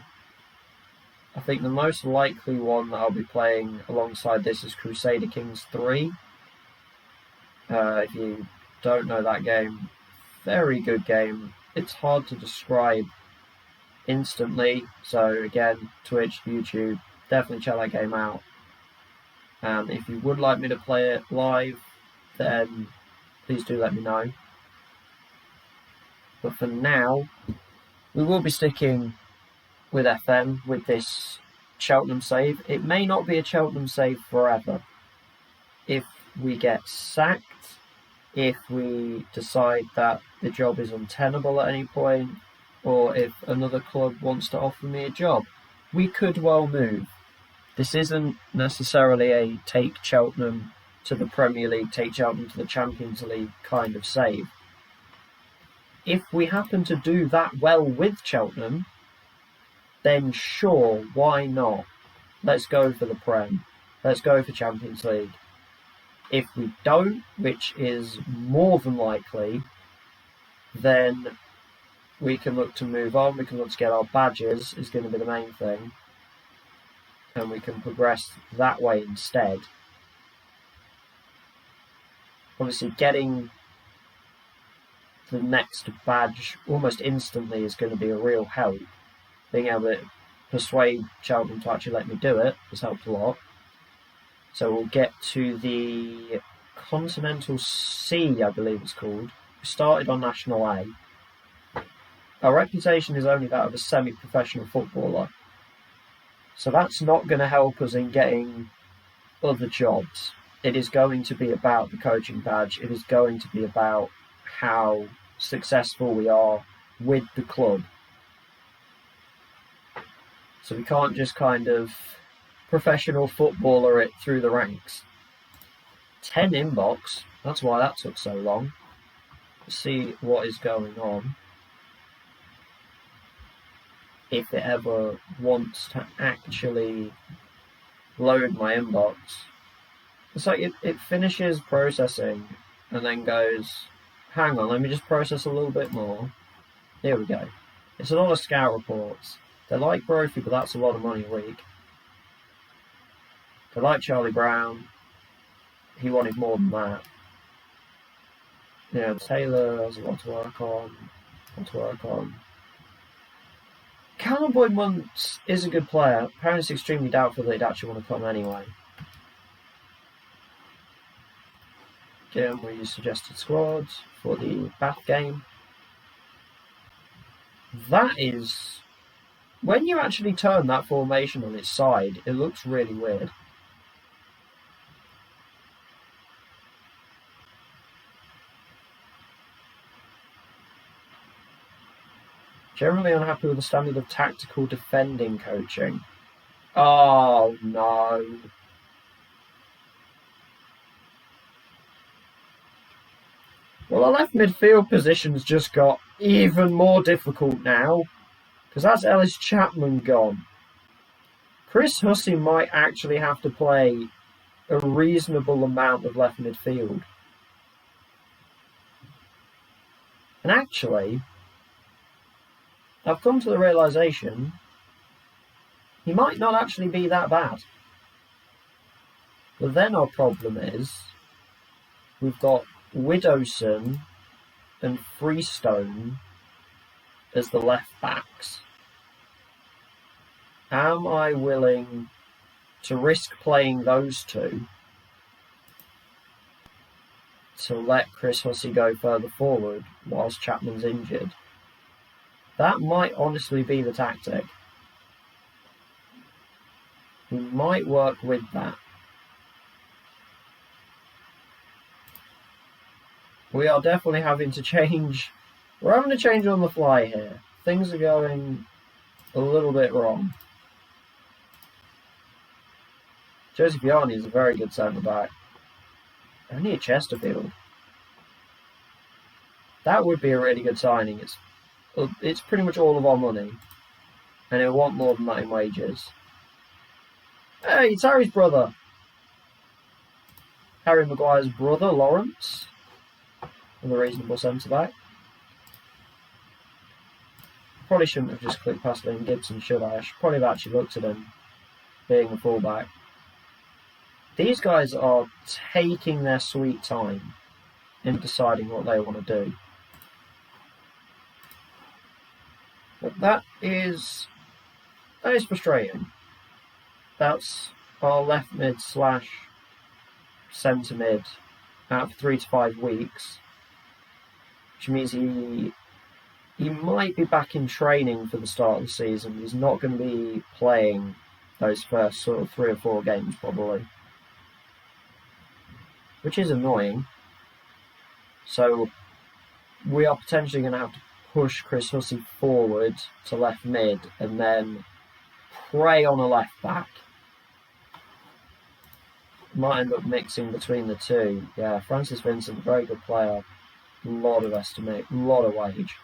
I think the most likely one that I'll be playing alongside this is Crusader Kings 3. If you don't know that game, very good game. It's hard to describe instantly. So again, Twitch, YouTube, definitely check that game out. And if you would like me to play it live, then please do let me know. But for now, we will be sticking with FM with this Cheltenham save. It may not be a Cheltenham save forever. If we get sacked, if we decide that the job is untenable at any point, or if another club wants to offer me a job, we could well move. This isn't necessarily a take Cheltenham to the Premier League, take Cheltenham to the Champions League kind of save. If we happen to do that well with Cheltenham, then sure, why not? Let's go for the Prem. Let's go for Champions League. If we don't, which is more than likely, then we can look to move on. We can look to get our badges, is going to be the main thing. And we can progress that way instead. Obviously, getting the next badge almost instantly is going to be a real help. Being able to persuade Cheltenham to actually let me do it has helped a lot. So we'll get to the Continental C, I believe it's called. We started on National A. Our reputation is only that of a semi-professional footballer. So that's not going to help us in getting other jobs. It is going to be about the coaching badge. It is going to be about how successful we are with the club. So we can't just kind of professional footballer it through the ranks. 10 inbox, that's why that took so long. Let's see what is going on. If it ever wants to actually load my inbox. It's like it finishes processing and then goes, hang on, let me just process a little bit more. Here we go. It's a lot of scout reports. They like Brophy, but that's a lot of money a week. They like Charlie Brown. He wanted more than that. Yeah, Taylor has a lot to work on. Callum Boyd is a good player. Apparently it's extremely doubtful that he'd actually want to come anyway. Again, we suggested squads for the Bath game. That is... When you actually turn that formation on its side, it looks really weird. Generally unhappy with the standard of tactical defending coaching. Oh, no. Well, our left midfield position's just got even more difficult now, because that's Ellis Chapman gone. Chris Hussey might actually have to play a reasonable amount of left midfield. And actually, I've come to the realisation he might not actually be that bad. But then our problem is we've got Widowson and Freestone as the left backs. Am I willing to risk playing those two to let Chris Hussey go further forward whilst Chapman's injured? That might honestly be the tactic. We might work with that. We are definitely having to change. We're having to change on the fly here. Things are going a little bit wrong. Joseph Yarni is a very good centre-back. Only at Chesterfield. That would be a really good signing. It's pretty much all of our money. And it'll want more than that in wages. Hey, it's Harry's brother. Harry Maguire's brother, Lawrence. And a reasonable centre-back. Probably shouldn't have just clicked past Liam Gibson, should I? I should probably have actually looked at him being a fullback. These guys are taking their sweet time in deciding what they want to do. But that is frustrating. That's our left mid / centre mid out for 3 to 5 weeks, which means he might be back in training for the start of the season. He's not going to be playing those first sort of 3 or 4 games probably, which is annoying. So we are potentially going to have to push Chris Hussey forward to left mid and then prey on a left back. Might end up mixing between the two. Yeah, Francis Vincent, very good player. A lot of wage.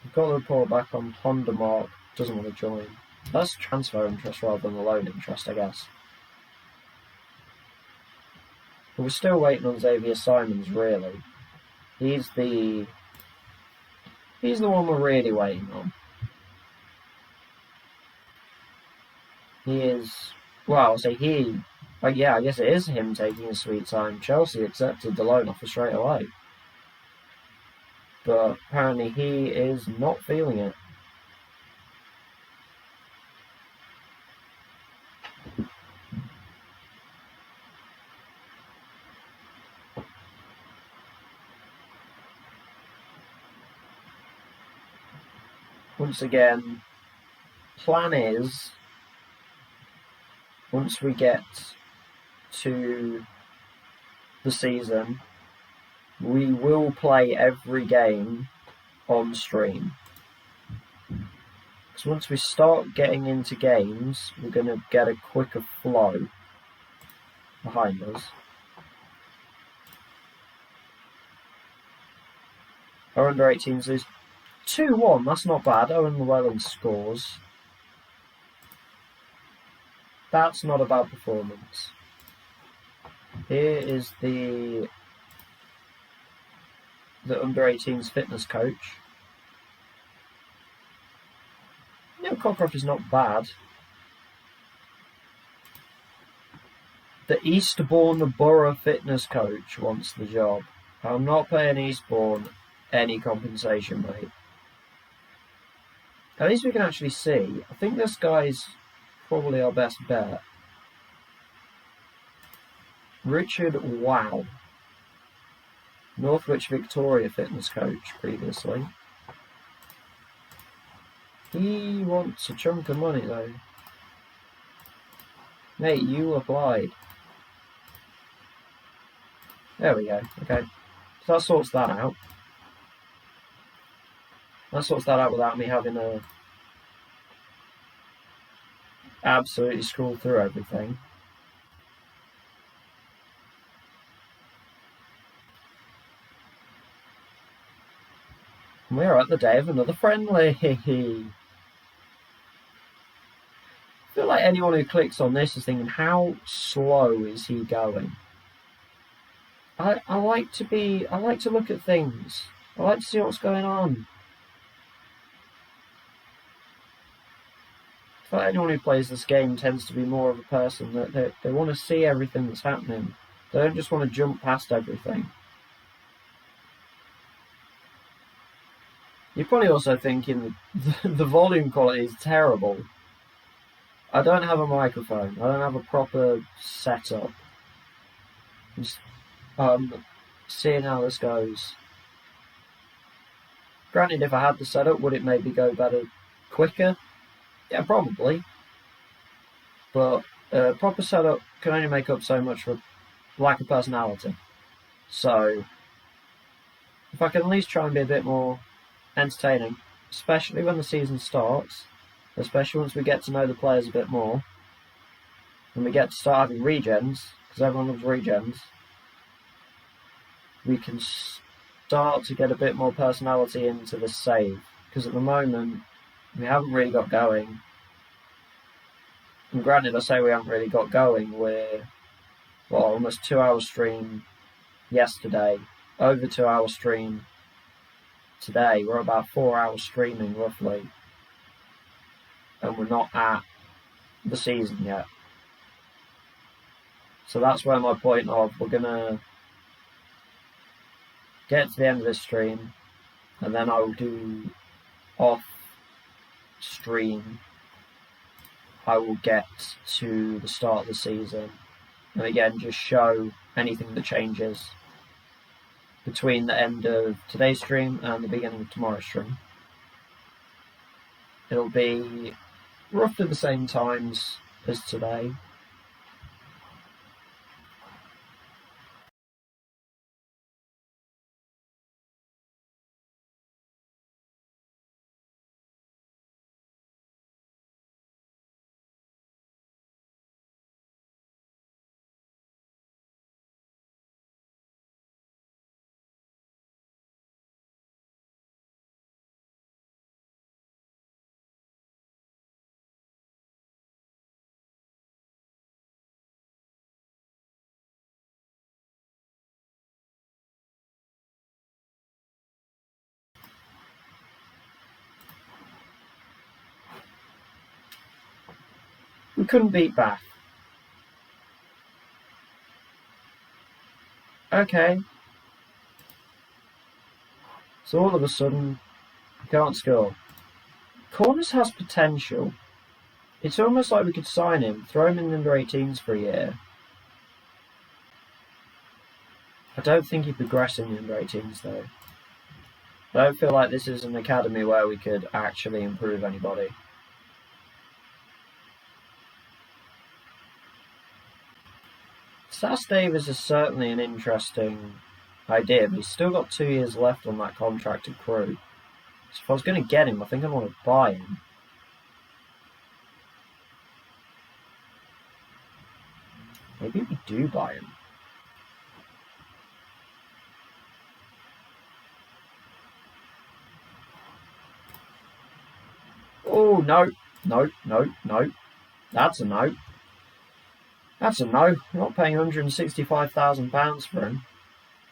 We've got the report back on Honda Mark, doesn't want to join. That's transfer interest rather than the loan interest, I guess. But we're still waiting on Xavier Simons, really. He's the one we're really waiting on. He is, well, I'll say he, but yeah, I guess it is him taking his sweet time. Chelsea accepted the loan offer straight away. But apparently he is not feeling it. Once again, plan is, once we get to the season, we will play every game on stream. Because once we start getting into games, we're going to get a quicker flow behind us. Our under-18s lose 2-1, that's not bad. Owen Llewellyn scores. That's not a bad performance. Here is the under-18s fitness coach. Neil Cockcroft is not bad. The Eastbourne Borough fitness coach wants the job. I'm not paying Eastbourne any compensation, mate. At least we can actually see. I think this guy's probably our best bet. Richard Wow. Northwich Victoria fitness coach previously. He wants a chunk of money though. Mate, you applied. There we go. Okay. So that sorts that out. That sorts that out without me having to absolutely scroll through everything. We're at the day of another friendly. I feel like anyone who clicks on this is thinking, how slow is he going? I like to look at things. I like to see what's going on. I feel like anyone who plays this game tends to be more of a person that they want to see everything that's happening. They don't just want to jump past everything. You're probably also thinking the volume quality is terrible. I don't have a microphone. I don't have a proper setup. I'm just seeing how this goes. Granted, if I had the setup, would it maybe go better quicker? Yeah, probably. But proper setup can only make up so much for lack of personality. So, if I can at least try and be a bit more entertaining, especially when the season starts, especially once we get to know the players a bit more, and we get to start having regens, because everyone loves regens, we can start to get a bit more personality into the save. Because at the moment, we haven't really got going. And granted, I say we haven't really got going. We're, almost 2 hour stream yesterday, over 2 hour stream today. We're about 4 hours streaming roughly, and we're not at the season yet. So that's where my point of we're gonna get to the end of this stream, and then I'll do off stream I will get to the start of the season, and again just show anything that changes between the end of today's stream and the beginning of tomorrow's stream. It'll be roughly the same times as today. We couldn't beat Bath. Okay. So all of a sudden, we can't score. Corners has potential. It's almost like we could sign him, throw him in the under 18s for a year. I don't think he'd progress in the under 18s though. I don't feel like this is an academy where we could actually improve anybody. Sass Davis is certainly an interesting idea, but he's still got 2 years left on that contract at Crewe. So if I was going to get him, I think I want to buy him. Maybe we do buy him. Oh, no. No, no, no. That's a no. That's a no. I'm not paying £165,000 for him.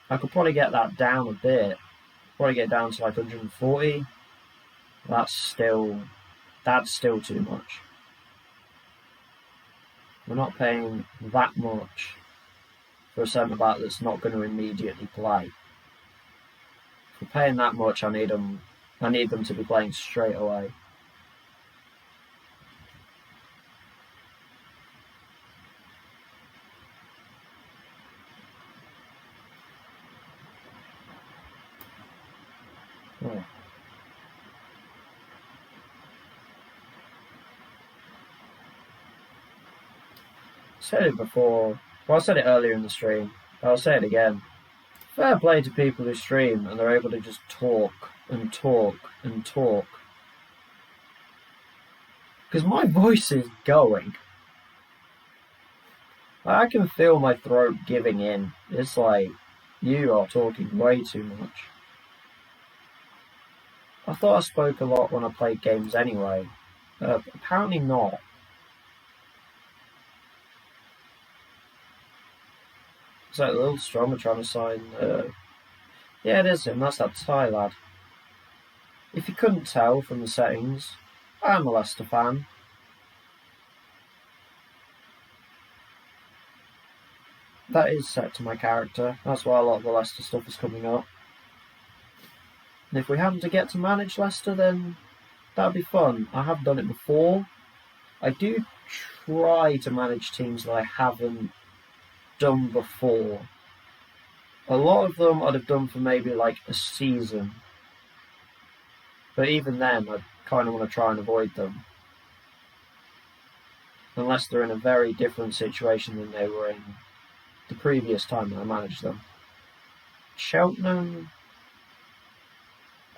I could probably get that down a bit. Probably get down to like 140. That's still too much. We're not paying that much for a centre back that's not going to immediately play. If we're paying that much, I need them to be playing straight away. Oh. I said it before. Well, I said it earlier in the stream. I'll say it again. Fair play to people who stream and they're able to just talk and talk and talk. Because my voice is going. I can feel my throat giving in. It's like, you are talking way too much. I thought I spoke a lot when I played games anyway. Apparently not. Is that a little stronger trying to sign? Yeah, it is him. That's that Thai lad. If you couldn't tell from the settings, I'm a Leicester fan. That is set to my character. That's why a lot of the Leicester stuff is coming up. And if we happen to get to manage Leicester, then that'd be fun. I have done it before. I do try to manage teams that I haven't done before. A lot of them I'd have done for maybe like a season. But even then, I kind of want to try and avoid them. Unless they're in a very different situation than they were in the previous time that I managed them. Cheltenham,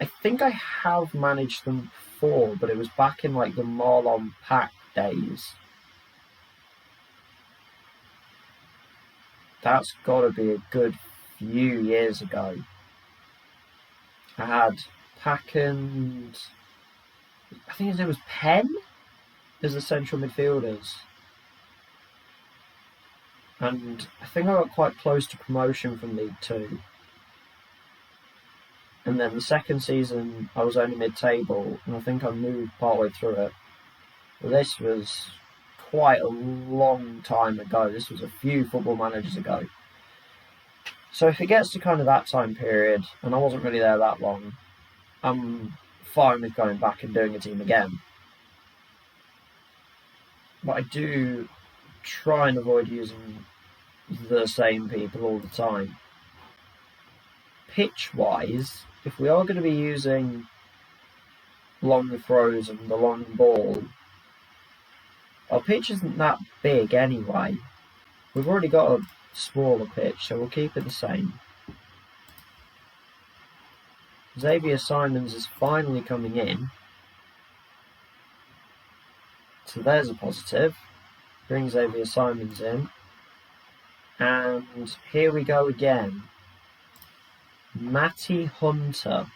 I think I have managed them before, but it was back in like the Marlon Pack days. That's got to be a good few years ago. I had Pack and I think his name was Penn as the central midfielders. And I think I got quite close to promotion from League 2. And then the second season, I was only mid-table, and I think I moved partway through it. But this was quite a long time ago. This was a few football managers ago. So if it gets to kind of that time period, and I wasn't really there that long, I'm fine with going back and doing a team again. but I do try and avoid using the same people all the time. Pitch-wise, if we are going to be using long throws and the long ball, our pitch isn't that big anyway. We've already got a smaller pitch, so we'll keep it the same. Xavier Simons is finally coming in, so there's a positive. Bring Xavier Simons in, and here we go again. Matty Hunter,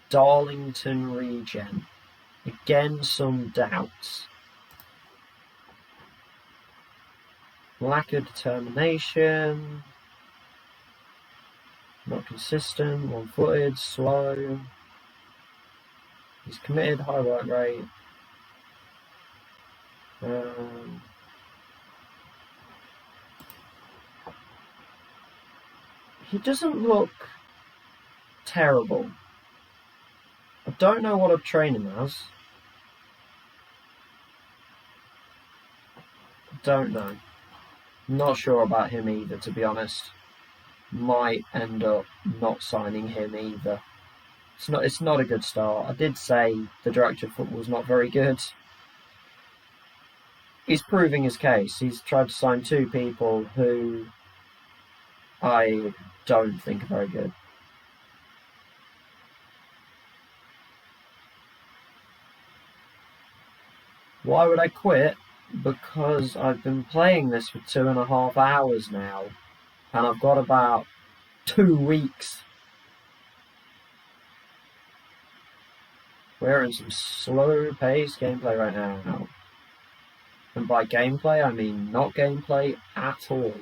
Darlington Regen. Again, some doubts. Lack of determination. Not consistent, one-footed, slow. He's committed, high work rate. He doesn't look terrible. I don't know what I'd train him as. Don't know. Not sure about him either, to be honest. Might end up not signing him either. It's not a good start. I did say the director of football was not very good. He's proving his case. He's tried to sign two people who I don't think are very good. Why would I quit? Because I've been playing this for 2.5 hours now, and I've got about 2 weeks. We're in some slow-paced gameplay right now. And by gameplay, I mean not gameplay at all.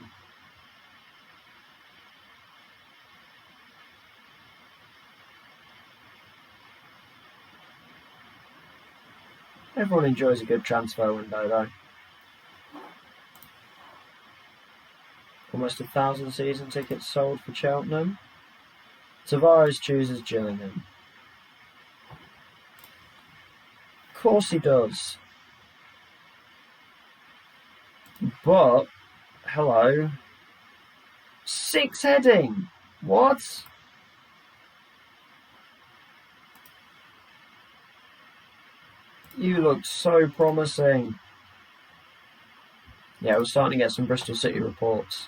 Everyone enjoys a good transfer window, though. Almost 1,000 season tickets sold for Cheltenham. Tavares chooses Gillingham. Of course he does. But, hello. 6 heading! What? You look so promising. Yeah, we're starting to get some Bristol City reports.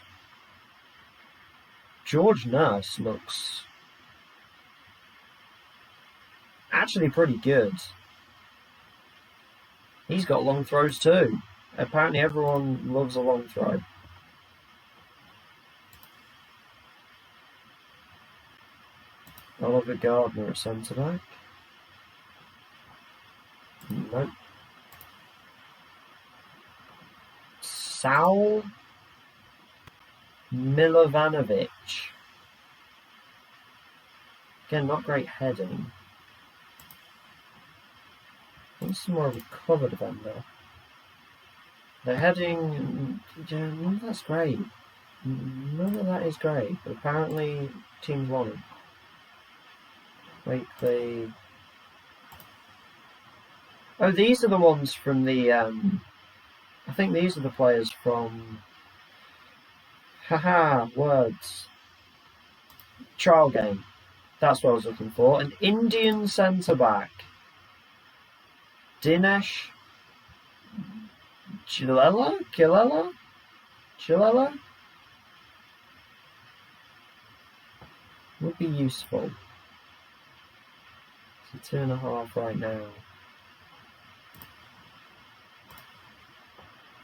George Nurse looks actually pretty good. He's got long throws too. Apparently everyone loves a long throw. Oliver Gardner at centre back. Nope. Saul Milovanovic. Again, not great heading. I think it's more of a cover defender. The heading, yeah, none of that's great. None of that is great, but apparently teams want him. Wakely. Oh, these are the ones from the, I think these are the players from, words. Trial game. That's what I was looking for. An Indian centre-back. Dinesh Chilela? Would be useful. It's 2.5 right now.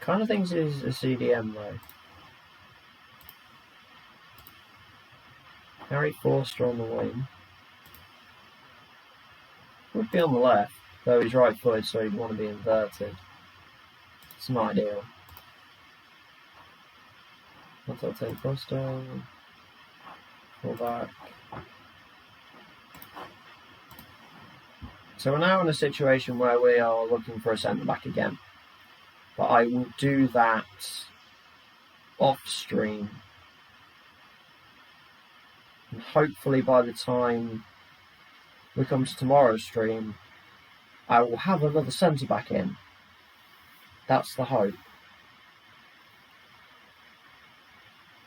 Kind of thinks he's a CDM though. Harry Forster on the wing. Would be on the left, though he's right-footed, so he'd want to be inverted. It's not ideal. I'll take Forster. Pull back. So we're now in a situation where we are looking for a centre-back again. But I will do that off-stream. And hopefully by the time we come to tomorrow's stream, I will have another centre-back in. That's the hope.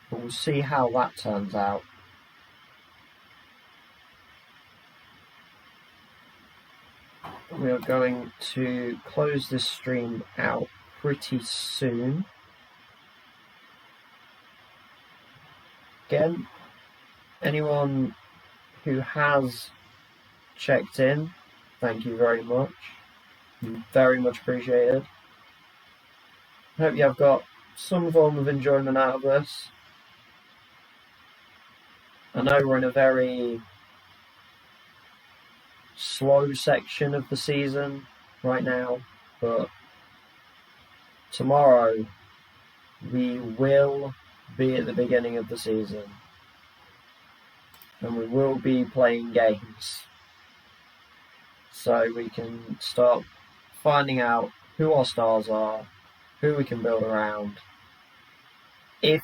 But we'll see how that turns out. We are going to close this stream out pretty soon. Again, anyone who has checked in, thank you very much. Very much appreciated. I hope you have got some form of enjoyment out of this. I know we're in a very slow section of the season right now, but tomorrow we will be at the beginning of the season and we will be playing games, so we can start finding out who our stars are, who we can build around. If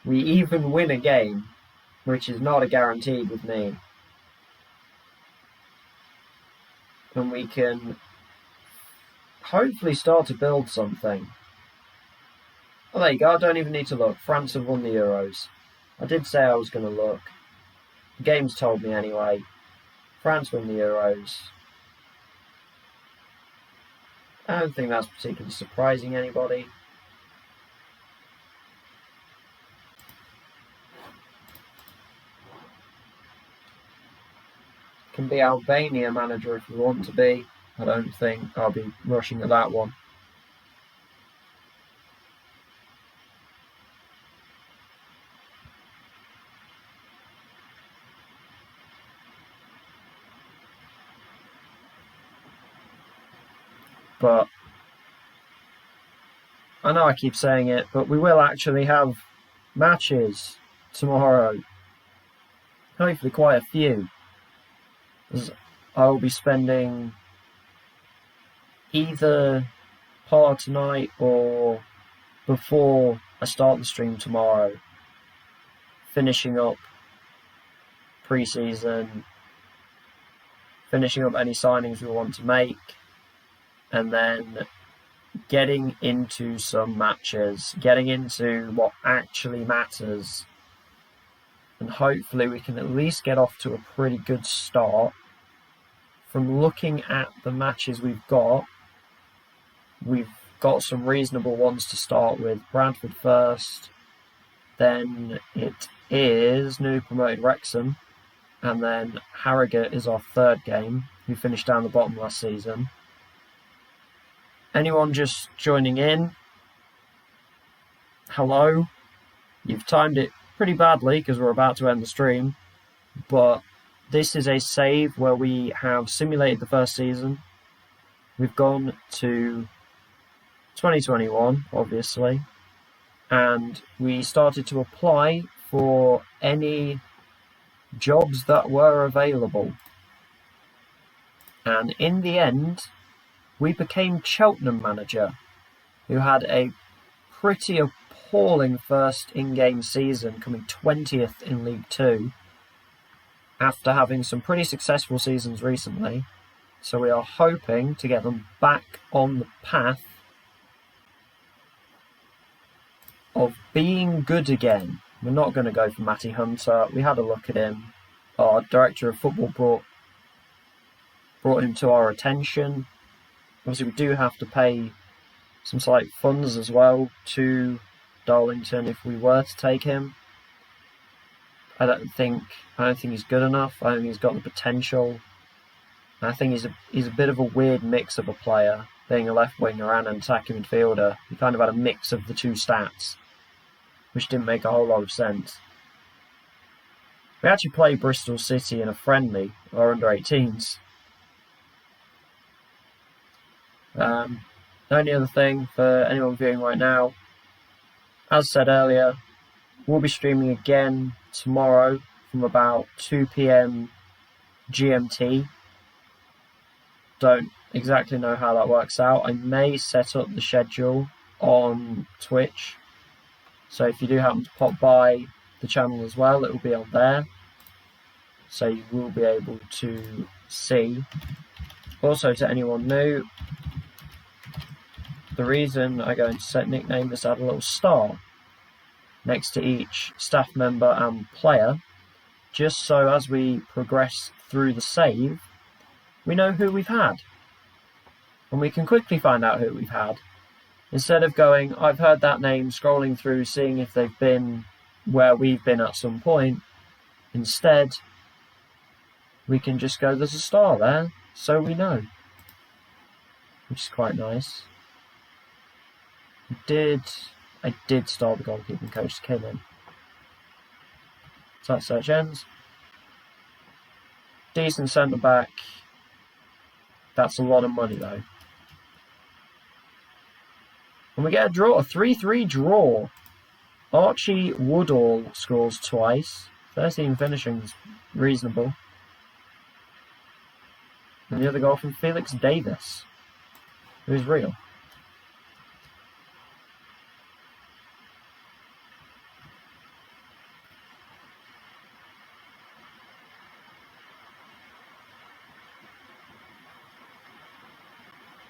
we even win a game, which is not a guarantee with me, and we can hopefully start to build something. Oh, there you go, I don't even need to look. France have won the Euros. I did say I was going to look. The game's told me anyway. France win the Euros. I don't think that's particularly surprising anybody. Can be Albania manager if we want to be. I don't think I'll be rushing at that one. But I know I keep saying it, but we will actually have matches tomorrow. Hopefully quite a few. As I will be spending either part of tonight or before I start the stream tomorrow, finishing up pre-season, finishing up any signings we want to make, and then getting into some matches, getting into what actually matters, and hopefully we can at least get off to a pretty good start. From looking at the matches we've got some reasonable ones to start with. Bradford first, then it is newly promoted Wrexham, and then Harrogate is our third game, who finished down the bottom last season. Anyone just joining in, hello. You've timed it pretty badly because we're about to end the stream, but this is a save where we have simulated the first season. We've gone to 2021, obviously, and we started to apply for any jobs that were available. And in the end, we became Cheltenham manager, who had a pretty appalling first in-game season, coming 20th in League 2, after having some pretty successful seasons recently. So we are hoping to get them back on the path of being good again. We're not going to go for Matty Hunter. We had a look at him. Our director of football brought him to our attention. Obviously, we do have to pay some slight funds as well to Darlington if we were to take him. I don't think he's good enough. I don't think he's got the potential. And I think he's a bit of a weird mix of a player, being a left winger and an attacking midfielder. He kind of had a mix of the two stats, which didn't make a whole lot of sense. We actually played Bristol City in a friendly, or under 18s. The only other thing for anyone viewing right now, as said earlier, we'll be streaming again tomorrow from about 2 PM GMT. Don't exactly know how that works out. I may set up the schedule on Twitch, so if you do happen to pop by the channel as well, it will be on there, so you will be able to see. Also, to anyone new, the reason I'm going to set nickname is add a little star next to each staff member and player, just so as we progress through the save, we know who we've had. And we can quickly find out who we've had. Instead of going, I've heard that name, scrolling through, seeing if they've been where we've been at some point. Instead, we can just go, there's a star there, so we know. Which is quite nice. I did start the goalkeeping coach to kill him. So that search ends. Decent centre back. That's a lot of money though. And we get a draw, a 3-3 draw. Archie Woodall scores twice. 13 finishing is reasonable. And the other goal from Felix Davis, who's real.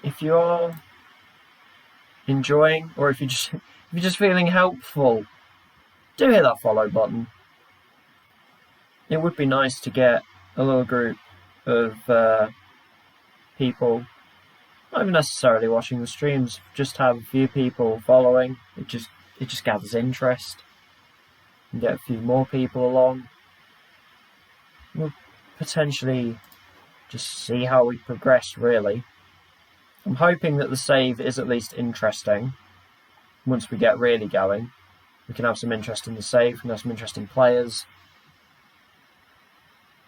If you're enjoying, or if you're just feeling helpful, do hit that follow button. It would be nice to get a little group of people, not even necessarily watching the streams, just have a few people following. It just gathers interest, and get a few more people along. We'll potentially just see how we progress, really. I'm hoping that the save is at least interesting. Once we get really going, we can have some interest in the save, we can have some interesting players,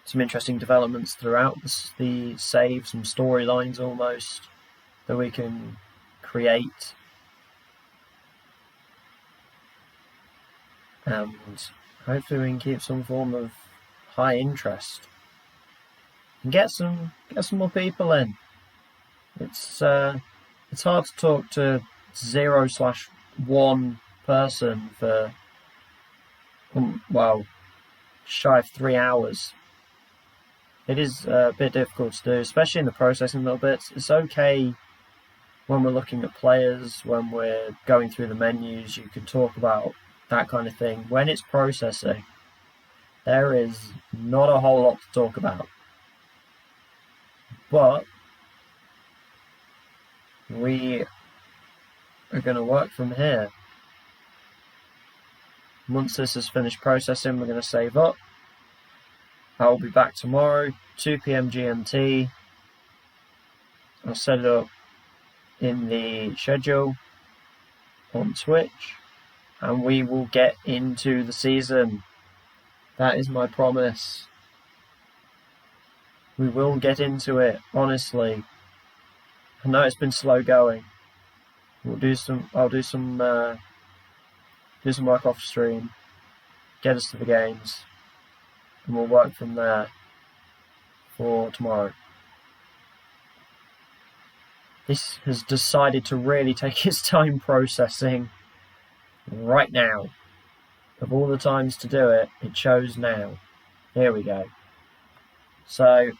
some interesting developments throughout the save, some storylines almost that we can create. And hopefully we can keep some form of high interest and get some more people in. It's hard to talk to 0/1 person for shy of 3 hours. It is a bit difficult to do, especially in the processing little bits. It's okay when we're looking at players, when we're going through the menus, you can talk about that kind of thing. When it's processing, there is not a whole lot to talk about. But we are going to work from here. Once this is finished processing, we're going to save up. I'll be back tomorrow, 2 PM GMT. I'll set it up in the schedule on Twitch, and we will get into the season. That is my promise. We will get into it, honestly. I know it's been slow going. I'll do some work off stream, get us to the games, and we'll work from there for tomorrow. This has decided to really take its time processing right now. Of all the times to do it, it chose now. Here we go. So,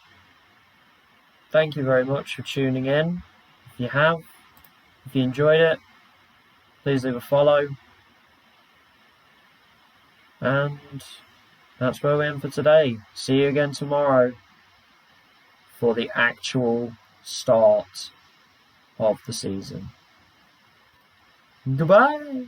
thank you very much for tuning in. If you enjoyed it, please leave a follow. And that's where we end for today. See you again tomorrow for the actual start of the season. Goodbye!